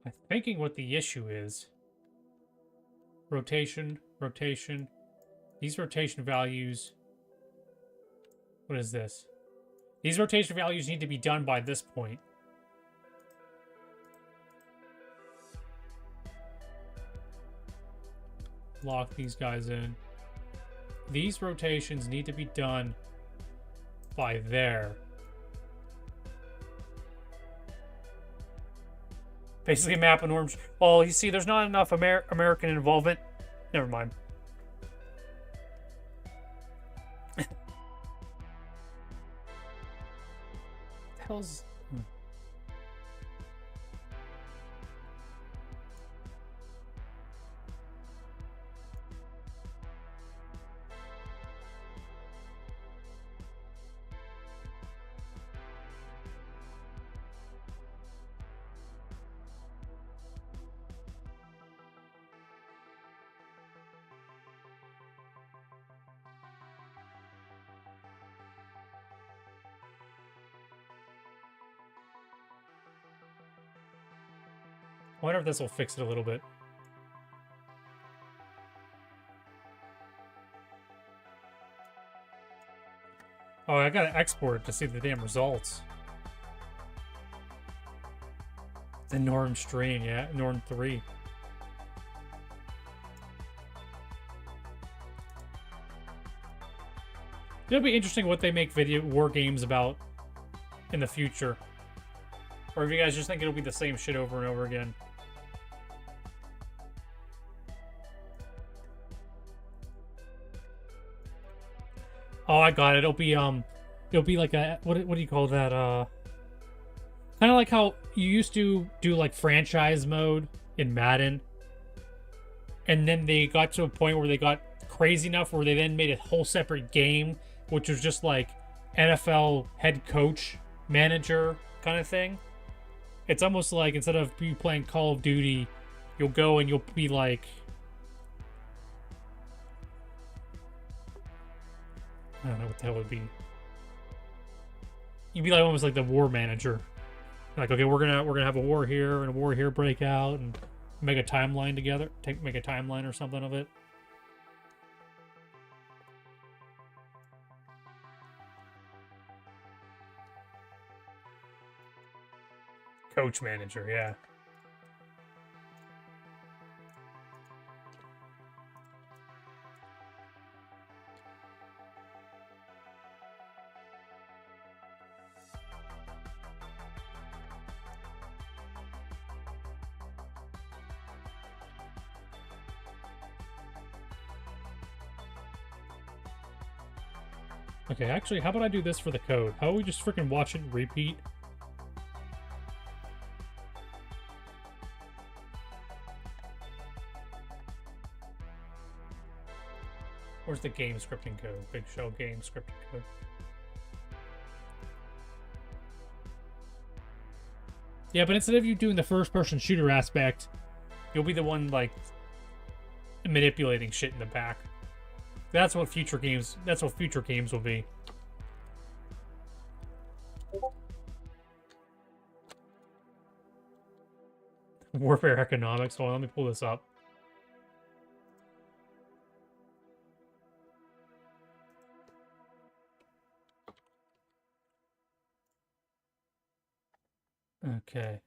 I'm thinking what the issue is. Rotation, rotation. These rotation values. What is this? These rotation values need to be done by this point. Lock these guys in. These rotations need to be done by there. Basically a map in orange. Oh, you see, there's not enough American involvement. Never mind. Hell's... I wonder if this will fix it a little bit. Oh, I gotta export it to see the damn results. The norm stream, yeah, norm 3. It'll be interesting what they make video war games about in the future. Or if you guys just think it'll be the same shit over and over again. Oh, I got it. It'll be like a what do you call that? Kind of like how you used to do like franchise mode in Madden. And then they got to a point where they got crazy enough where they then made a whole separate game, which was just like NFL head coach manager kind of thing. It's almost like instead of you playing Call of Duty, you'll go and you'll be like, I don't know what the hell it would be. You'd be like almost like the war manager. Like, okay, we're gonna have a war here and a war here break out and make a timeline together. Make a timeline or something of it. Coach manager, yeah. Okay, actually, how about I do this for the code? How about we just freaking watch it and repeat? Where's the game scripting code? Bigshell game scripting code. Yeah, but instead of you doing the first-person shooter aspect, you'll be the one, like, manipulating shit in the back. That's what future games will be. Warfare economics. Hold on, let me pull this up. Okay.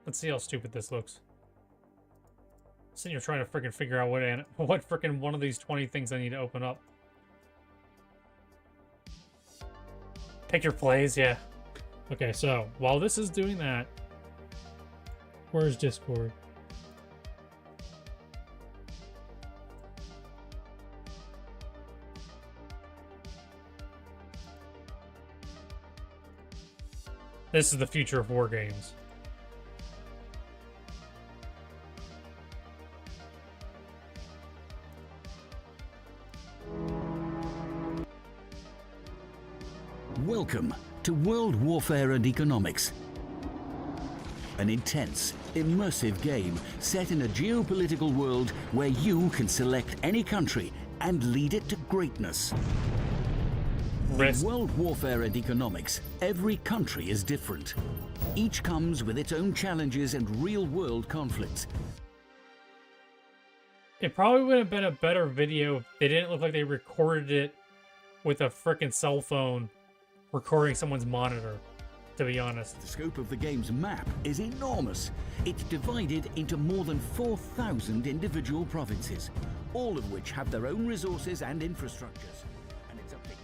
Let's see how stupid this looks. Sitting here trying to freaking figure out what freaking one of these 20 things I need to open up. Pick your plays, yeah. Okay, so while this is doing that, where's Discord? This is the future of war games. Welcome to World Warfare and Economics. An intense, immersive game set in a geopolitical world where you can select any country and lead it to greatness. In World Warfare and Economics, every country is different. Each comes with its own challenges and real-world conflicts. It probably would have been a better video if they didn't look like they recorded it with a frickin' cell phone recording someone's monitor, to be honest. The scope of the game's map is enormous. It's divided into more than 4,000 individual provinces, all of which have their own resources and infrastructures. And it's up to you.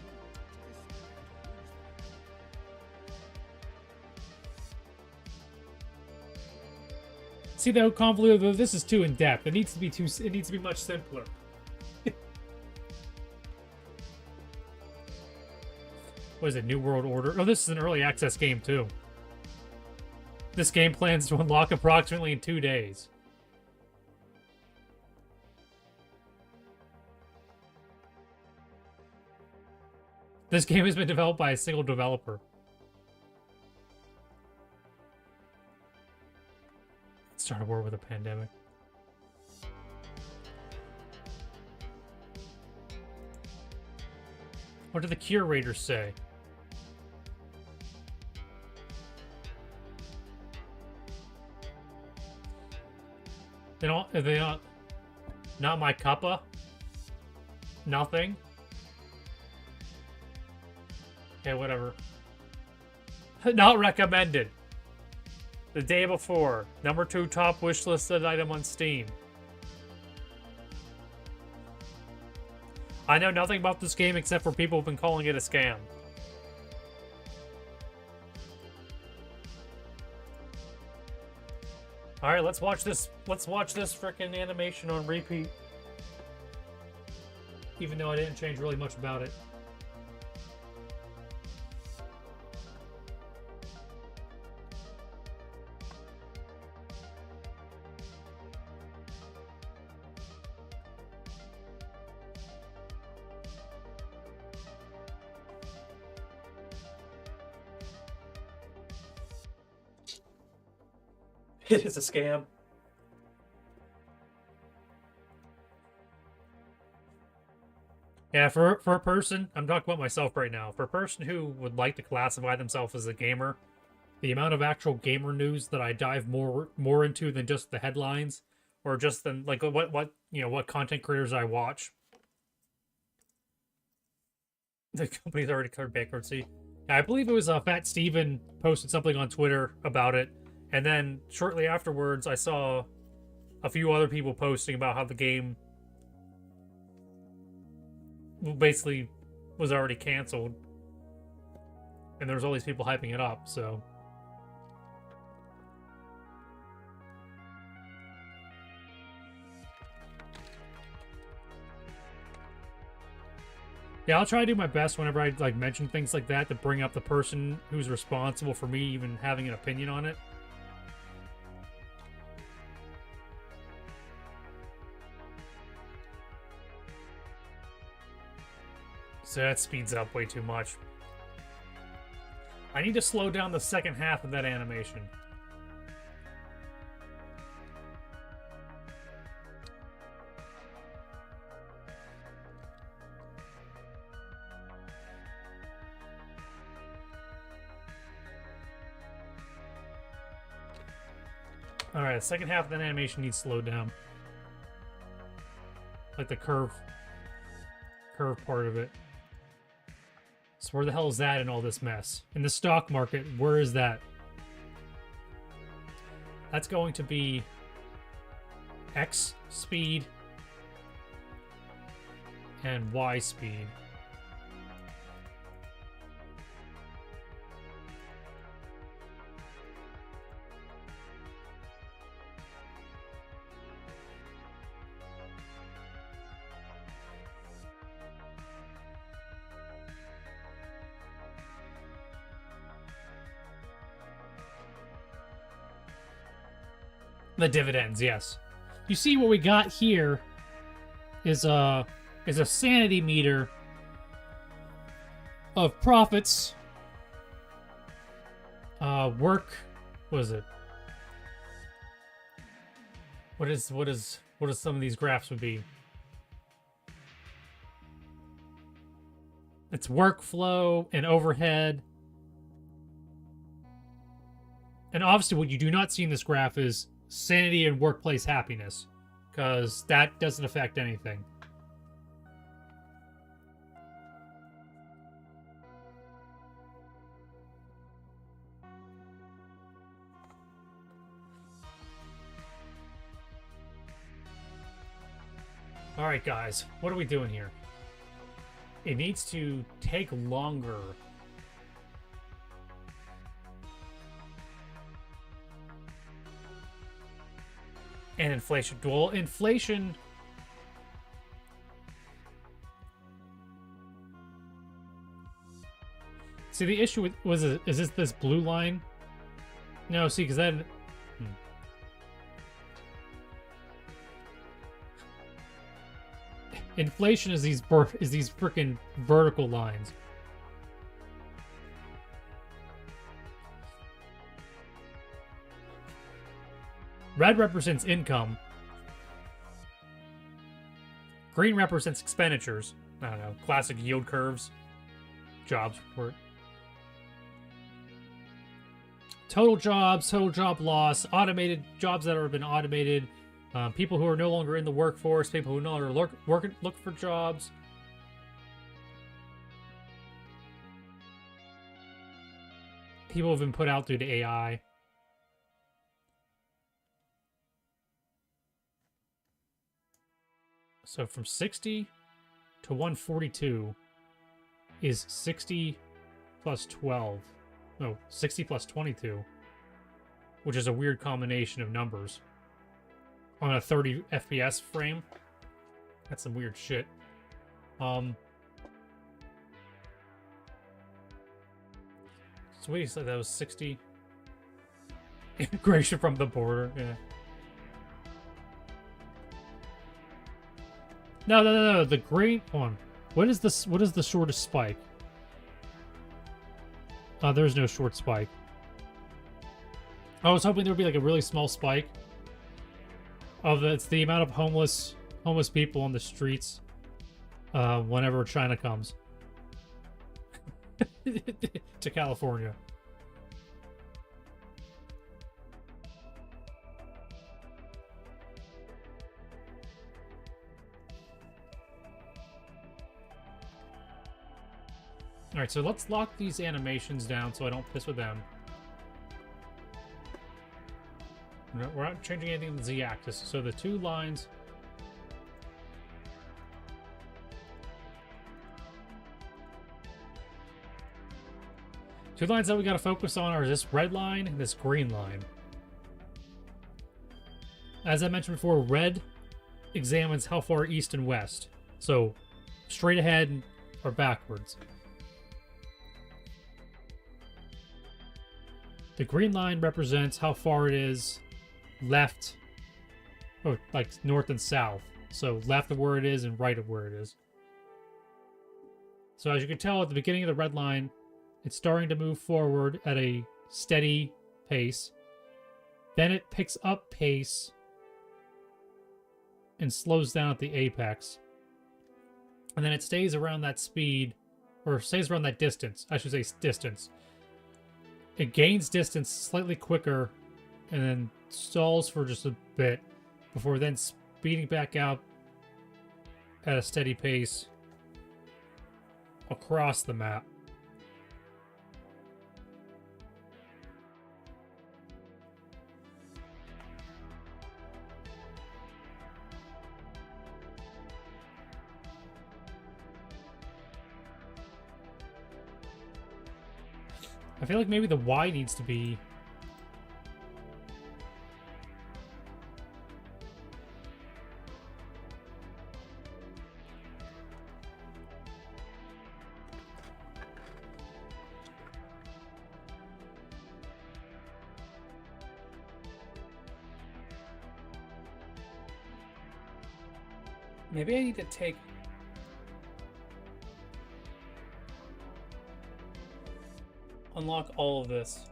See, though, convoluted, this is too in-depth. It needs to be much simpler. What is it, New World Order? Oh, this is an early access game, too. This game plans to unlock approximately in 2 days. This game has been developed by a single developer. Start a war with a pandemic. What do the curators say? They don't. They not. Not my cuppa. Nothing. Okay, whatever. Not recommended. The day before. Number 2 top wishlisted item on Steam. I know nothing about this game except for people who've been calling it a scam. Alright, let's watch this. Let's watch this frickin' animation on repeat. Even though I didn't change really much about it. It is a scam. Yeah, for a person, I'm talking about myself right now. For a person who would like to classify themselves as a gamer, the amount of actual gamer news that I dive more into than just the headlines, or just than like what content creators I watch. The company's already declared bankruptcy. Yeah, I believe it was Fat Steven posted something on Twitter about it. And then shortly afterwards, I saw a few other people posting about how the game basically was already canceled. And there's all these people hyping it up, so. Yeah, I'll try to do my best whenever I mention things like that to bring up the person who's responsible for me even having an opinion on it. So that speeds it up way too much. I need to slow down the second half of that animation. Alright, the second half of that animation needs slowed down. Like the curve part of it. So where the hell is that in all this mess? In the stock market, where is that? That's going to be X speed and Y speed. The dividends, yes. You see what we got here is a sanity meter of profits. Work, what is it? What is some of these graphs would be? It's workflow and overhead. And obviously what you do not see in this graph is sanity and workplace happiness, because that doesn't affect anything. Alright guys, what are we doing here? It needs to take longer. And inflation. Well, inflation... See, the issue with is this blue line? No, see, because that... Inflation is these freaking vertical lines. Red represents income. Green represents expenditures. I don't know, classic yield curves. Jobs report. Total jobs, total job loss, automated jobs that have been automated, People who are no longer in the workforce, people who no longer look for jobs. People have been put out due to AI. So from 60 to 142 is 60 plus 12. No, 60 plus 22, which is a weird combination of numbers on a 30 FPS frame. That's some weird shit. So wait, you said that was 60? Immigration from the border, yeah. No, the great one. What is this? What is the shortest spike? There's no short spike. I was hoping there would be like a really small spike. It's the amount of homeless people on the streets whenever China comes to California. Alright, so let's lock these animations down so I don't piss with them. We're not changing anything on the Z-axis, so the two lines... Two lines that we gotta focus on are this red line and this green line. As I mentioned before, red examines how far east and west. So, straight ahead or backwards. The green line represents how far it is left, or like north and south. So left of where it is and right of where it is. So as you can tell at the beginning of the red line, it's starting to move forward at a steady pace. Then it picks up pace and slows down at the apex. And then it stays around that speed, or stays around that distance. I should say distance. It gains distance slightly quicker and then stalls for just a bit before then speeding back out at a steady pace across the map. I feel like maybe the Y needs to be... Maybe I need to take... Unlock all of this.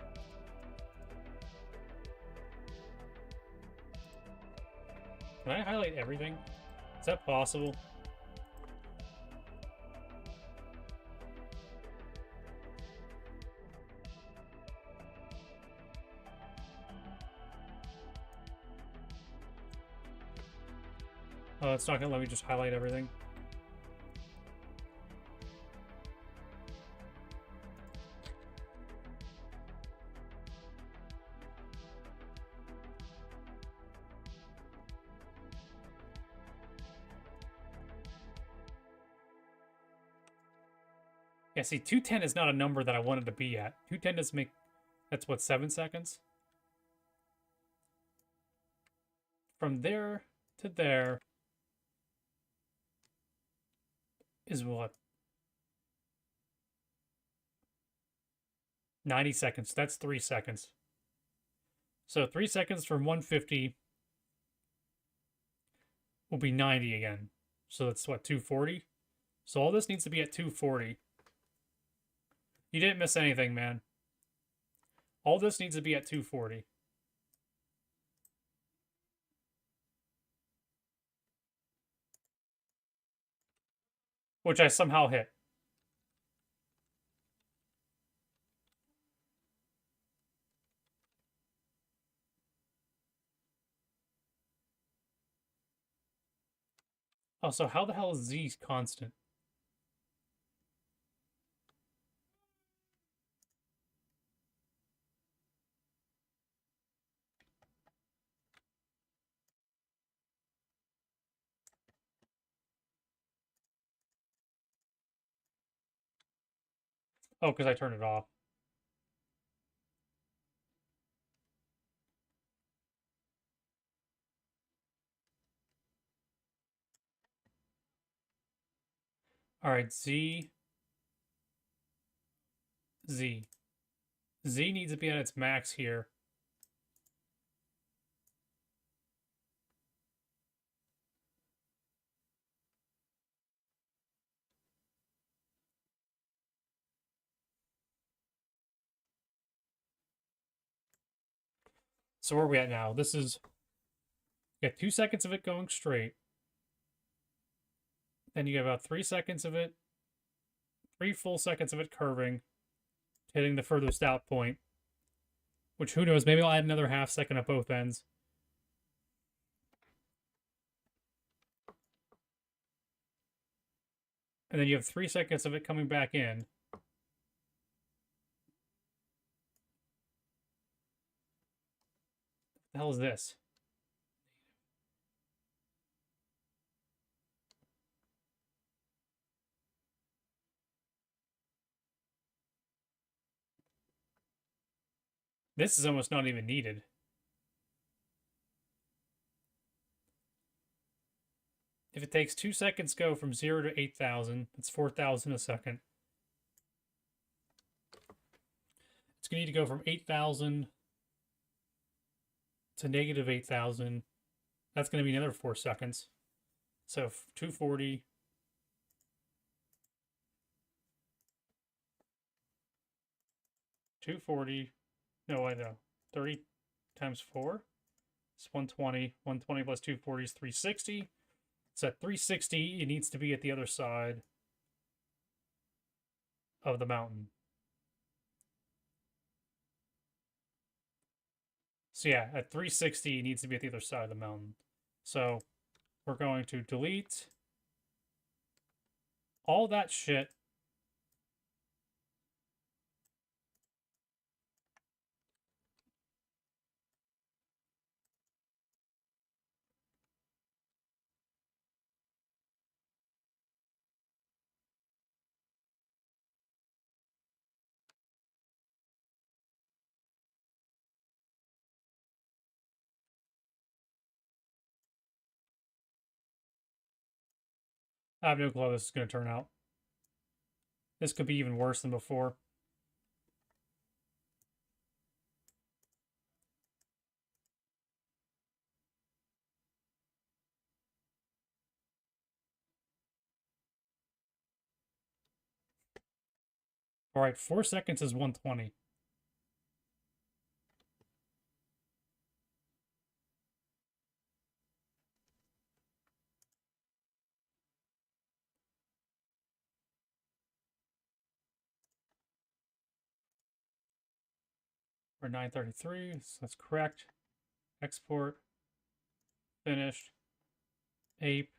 Can I highlight everything? Is that possible? Oh, it's not gonna let me just highlight everything. Yeah, see, 210 is not a number that I wanted to be at. 210 does make... That's what, 7 seconds? From there to there is what? 90 seconds. That's 3 seconds. So 3 seconds from 150 will be 90 again. So that's what, 240? So all this needs to be at 240. You didn't miss anything, man. All this needs to be at 240. Which I somehow hit. Oh, so how the hell is Z constant? Oh, because I turned it off. All right, Z. Z. Z needs to be at its max here. So where are we at now? This is... You got 2 seconds of it going straight. Then you get about 3 seconds of it. 3 full seconds of it curving. Hitting the furthest out point. Which, who knows, maybe I'll add another half second at both ends. And then you have 3 seconds of it coming back in. What the hell is this? This is almost not even needed. If it takes 2 seconds to go from 0 to 8,000, that's 4,000 a second. It's going to need to go from 8,000 to negative 8,000. That's going to be another 4 seconds. So 240. No, I know. 30 times 4 is 120. 120 plus 240 is 360. So at 360, it needs to be at the other side of the mountain. So yeah, at 360, it needs to be at the other side of the mountain. So we're going to delete all that shit. I have no clue how this is going to turn out. This could be even worse than before. All right, 4 seconds is 120. Or 933, so that's correct. Export. Finished. Ape.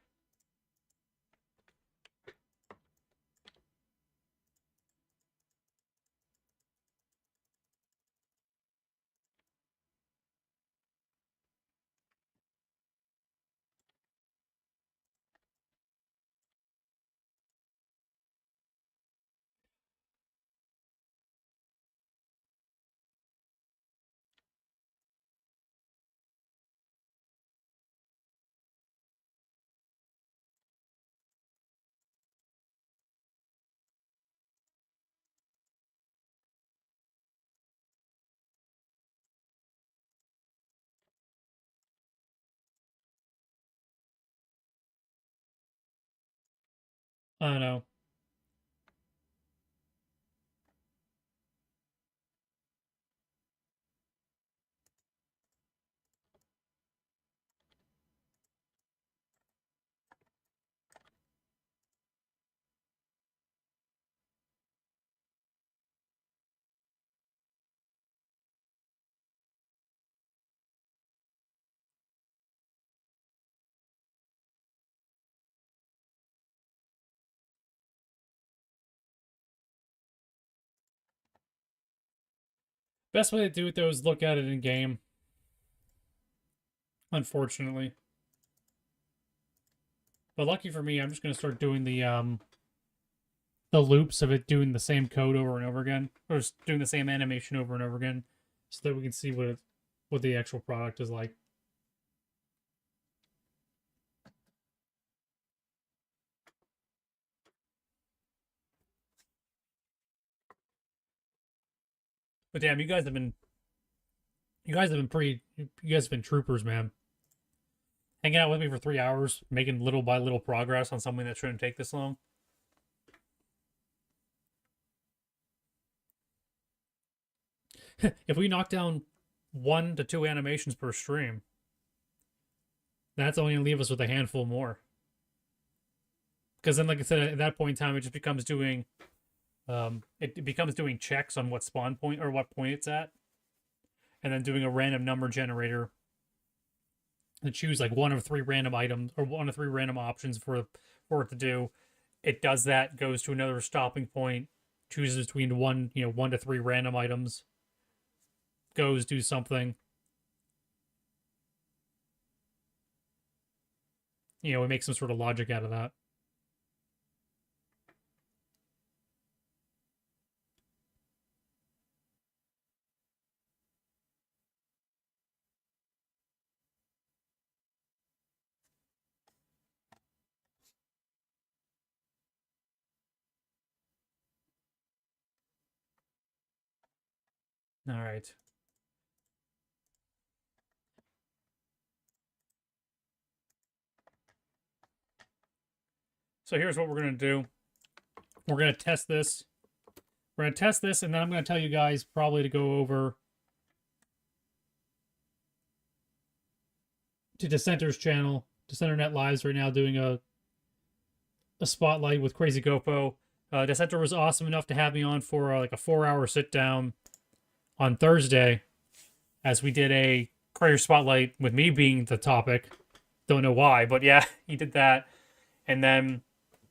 I don't know. Best way to do it though is look at it in game. Unfortunately. But lucky for me, I'm just gonna start doing the loops of it doing the same code over and over again. Or just doing the same animation over and over again. So that we can see what the actual product is like. But damn, you guys have been troopers, man. Hanging out with me for 3 hours, making little by little progress on something that shouldn't take this long. If we knock down 1 to 2 animations per stream, that's only gonna leave us with a handful more. Because then, like I said, at that point in time, it just becomes doing, it becomes doing checks on what spawn point or what point it's at, and then doing a random number generator to choose like 1 of 3 random items or 1 of 3 random options for it to do. It does that, goes to another stopping point, chooses between 1 to 3 random items, goes do something. We make some sort of logic out of that. All right. So here's what we're going to do. We're going to test this. We're going to test this, and then I'm going to tell you guys probably to go over to Dissenter's channel. Dissenter Net Live's right now doing a spotlight with Crazy Gopho. Dissenter was awesome enough to have me on for like a 4-hour sit-down on Thursday as we did a creator spotlight with me being the topic. Don't know why, but yeah, he did that. And then,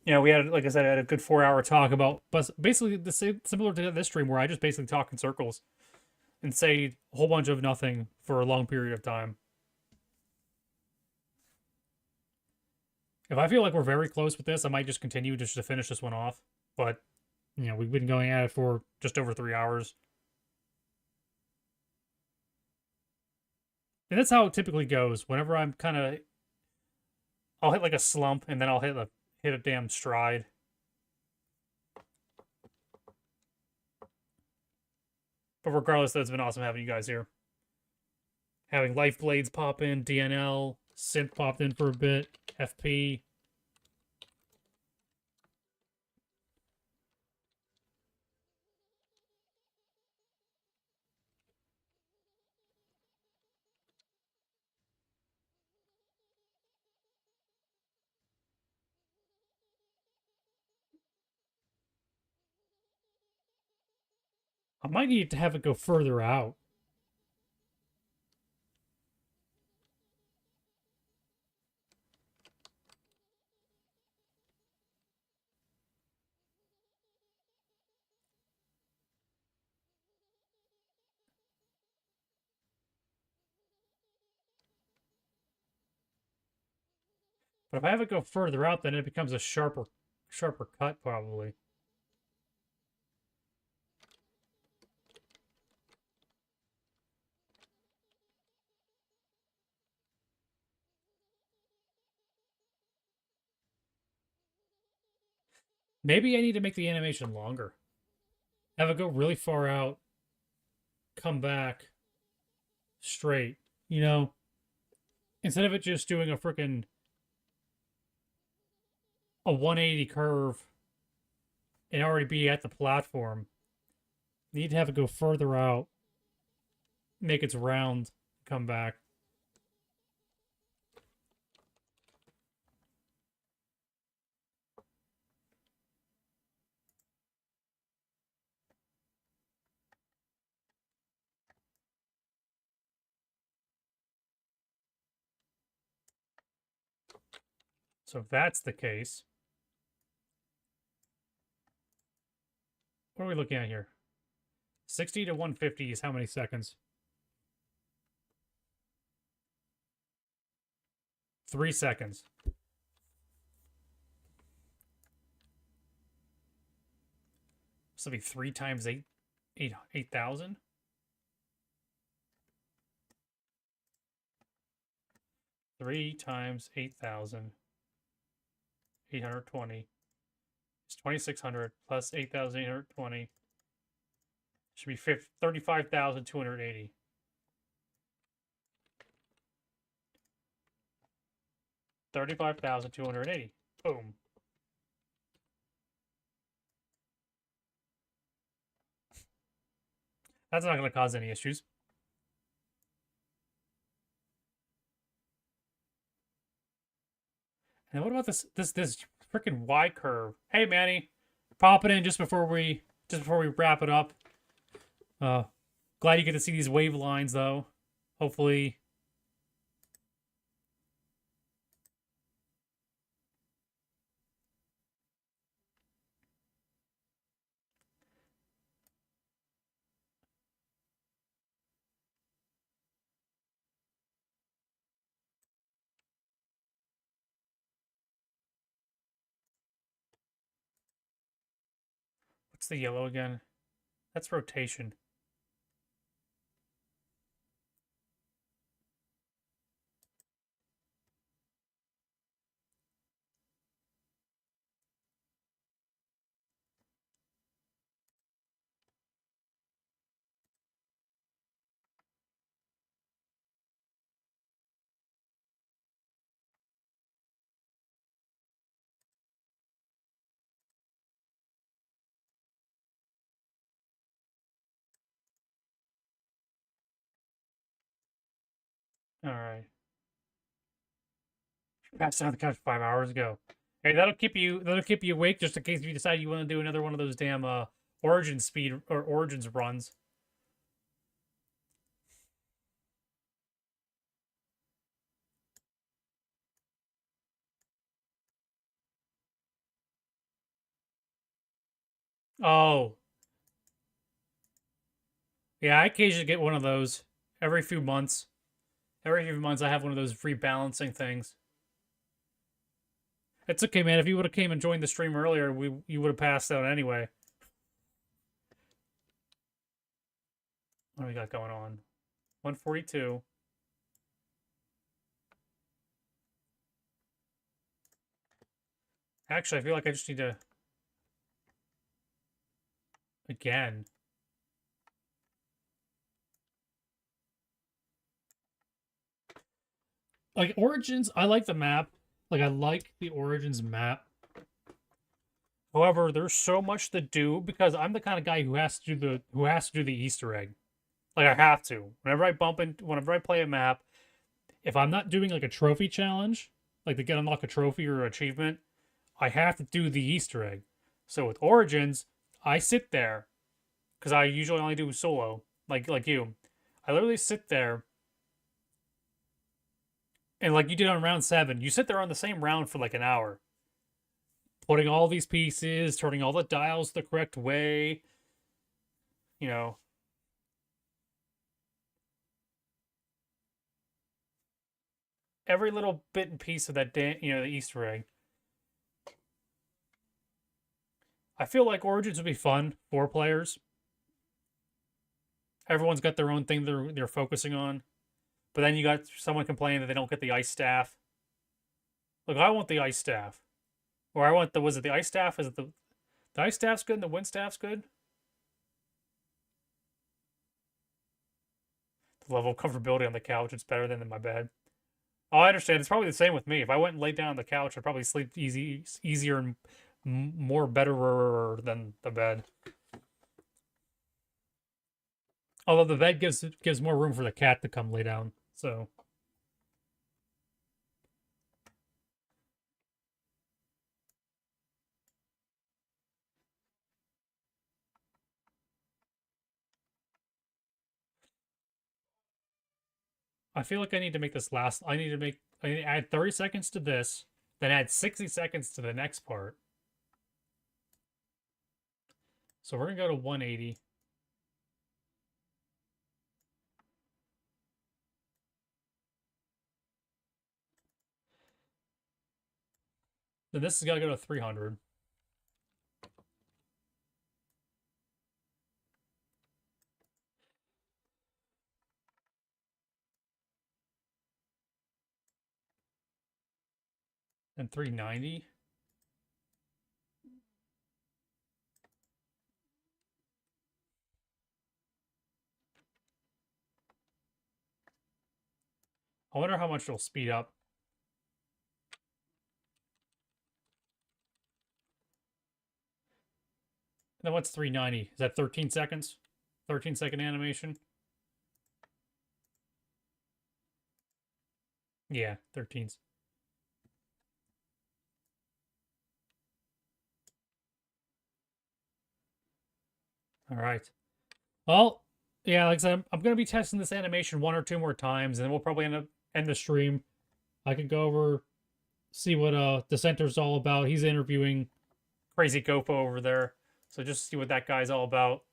we had, like I said, I had a good 4-hour talk about basically the same, similar to this stream where I just basically talk in circles and say a whole bunch of nothing for a long period of time. If I feel like we're very close with this, I might just continue just to finish this one off. But, we've been going at it for just over 3 hours. And that's how it typically goes. Whenever I'm I'll hit like a slump, and then I'll hit a damn stride. But regardless, it's been awesome having you guys here. Having Life Blades pop in, DNL, Synth popped in for a bit, FP. I might need to have it go further out. But if I have it go further out, then it becomes a sharper cut, probably. Maybe I need to make the animation longer. Have it go really far out, come back straight, Instead of it just doing a 180 curve and already be at the platform. You need to have it go further out, make its round, come back. So if that's the case, what are we looking at here? 60 to 150 is how many seconds? 3 seconds. So it'll be 3 times 8,000. 3 times 8,000. 820. It's 2,600 plus 8,820. Should be 35,280. 35,280. Boom. That's not going to cause any issues. And what about this freaking Y curve? Hey Manny, pop it in just before we wrap it up. Glad you get to see these wave lines though. Hopefully. What's the yellow again? That's rotation. All right. Passed out on the couch 5 hours ago. Hey, that'll keep you awake just in case you decide you want to do another one of those damn origin speed or origins runs. Oh. Yeah, I occasionally get one of those every few months. Every few months I have one of those rebalancing things. It's okay, man. If you would have came and joined the stream earlier, you would have passed out anyway. What do we got going on? 142. Actually, I feel like I just need to... Again. Like, Origins, I like the map. Like, I like the Origins map. However, there's so much to do because I'm the kind of guy who has to do the Easter egg. Like, I have to. Whenever I play a map, if I'm not doing like a trophy challenge, like to unlock a trophy or achievement, I have to do the Easter egg. So with Origins, I sit there because I usually only do solo, like you. I literally sit there. And like you did on round 7, you sit there on the same round for like an hour. Putting all these pieces, turning all the dials the correct way. You know. Every little bit and piece of that, the Easter egg. I feel like Origins would be fun for players. Everyone's got their own thing they're focusing on. But then you got someone complaining that they don't get the ice staff. Look, I want the ice staff. Or I want was it the ice staff? Is it the ice staff's good and the wind staff's good? The level of comfortability on the couch, it's better than in my bed. Oh, I understand. It's probably the same with me. If I went and laid down on the couch, I'd probably sleep easier and more better than the bed. Although the bed gives more room for the cat to come lay down. So I feel like I need to make this last. I need to add 30 seconds to this, then add 60 seconds to the next part. So we're gonna go to 180. Then this has got to go to 300. And 390. I wonder how much it'll speed up. And then what's 390? Is that 13 seconds? 13-second animation? Yeah, 13s. All right. Well, yeah, like I said, I'm going to be testing this animation 1 or 2 more times, and then we'll probably end the stream. I could go over, see what Dissenter's all about. He's interviewing Crazy Gofo over there. So just see what that guy's all about.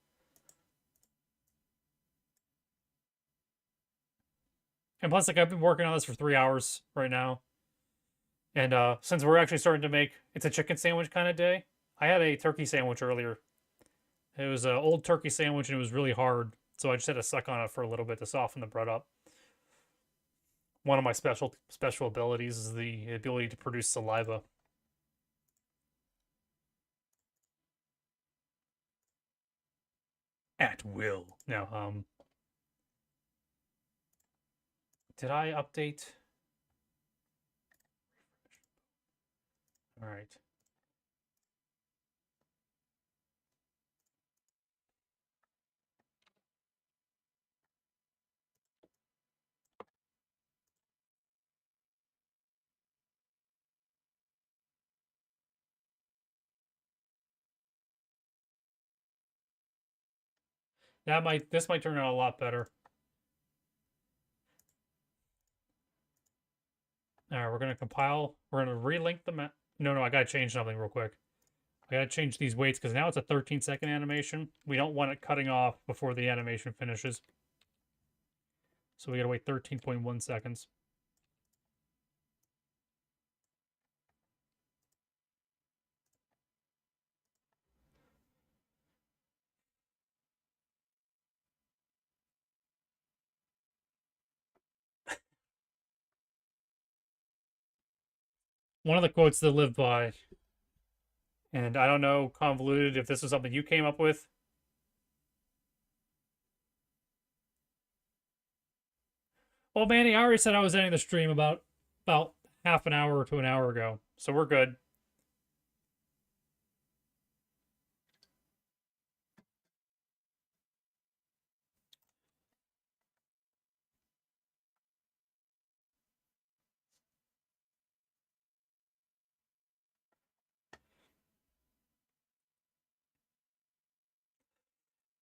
And plus, like, I've been working on this for 3 hours right now. And since we're actually starting to make, it's a chicken sandwich kind of day. I had a turkey sandwich earlier. It was an old turkey sandwich, and it was really hard. So I just had to suck on it for a little bit to soften the bread up. One of my special abilities is the ability to produce saliva. At will. Now, did I update? All right. This might turn out a lot better. All right, we're gonna compile. We're gonna relink the map. No, I gotta change something real quick. I gotta change these weights because now it's a 13-second animation. We don't want it cutting off before the animation finishes. So we gotta wait 13.1 seconds. One of the quotes to live by, and I don't know, convoluted, if this was something you came up with. Well, Manny, I already said I was ending the stream about half an hour to an hour ago, so we're good.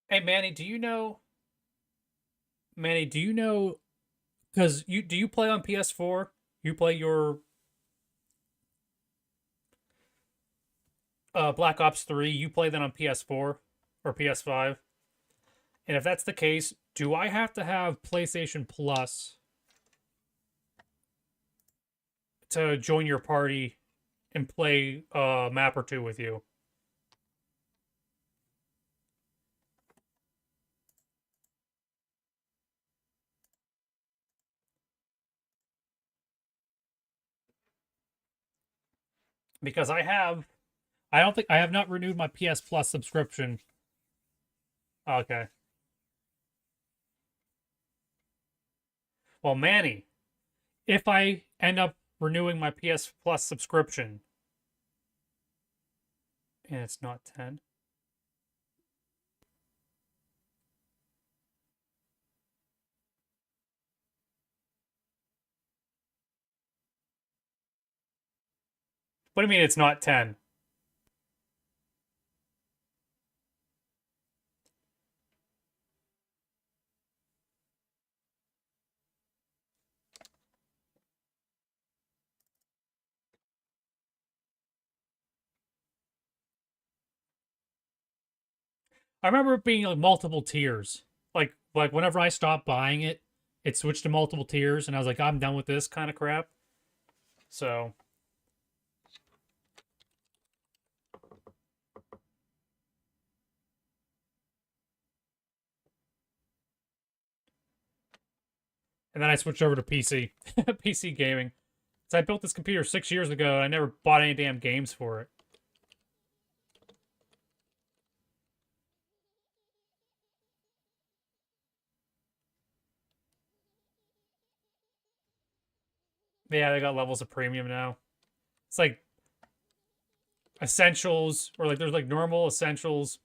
Hey, Manny, do you know? Manny, do you know? Because do you play on PS4? You play your Black Ops 3. You play that on PS4 or PS5. And if that's the case, do I have to have PlayStation Plus to join your party and play a map or two with you? Because I don't think I have not renewed my PS Plus subscription. Okay. Well, Manny, if I end up renewing my PS Plus subscription and it's not 10. What do you mean it's not 10? I remember it being like multiple tiers. Like whenever I stopped buying it, it switched to multiple tiers, and I was like, I'm done with this kind of crap. So And then I switched over to PC, PC gaming. So I built this computer 6 years ago, and I never bought any damn games for it. Yeah, they got levels of premium now. It's like essentials, or like there's like normal, essentials.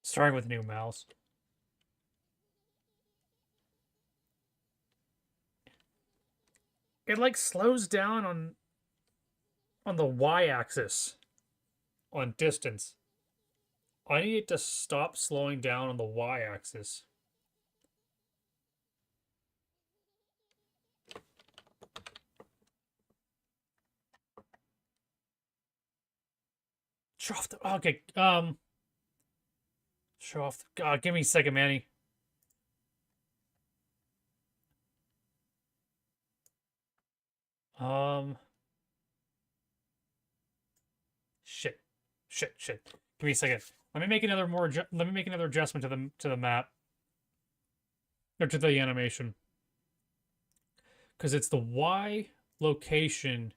Starting with new mouse. It like slows down on the y-axis on distance. I need it to stop slowing down on the y-axis. Show off the okay. Show off. God, give me a second, Manny. Shit. Give me a second. Let me make another let me make another adjustment to the map or to the animation, because it's the Y location.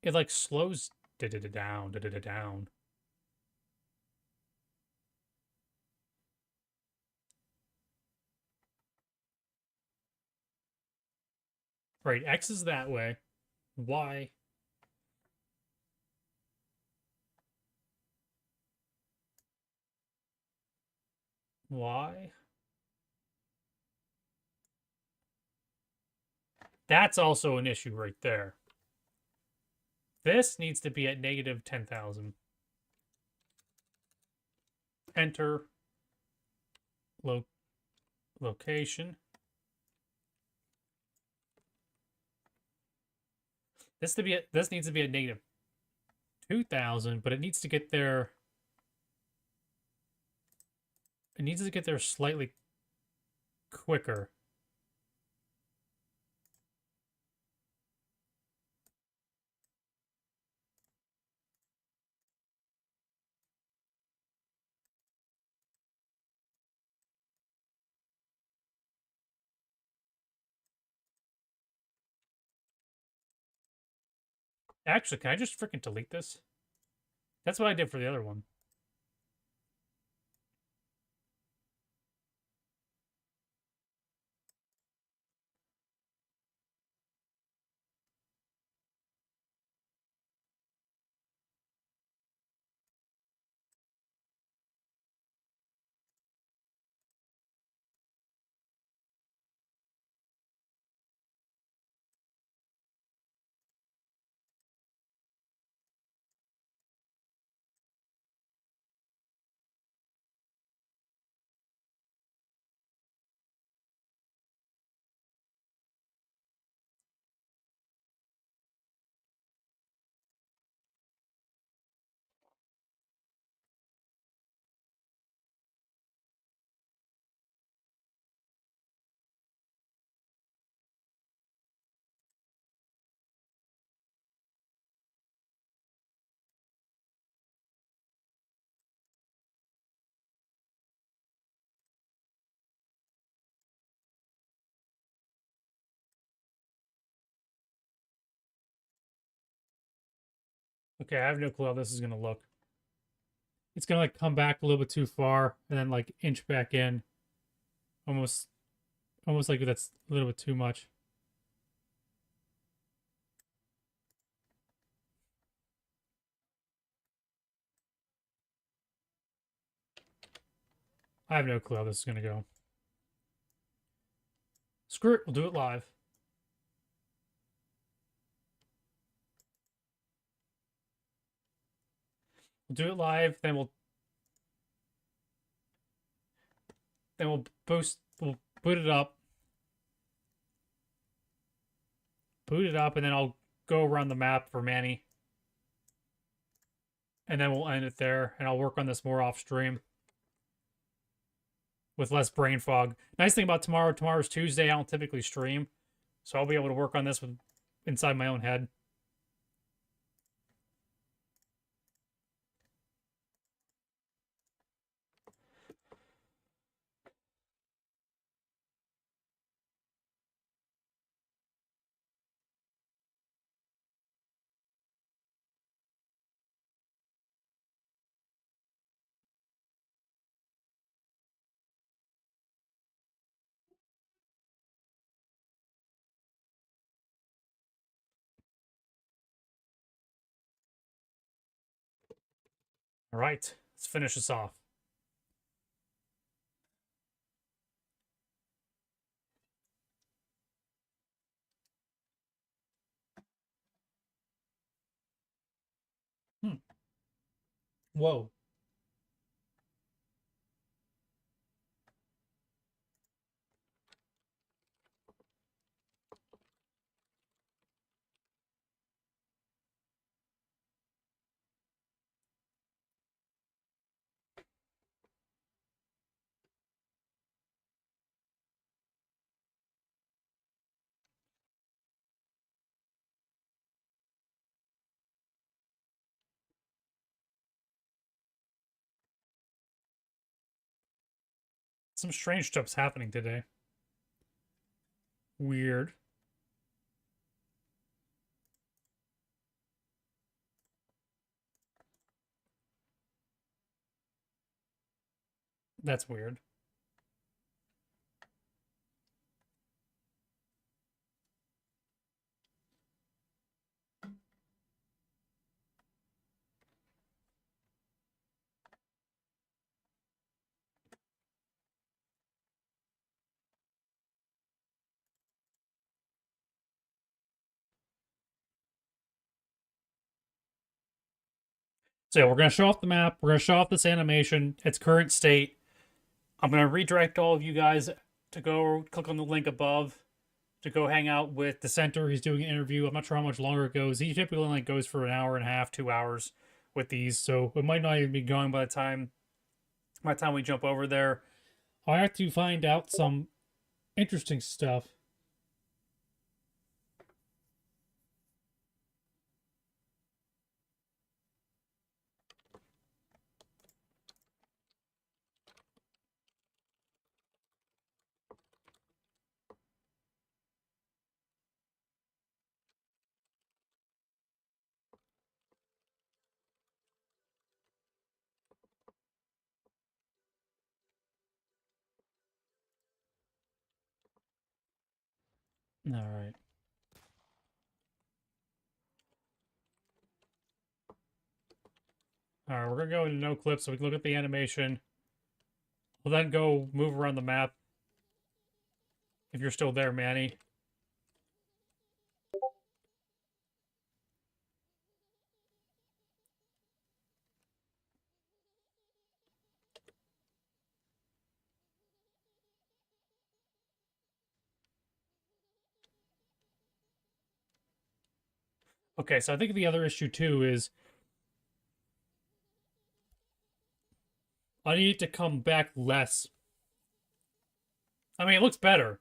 It like slows down. Right, X is that way. Y. Y. That's also an issue right there. This needs to be at negative 10,000. Enter. Location. This needs to be at negative 2,000, but it needs to get there. It needs to get there slightly quicker. Actually, can I just freaking delete this? That's what I did for the other one. Okay, I have no clue how this is gonna look. It's gonna like come back a little bit too far and then like inch back in. Almost like that's a little bit too much. I have no clue how this is gonna go. Screw it, we'll do it live. We'll do it live, then we'll we'll boot it up. Boot it up, and then I'll go around the map for Manny. and then we'll end it there. And I'll work on this more off stream with less brain fog. Nice thing about tomorrow's Tuesday. I don't typically stream, so I'll be able to work on this with inside my own head. All right, let's finish this off. Whoa. Some strange stuff's happening today. Weird. That's weird. So yeah, we're going to show off the map. We're going to show off this animation, its current state. I'm going to redirect all of you guys to go click on the link above to go hang out with the center. He's doing an interview. I'm not sure how much longer it goes. He typically only goes for an hour and a half, 2 hours with these. So it might not even be going by the time we jump over there. I have to find out some interesting stuff. All right. All right, we're going to go into no clip so we can look at the animation. We'll then go move around the map. If you're still there, Manny. Okay, so I think the other issue too is I need to come back less. I mean, it looks better.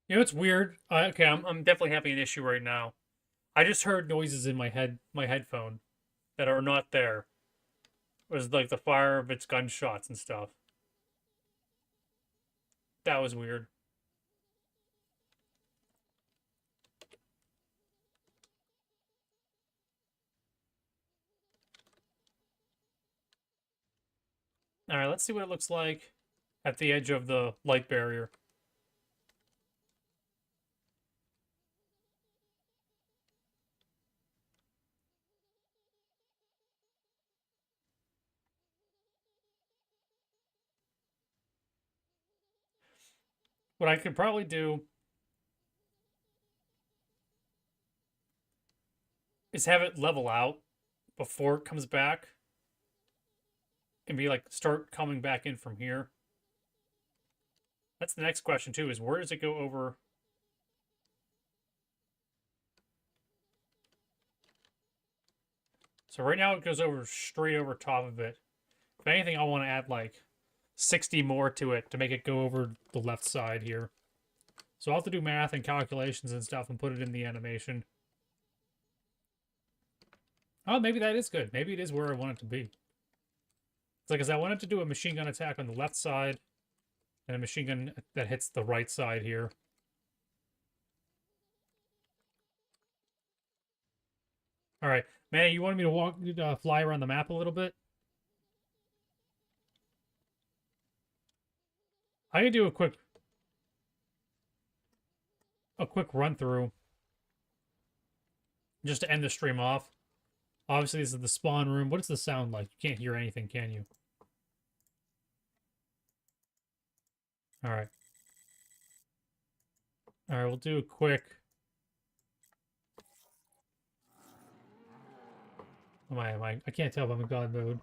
You know, it's weird. Okay, I'm definitely having an issue right now. I just heard noises in my headphone that are not there. It was like the fire of its gunshots and stuff. That was weird. All right, let's see what it looks like at the edge of the light barrier. What I could probably do is have it level out before it comes back. And be like, start coming back in from here. That's the next question, too, is where does it go over? So right now it goes over straight over top of it. If anything, I want to add like 60 more to it to make it go over the left side here. So I'll have to do math and calculations and stuff and put it in the animation. Oh, maybe that is good. Maybe it is where I want it to be. It's like, because I wanted to do a machine gun attack on the left side and a machine gun that hits the right side here. All right, man, you wanted me to fly around the map a little bit? I can do a quick run through just to end the stream off. Obviously, this is the spawn room. What does the sound like? You can't hear anything, can you? All right. All right, we'll do a quick... Am I? I can't tell if I'm in God mode.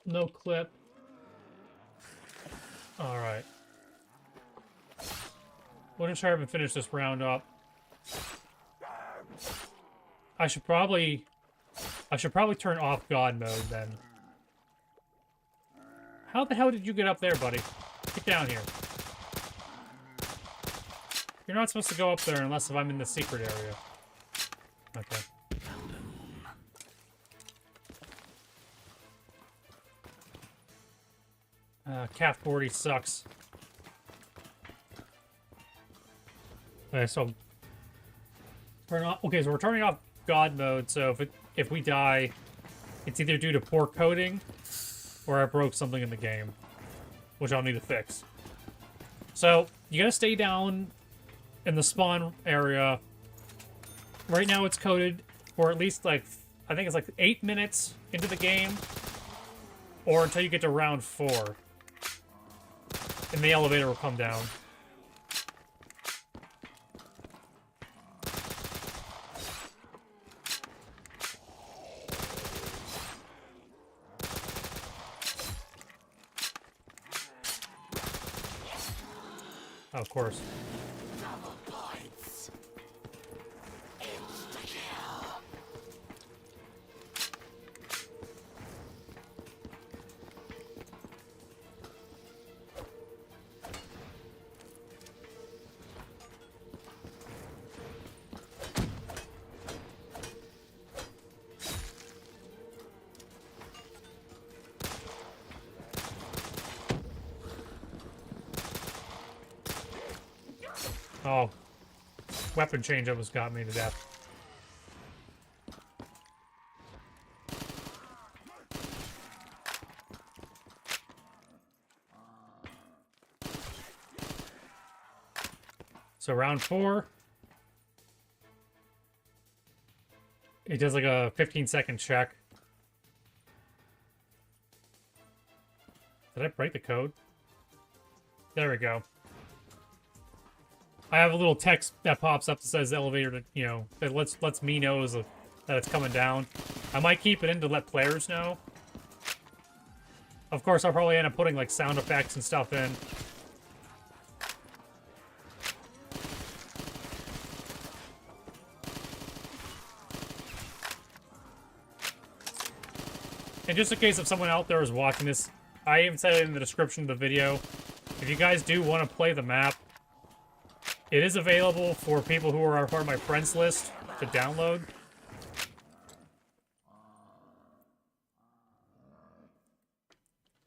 No clip. All right. We're gonna try to finish this round up. I should probably turn off God mode then. How the hell did you get up there, buddy? Get down here. You're not supposed to go up there unless if I'm in the secret area. Okay. Cat 40 sucks. Okay, so turn off. Okay, so we're turning off God mode. So if we die, it's either due to poor coding or I broke something in the game, which I'll need to fix. So you gotta stay down in the spawn area. Right now it's coded for at least like, I think it's like 8 minutes into the game, or until you get to round 4. And the elevator will come down. Oh, of course. Oh, weapon change almost got me to death. So round 4, it does like a 15-second check. Did I break the code? There we go. I have a little text that pops up that says elevator to, you know, that lets me know that it's coming down. I might keep it in to let players know. Of course, I'll probably end up putting like sound effects and stuff in. And just in case if someone out there is watching this, I even said it in the description of the video. If you guys do want to play the map, it is available for people who are part of my friends list to download.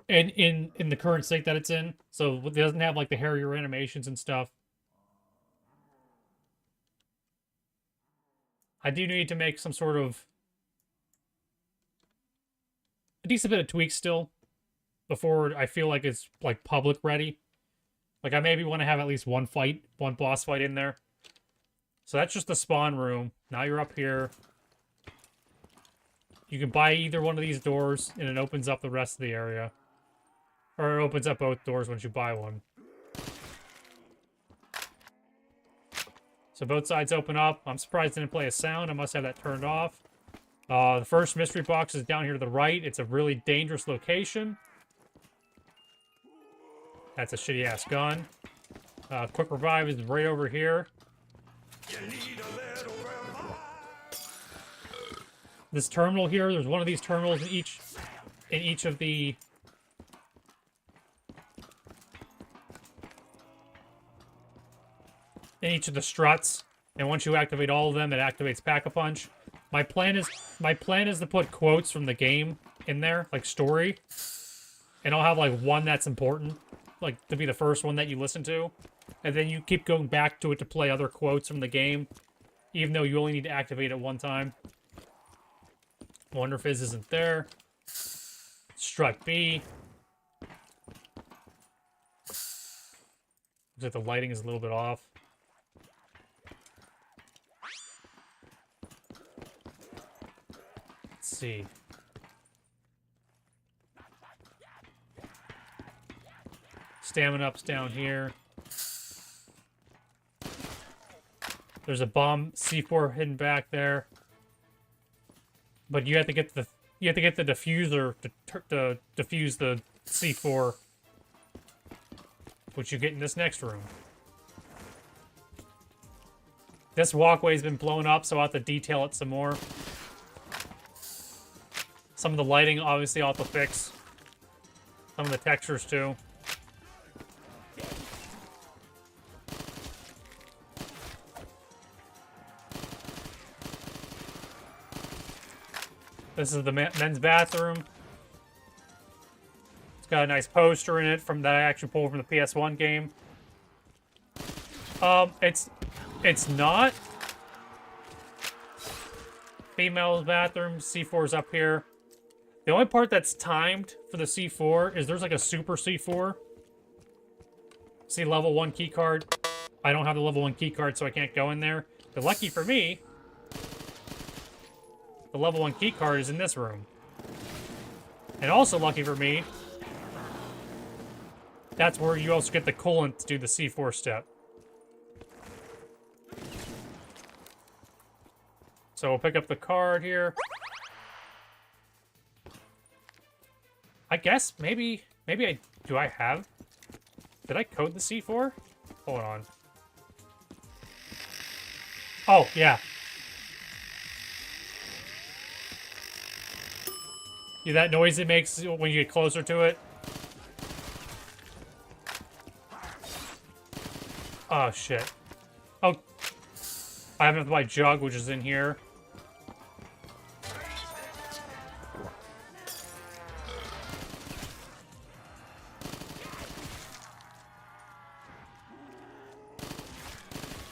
And in the current state that it's in. So it doesn't have like the Harrier animations and stuff. I do need to make some sort of a decent bit of tweaks still before I feel like it's like public ready. Like, I maybe want to have at least one boss fight in there. So that's just the spawn room. Now you're up here. You can buy either one of these doors, and it opens up the rest of the area. Or it opens up both doors once you buy one. So both sides open up. I'm surprised it didn't play a sound. I must have that turned off. The first mystery box is down here to the right. It's a really dangerous location. That's a shitty-ass gun. Quick revive is right over here. This terminal here, there's one of these terminals in each of the struts, and once you activate all of them, it activates Pack-a-Punch. My plan is to put quotes from the game in there, like story, and I'll have like one that's important, like to be the first one that you listen to, and then you keep going back to it to play other quotes from the game, even though you only need to activate it one time. Wonder Fizz isn't there. Strut B. Looks like the lighting is a little bit off. Let's see. Stamina up's down here. There's a bomb C4 hidden back there. But you have to get the diffuser to defuse the C4, which you get in this next room. This walkway's been blown up, so I'll have to detail it some more. Some of the lighting, obviously, I'll have to fix. Some of the textures, too. This is the men's bathroom. It's got a nice poster in it from that I actually pulled from the PS1 game. It's not. Female's bathroom. C4's up here. The only part that's timed for the C4 is there's like a super C4. See level 1 key card. I don't have the level 1 key card, so I can't go in there. But lucky for me, the level 1 key card is in this room. And also lucky for me, that's where you also get the coolant to do the C4 step. So we'll pick up the card here. I guess maybe did I code the C4? Hold on. Oh, yeah. Yeah, that noise it makes when you get closer to it. Oh, shit. Oh. I have my jug, which is in here.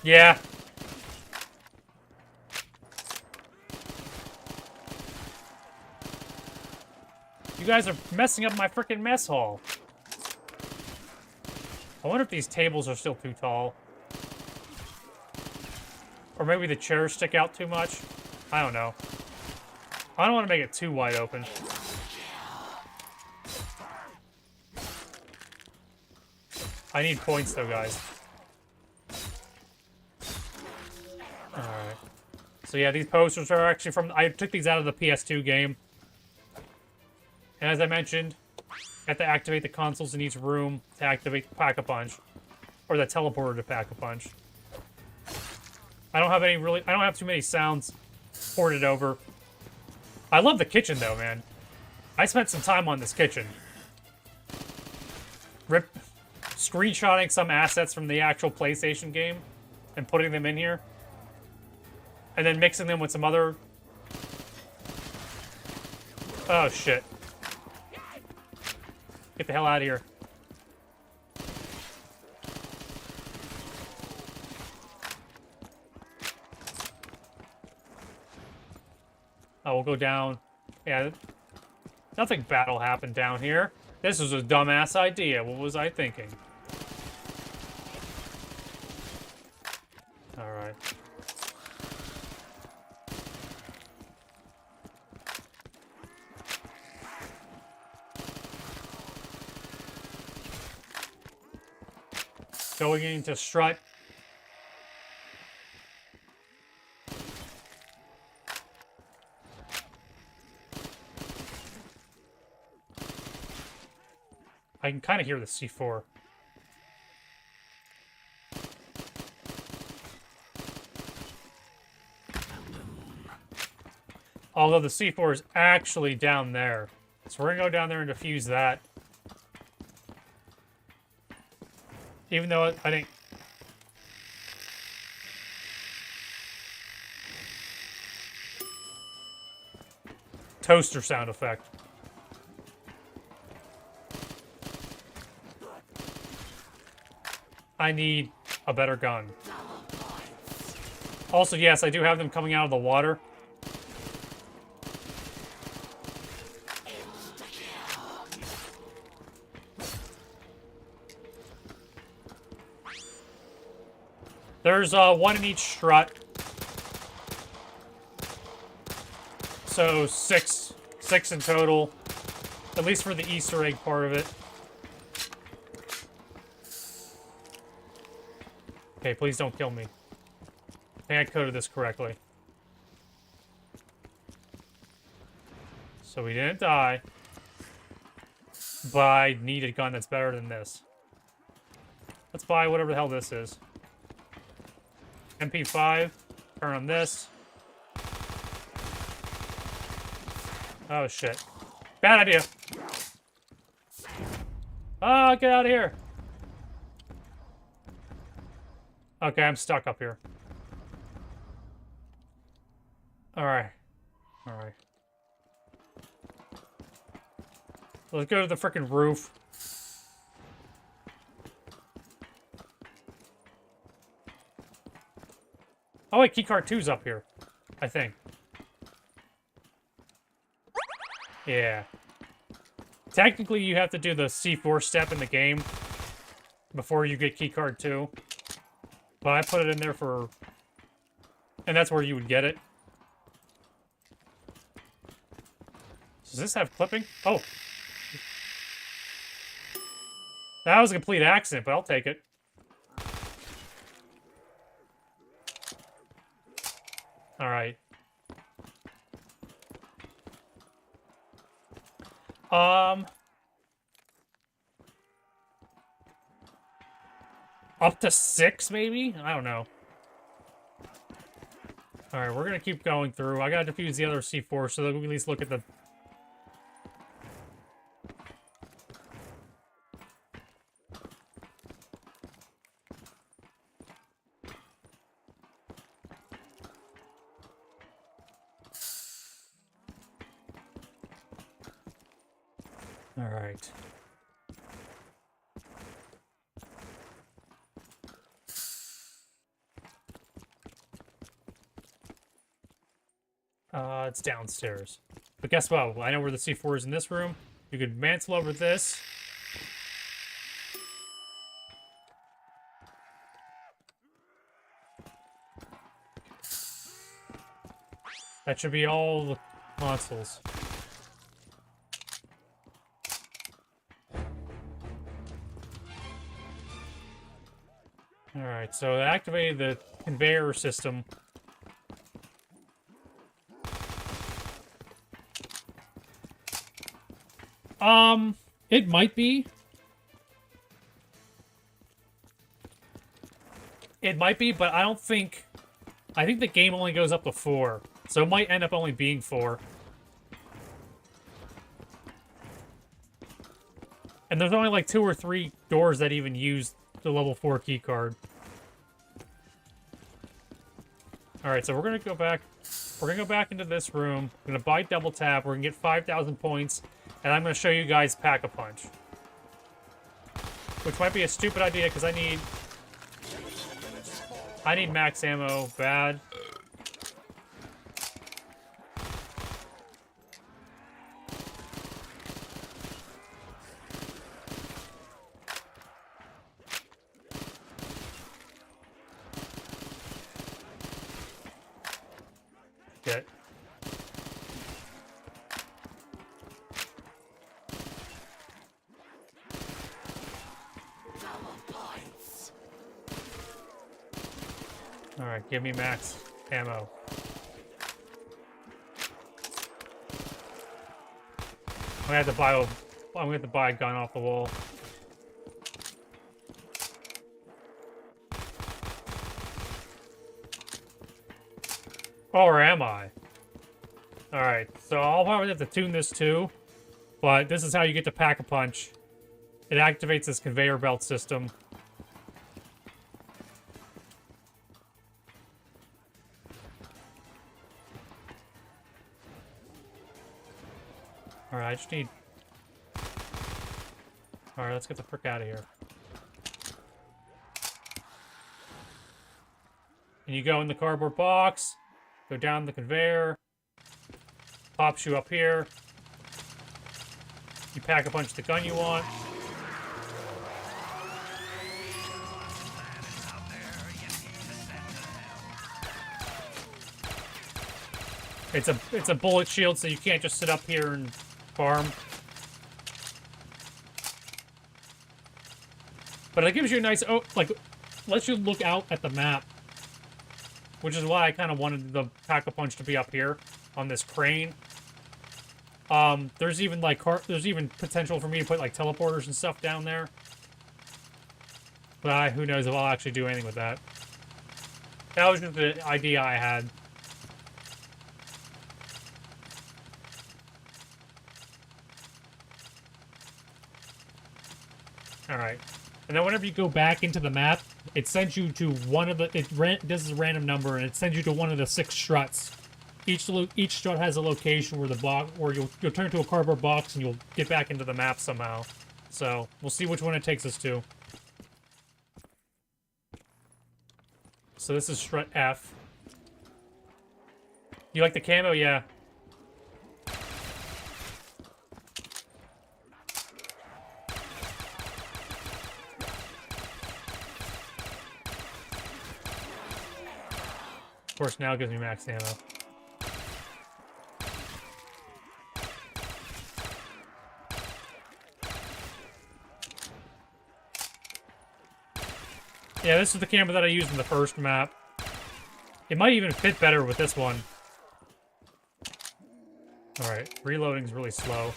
Yeah. You guys are messing up my freaking mess hall. I wonder if these tables are still too tall. Or maybe the chairs stick out too much. I don't know. I don't want to make it too wide open. I need points though, guys. Alright. So yeah, these posters are actually from... I took these out of the PS2 game. And as I mentioned, you have to activate the consoles in each room to activate the Pack-a-Punch. Or the teleporter to Pack-a-Punch. I don't have too many sounds ported over. I love the kitchen though, man. I spent some time on this kitchen. Screenshotting some assets from the actual PlayStation game and putting them in here. And then mixing them with some other... Oh, shit. Get the hell out of here. Oh, we'll go down. Yeah, nothing bad will happen down here. This was a dumbass idea. What was I thinking? Alright. Going into strut. I can kind of hear the C4. Although the C4 is actually down there. So we're going to go down there and defuse that. Even though I think... Toaster sound effect. I need a better gun. Also, yes, I do have them coming out of the water. There's one in each strut. So six in total. At least for the Easter egg part of it. Okay, please don't kill me. I think I coded this correctly. So we didn't die. But I need a gun that's better than this. Let's buy whatever the hell this is. MP5. Turn on this. Oh, shit. Bad idea. Oh, get out of here. Okay, I'm stuck up here. Alright. Alright. Let's go to the frickin' roof. Oh wait, keycard 2's up here. I think. Yeah. Technically, you have to do the C4 step in the game before you get keycard 2. But I put it in there for... And that's where you would get it. Does this have clipping? Oh. That was a complete accident, but I'll take it. Alright. Up to 6, maybe? I don't know. Alright, we're gonna keep going through. I gotta defuse the other C4 so that we can at least look at the... Alright. It's downstairs. But guess what? I know where the C4 is in this room. You could mantle over this. That should be all the consoles. Alright, so it activated the conveyor system. It might be. It might be, but I don't think... I think the game only goes up to 4. So it might end up only being 4. And there's only like 2 or 3 doors that even use the level 4 keycard. Alright, so we're gonna go back. We're gonna go back into this room. We're gonna buy double tap. We're gonna get 5,000 points. And I'm gonna show you guys Pack-a-Punch. Which might be a stupid idea because I need max ammo bad. Get. Give me max ammo. I'm gonna have to buy a gun off the wall. Or am I? Alright, so I'll probably have to tune this too. But this is how you get to Pack-a-Punch. It activates this conveyor belt system. Alright, I just need... Alright, let's get the frick out of here. And you go in the cardboard box, go down the conveyor, pops you up here. You Pack-a-Punch the gun you want. It's a bullet shield, so you can't just sit up here and farm. But it gives you a nice, lets you look out at the map. Which is why I kind of wanted the Pack-a-Punch to be up here on this crane. There's even there's even potential for me to put like teleporters and stuff down there. But who knows if I'll actually do anything with that. That was just the idea I had. Alright. And then whenever you go back into the map, it sends you to one of the... This is a random number, and it sends you to one of the 6 struts. Each strut has a location where you'll turn to a cardboard box and you'll get back into the map somehow. So, we'll see which one it takes us to. So this is strut F. You like the camo? Yeah. Of course, now it gives me max ammo. Yeah, this is the camera that I used in the first map. It might even fit better with this one. Alright, reloading's really slow.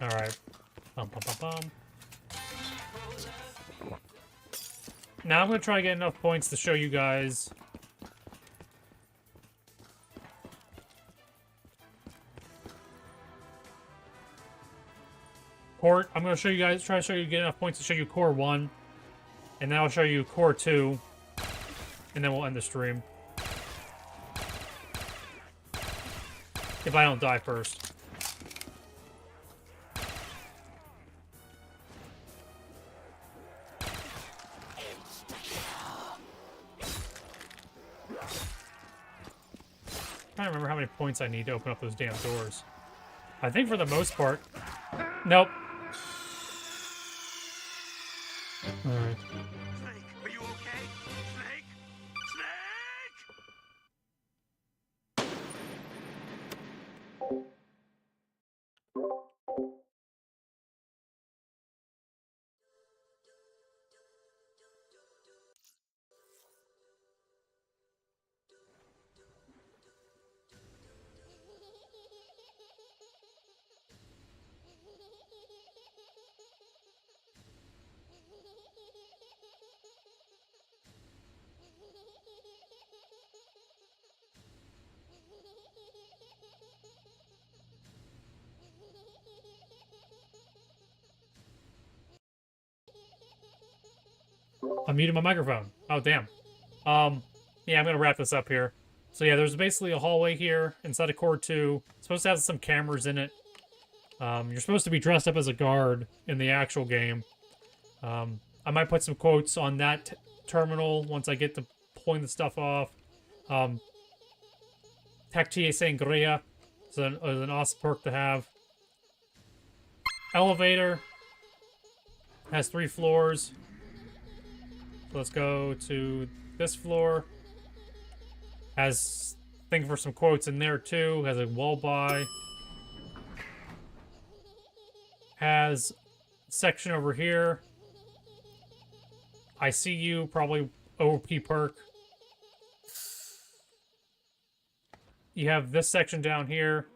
Alright. Bum, bum, bum, bum. Now I'm going to try to get enough points to show you guys. I'm going to show you guys, try to show you, get enough points to show you Core 1. And then I'll show you Core 2. And then we'll end the stream. If I don't die first. I don't remember how many points I need to open up those damn doors. I think for the most part... Nope. Alright. Snake, are you okay? Snake? Snake! I muted my microphone. Oh, damn. Yeah, I'm gonna wrap this up here. So yeah, there's basically a hallway here inside of Core 2. It's supposed to have some cameras in it. You're supposed to be dressed up as a guard in the actual game. I might put some quotes on that terminal once I get to pulling the stuff off. Tactia Sangria is an awesome perk to have. Elevator has 3 floors. So let's go to this floor. Has thing for some quotes in there too. Has a wall by. Has section over here. I see you, probably OP perk. You have this section down here.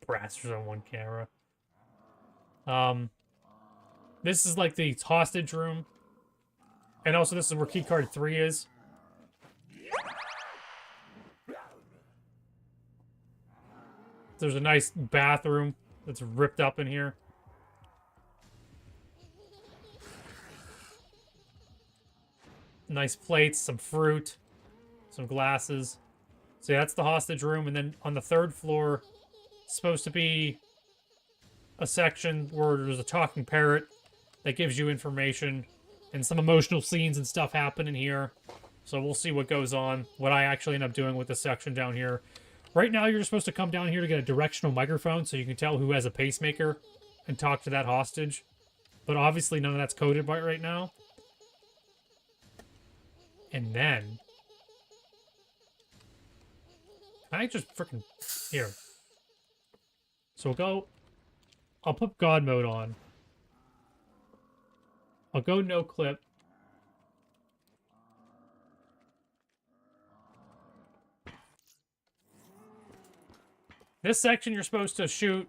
Brassers on one camera. This is like the hostage room. And also this is where keycard 3 is. There's a nice bathroom that's ripped up in here. Nice plates, some fruit, some glasses. So yeah, that's the hostage room. And then on the 3rd floor, it's supposed to be a section where there's a talking parrot that gives you information. And some emotional scenes and stuff happen in here. So we'll see what goes on, what I actually end up doing with this section down here. Right now, you're supposed to come down here to get a directional microphone so you can tell who has a pacemaker and talk to that hostage. But obviously, none of that's coded right now. And then... I just freaking... Here. So we'll go... I'll put God mode on. I'll go no clip. This section, you're supposed to shoot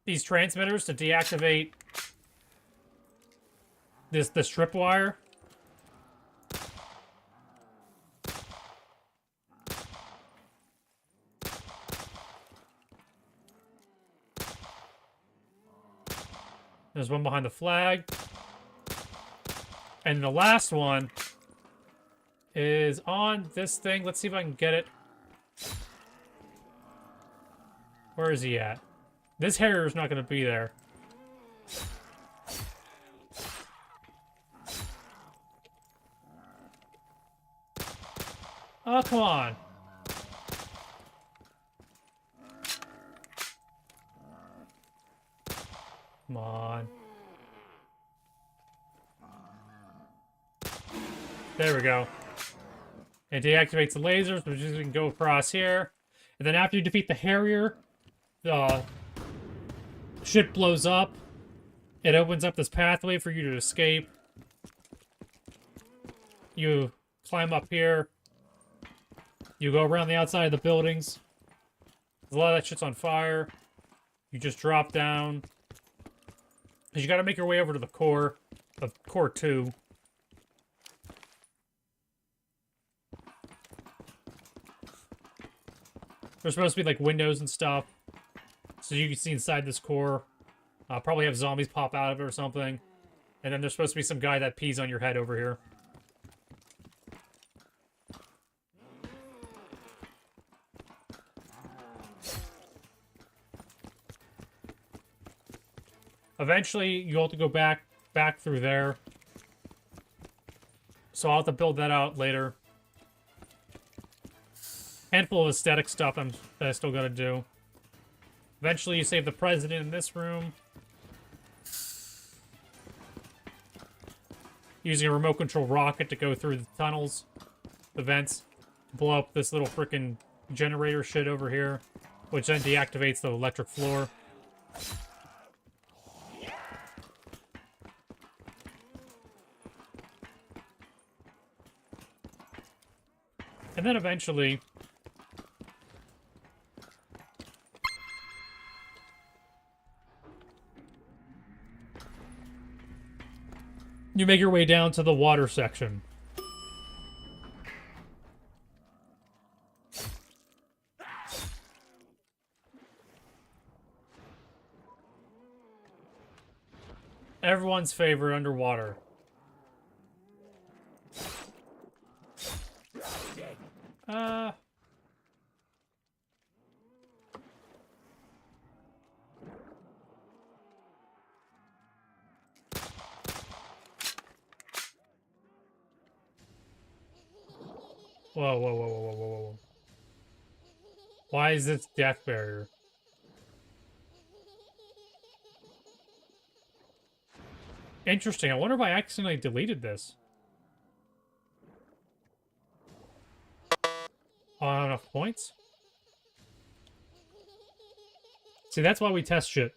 these transmitters to deactivate the tripwire. There's one behind the flag. And the last one is on this thing. Let's see if I can get it. Where is he at? This Harrier's not going to be there. Oh, come on. Come on. There we go. It deactivates the lasers, which is we can go across here. And then after you defeat the Harrier, the ship blows up. It opens up this pathway for you to escape. You climb up here. You go around the outside of the buildings. A lot of that shit's on fire. You just drop down. Because you gotta make your way over to the core of core 2. There's supposed to be like windows and stuff. So you can see inside this core. Probably have zombies pop out of it or something. And then there's supposed to be some guy that pees on your head over here. Eventually, you'll have to go back through there. So I'll have to build that out later. Handful of aesthetic stuff that I still gotta do. Eventually, you save the president in this room. Using a remote control rocket to go through the tunnels, the vents, blow up this little freaking generator shit over here, which then deactivates the electric floor. And then eventually, you make your way down to the water section. Everyone's favorite underwater. Whoa, whoa, whoa, whoa, whoa, whoa, whoa. Why is this death barrier? Interesting. I wonder if I accidentally deleted this. Oh, I don't have enough points? See, that's why we test shit.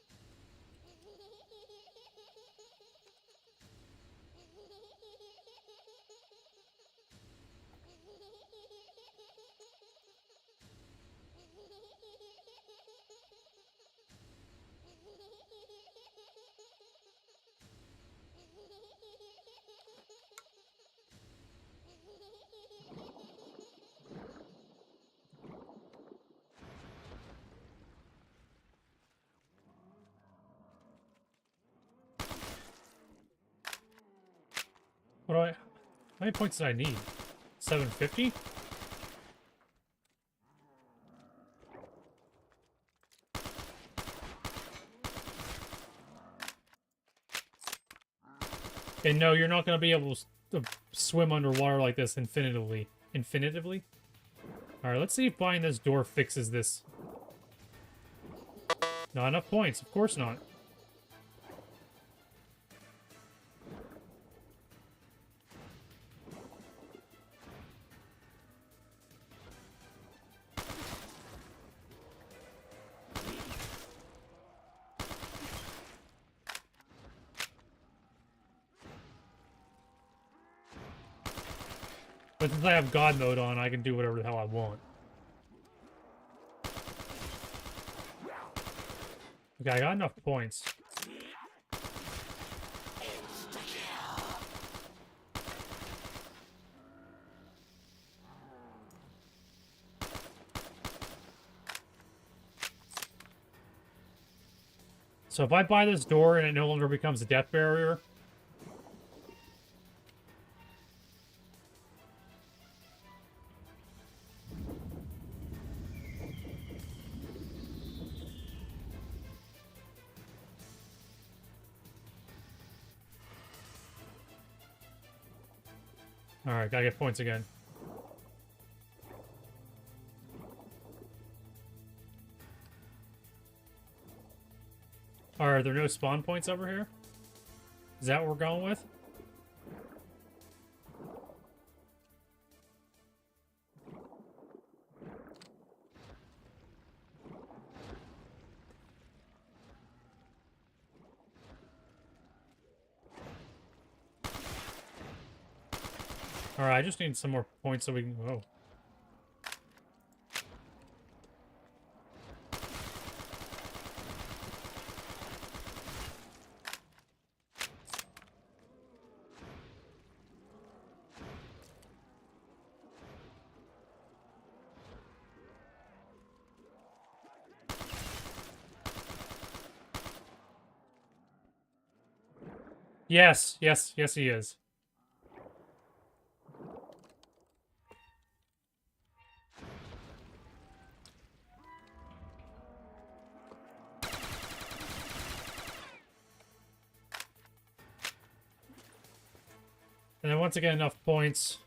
What do I... How many points did I need? 750? And no, you're not going to be able to swim underwater like this infinitively. Infinitively? Alright, let's see if buying this door fixes this. Not enough points. Of course not. But since I have God mode on, I can do whatever the hell I want. Okay, I got enough points. So if I buy this door and it no longer becomes a death barrier... Alright, gotta get points again. Are there no spawn points over here? Is that what we're going with? Alright, I just need some more points so we can... Whoa. Yes, yes, yes he is. And then once again, enough points.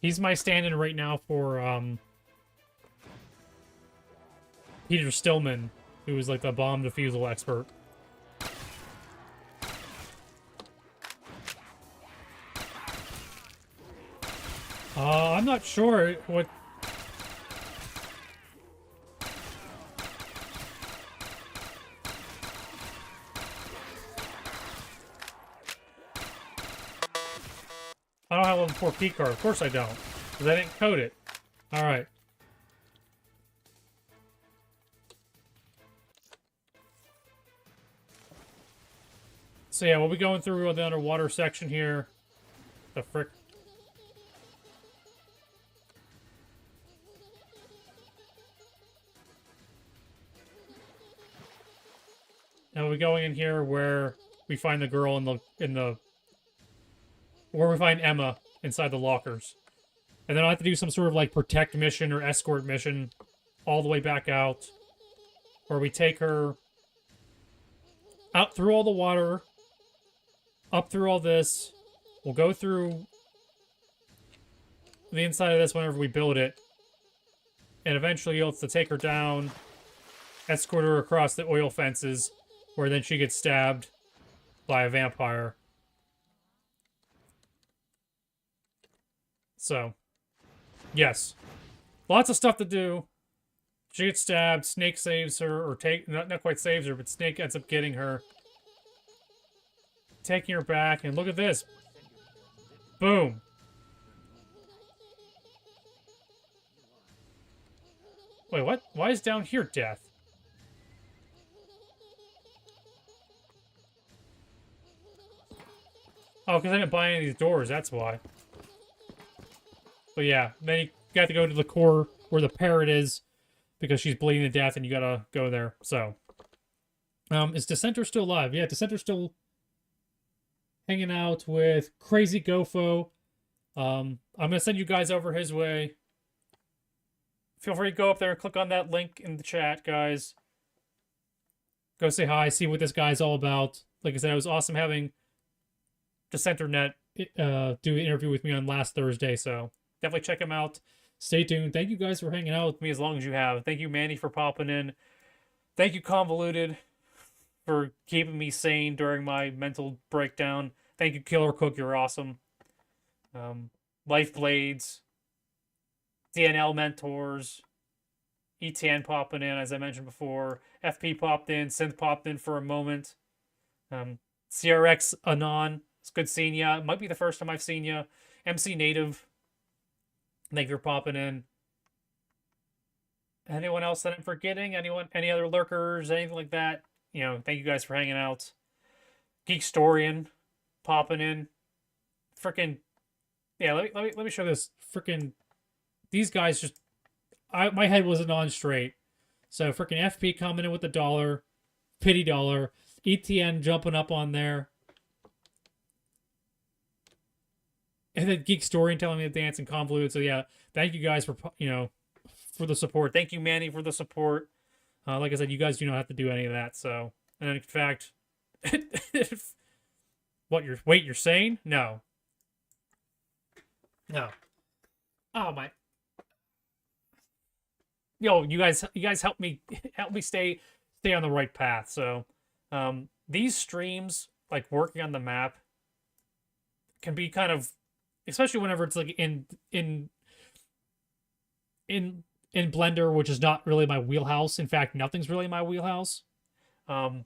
He's my stand-in right now for, Peter Stillman, who is like the bomb defusal expert. I'm not sure what... I don't have a level 4 P card. Of course I don't. Because I didn't code it. Alright. So yeah, we'll be going through the underwater section here. The frick. And we'll be going in here where we find the girl in the where we find Emma inside the lockers. And then I'll have to do some sort of like protect mission or escort mission all the way back out, where we take her out through all the water, up through all this. We'll go through the inside of this whenever we build it. And eventually you'll have to take her down, escort her across the oil fences, where then she gets stabbed by a vampire. So, yes. Lots of stuff to do. She gets stabbed. Snake saves her, or not quite saves her, but Snake ends up getting her, taking her back. And look at this. Boom. Wait, what? Why is down here death? Oh, because I didn't buy any of these doors, that's why. But yeah, then you got to go to the core where the parrot is, because she's bleeding to death and you gotta go there. So, is Dissenter still alive? Yeah, Dissenter's still hanging out with Crazy Gofo. I'm gonna send you guys over his way. Feel free to go up there and click on that link in the chat, guys. Go say hi, see what this guy's all about. Like I said, it was awesome having DissenterNet do an interview with me on last Thursday, so definitely check him out. Stay tuned. Thank you guys for hanging out with me as long as you have. Thank you, Manny, for popping in. Thank you, Convoluted, for keeping me sane during my mental breakdown. Thank you, Killer Cook. You're awesome. Life Blades, DNL Mentors, ETN popping in, as I mentioned before. FP popped in. Synth popped in for a moment. CRX Anon. It's good seeing ya. It might be the first time I've seen ya. MC Native. Thank you for popping in. Anyone else that I'm forgetting? Any other lurkers? Anything like that? You know, thank you guys for hanging out. Geekstorian popping in. Freaking, yeah. Let me show this. Freaking, these guys just. My head wasn't on straight. So freaking FP coming in with $1, pity dollar. ETN jumping up on there. And then Geekstorian telling me to dance and Convoluted. So yeah, thank you guys for, for the support. Thank you, Manny, for the support. Like I said, you guys do not have to do any of that. So, and in fact, you're saying? No. Oh my. Yo, you guys help me stay on the right path. So, these streams, like working on the map, can be kind of, especially whenever it's like in Blender, which is not really my wheelhouse. In fact, nothing's really my wheelhouse. You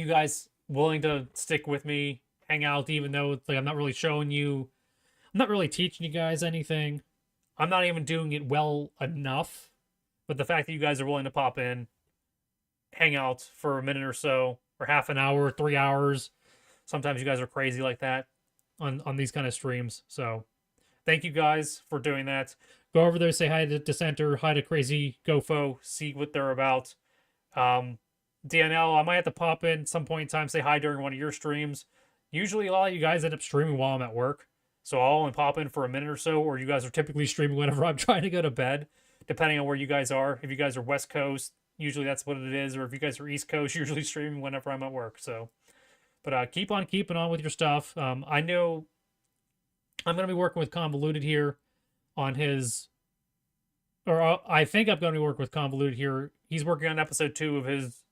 guys willing to stick with me, hang out, even though like I'm not really showing you, I'm not really teaching you guys anything. I'm not even doing it well enough. But the fact that you guys are willing to pop in, hang out for a minute or so, or half an hour, 3 hours. Sometimes you guys are crazy like that on these kind of streams. So thank you guys for doing that. Go over there, say hi to Dissenter, hi to Crazy Gofo, see what they're about. DNL, I might have to pop in some point in time, say hi during one of your streams. Usually a lot of you guys end up streaming while I'm at work. So I'll only pop in for a minute or so, or you guys are typically streaming whenever I'm trying to go to bed, depending on where you guys are. If you guys are West Coast, usually that's what it is. Or if you guys are East Coast, usually streaming whenever I'm at work. So, but keep on keeping on with your stuff. I know I'm going to be working with Convoluted here on his, or I think I'm going to be working with Convoluted here. He's working on episode 2 of his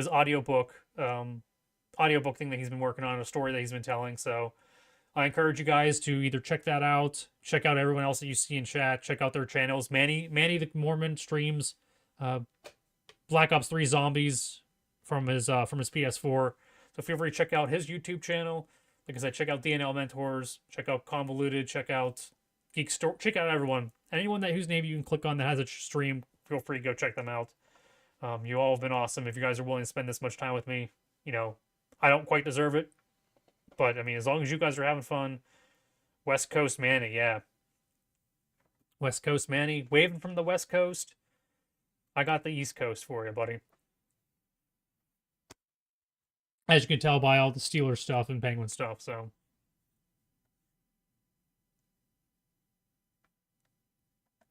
audiobook thing that he's been working on, a story that he's been telling. So I encourage you guys to either check that out, check out everyone else that you see in chat, check out their channels. Manny the Mormon streams Black Ops 3 Zombies from his PS4. So feel free to check out his YouTube channel. Like I said, check out DNL Mentors, check out Convoluted, check out Geek Store, check out everyone. Anyone whose name you can click on that has a stream, feel free to go check them out. You all have been awesome. If you guys are willing to spend this much time with me, I don't quite deserve it. But, I mean, as long as you guys are having fun, West Coast Manny, yeah. West Coast Manny, waving from the West Coast. I got the East Coast for you, buddy. As you can tell by all the Steelers stuff and Penguin stuff, so.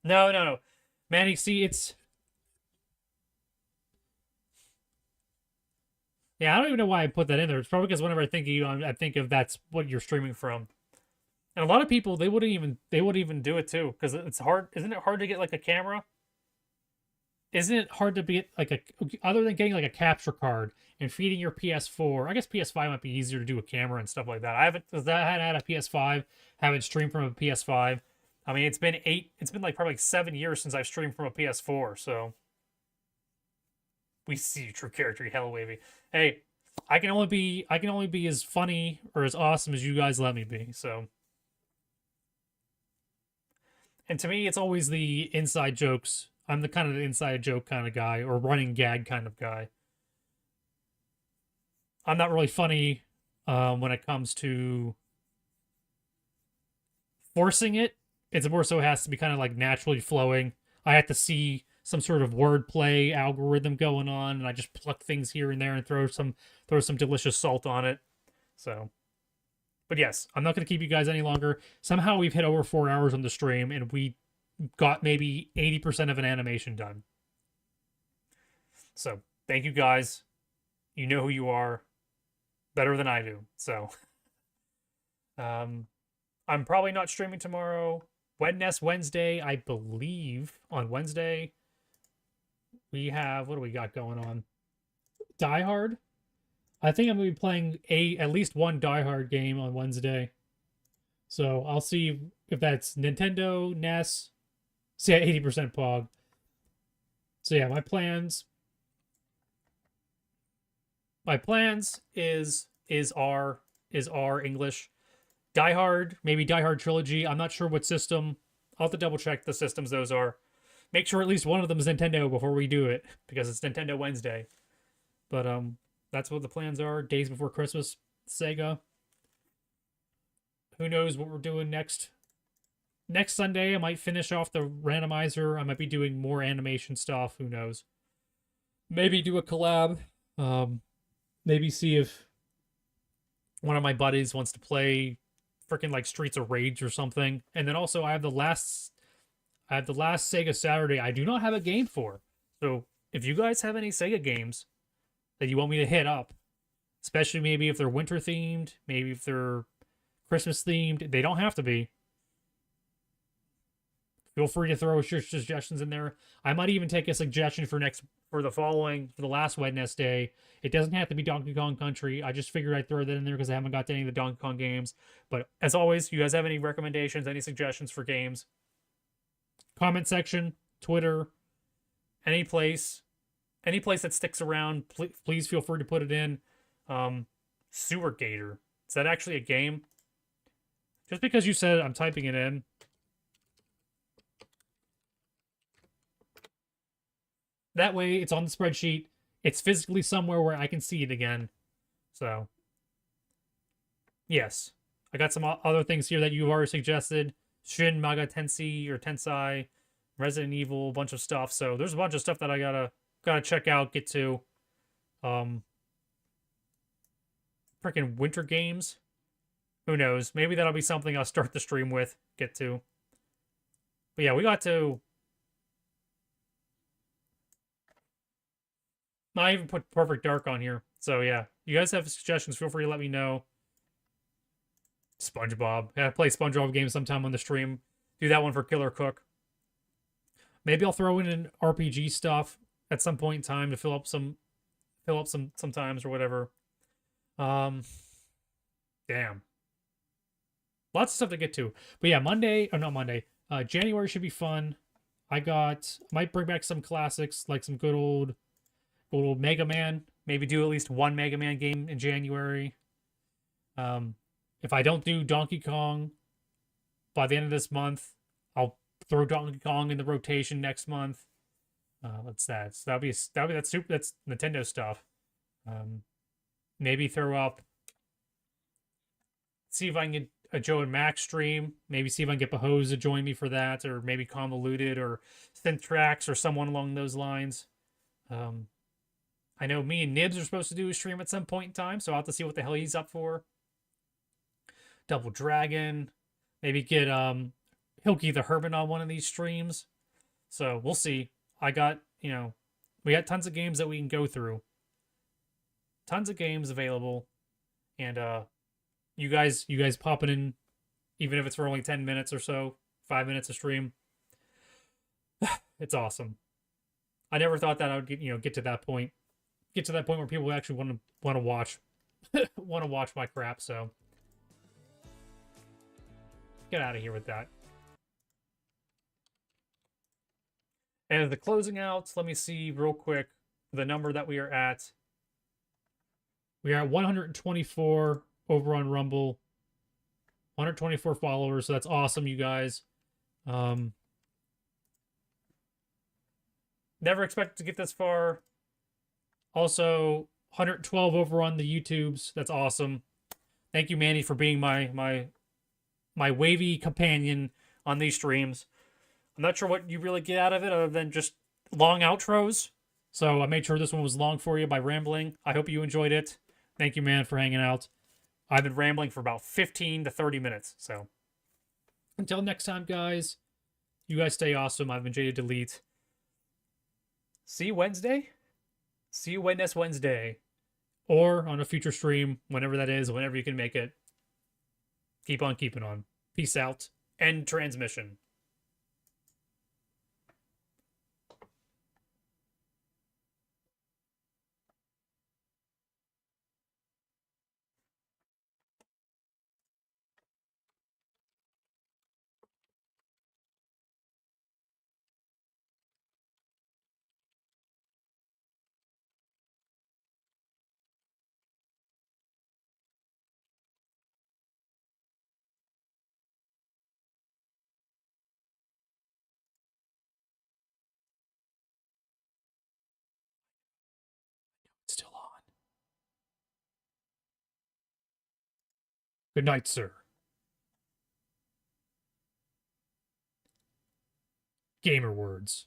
No. Manny, see, it's... Yeah, I don't even know why I put that in there. It's probably because whenever I think of you, I think of that's what you're streaming from. And a lot of people, they wouldn't even do it too, because it's hard. Isn't it hard to get like a camera? Isn't it hard to be like other than getting like a capture card and feeding your PS4? I guess PS5 might be easier to do a camera and stuff like that. I haven't, because I hadn't had a PS5, haven't streamed from a PS5. I mean, it's been like probably like 7 years since I've streamed from a PS4, so we see you, true character, you hell wavy. Hey, I can only be as funny or as awesome as you guys let me be, so. And to me, it's always the inside jokes. I'm the kind of the inside joke kind of guy, or running gag kind of guy. I'm not really funny when it comes to forcing it. It's more so has to be kind of like naturally flowing. I have to see some sort of wordplay algorithm going on, and I just pluck things here and there and throw some delicious salt on it. So, but yes, I'm not going to keep you guys any longer. Somehow we've hit over 4 hours on the stream, and we got maybe 80% of an animation done. So, thank you guys. You know who you are better than I do. So, I'm probably not streaming tomorrow. Wednesday, I believe, on Wednesday, we have, what do we got going on? Die Hard. I think I'm going to be playing at least one Die Hard game on Wednesday. So I'll see if that's Nintendo, NES. See, at 80% Pog. So yeah, my plans is R English. Die Hard, maybe Die Hard Trilogy. I'm not sure what system. I'll have to double check the systems those are. Make sure at least one of them is Nintendo before we do it, because it's Nintendo Wednesday. But that's what the plans are. Days before Christmas, Sega. Who knows what we're doing next? Next Sunday, I might finish off the randomizer. I might be doing more animation stuff. Who knows? Maybe do a collab. Maybe see if one of my buddies wants to play freaking like Streets of Rage or something. And then also I have the last Sega Saturday I do not have a game for. So if you guys have any Sega games that you want me to hit up, especially maybe if they're winter themed, maybe if they're Christmas themed, they don't have to be. Feel free to throw your suggestions in there. I might even take a suggestion for the last Wednesday. It doesn't have to be Donkey Kong Country. I just figured I'd throw that in there because I haven't got to any of the Donkey Kong games. But as always, you guys have any recommendations, any suggestions for games? Comment section, Twitter, any place that sticks around, please feel free to put it in. Sewer Gator. Is that actually a game? Just because you said it, I'm typing it in. That way, it's on the spreadsheet. It's physically somewhere where I can see it again. So, yes. I got some other things here that you've already suggested. Shin Megami Tensei or Tensei, Resident Evil, a bunch of stuff. So, there's a bunch of stuff that I gotta check out, get to. Freaking winter games. Who knows? Maybe that'll be something I'll start the stream with, get to. But yeah, we got to... I even put Perfect Dark on here. So yeah, you guys have suggestions, feel free to let me know. SpongeBob. Yeah, play SpongeBob games sometime on the stream. Do that one for Killer Cook. Maybe I'll throw in an RPG stuff at some point in time to fill up some times or whatever. Damn. Lots of stuff to get to. But yeah, January should be fun. Might bring back some classics, like some good old Mega Man. Maybe do at least one Mega Man game in January. If I don't do Donkey Kong by the end of this month, I'll throw Donkey Kong in the rotation next month. What's that? So that's Nintendo stuff. Maybe throw up. See if I can get a Joe and Max stream. Maybe see if I can get Bahose to join me for that, or maybe Convoluted or Synthtrax or someone along those lines. I know me and Nibs are supposed to do a stream at some point in time, so I'll have to see what the hell he's up for. Double Dragon. Maybe get Hilky the Hermit on one of these streams. So we'll see. We got tons of games that we can go through. Tons of games available. And you guys popping in, even if it's for only 10 minutes or so, 5 minutes of stream. It's awesome. I never thought that I would get to that point. Get to that point where people actually want to watch my crap. So get out of here with that. And the closing out, let me see real quick the number that we are at. We are at 124 over on Rumble. 124 followers, so that's awesome, you guys. Never expected to get this far. Also, 112 over on the YouTubes. That's awesome. Thank you, Manny, for being my wavy companion on these streams. I'm not sure what you really get out of it other than just long outros. So I made sure this one was long for you by rambling. I hope you enjoyed it. Thank you, man, for hanging out. I've been rambling for about 15 to 30 minutes. So until next time, guys, you guys stay awesome. I've been Jaded Delete. See you Wednesday. See you Wednesday. Or on a future stream, whenever that is, whenever you can make it. Keep on keeping on. Peace out. End transmission. Still on. Good night, sir. Gamer words.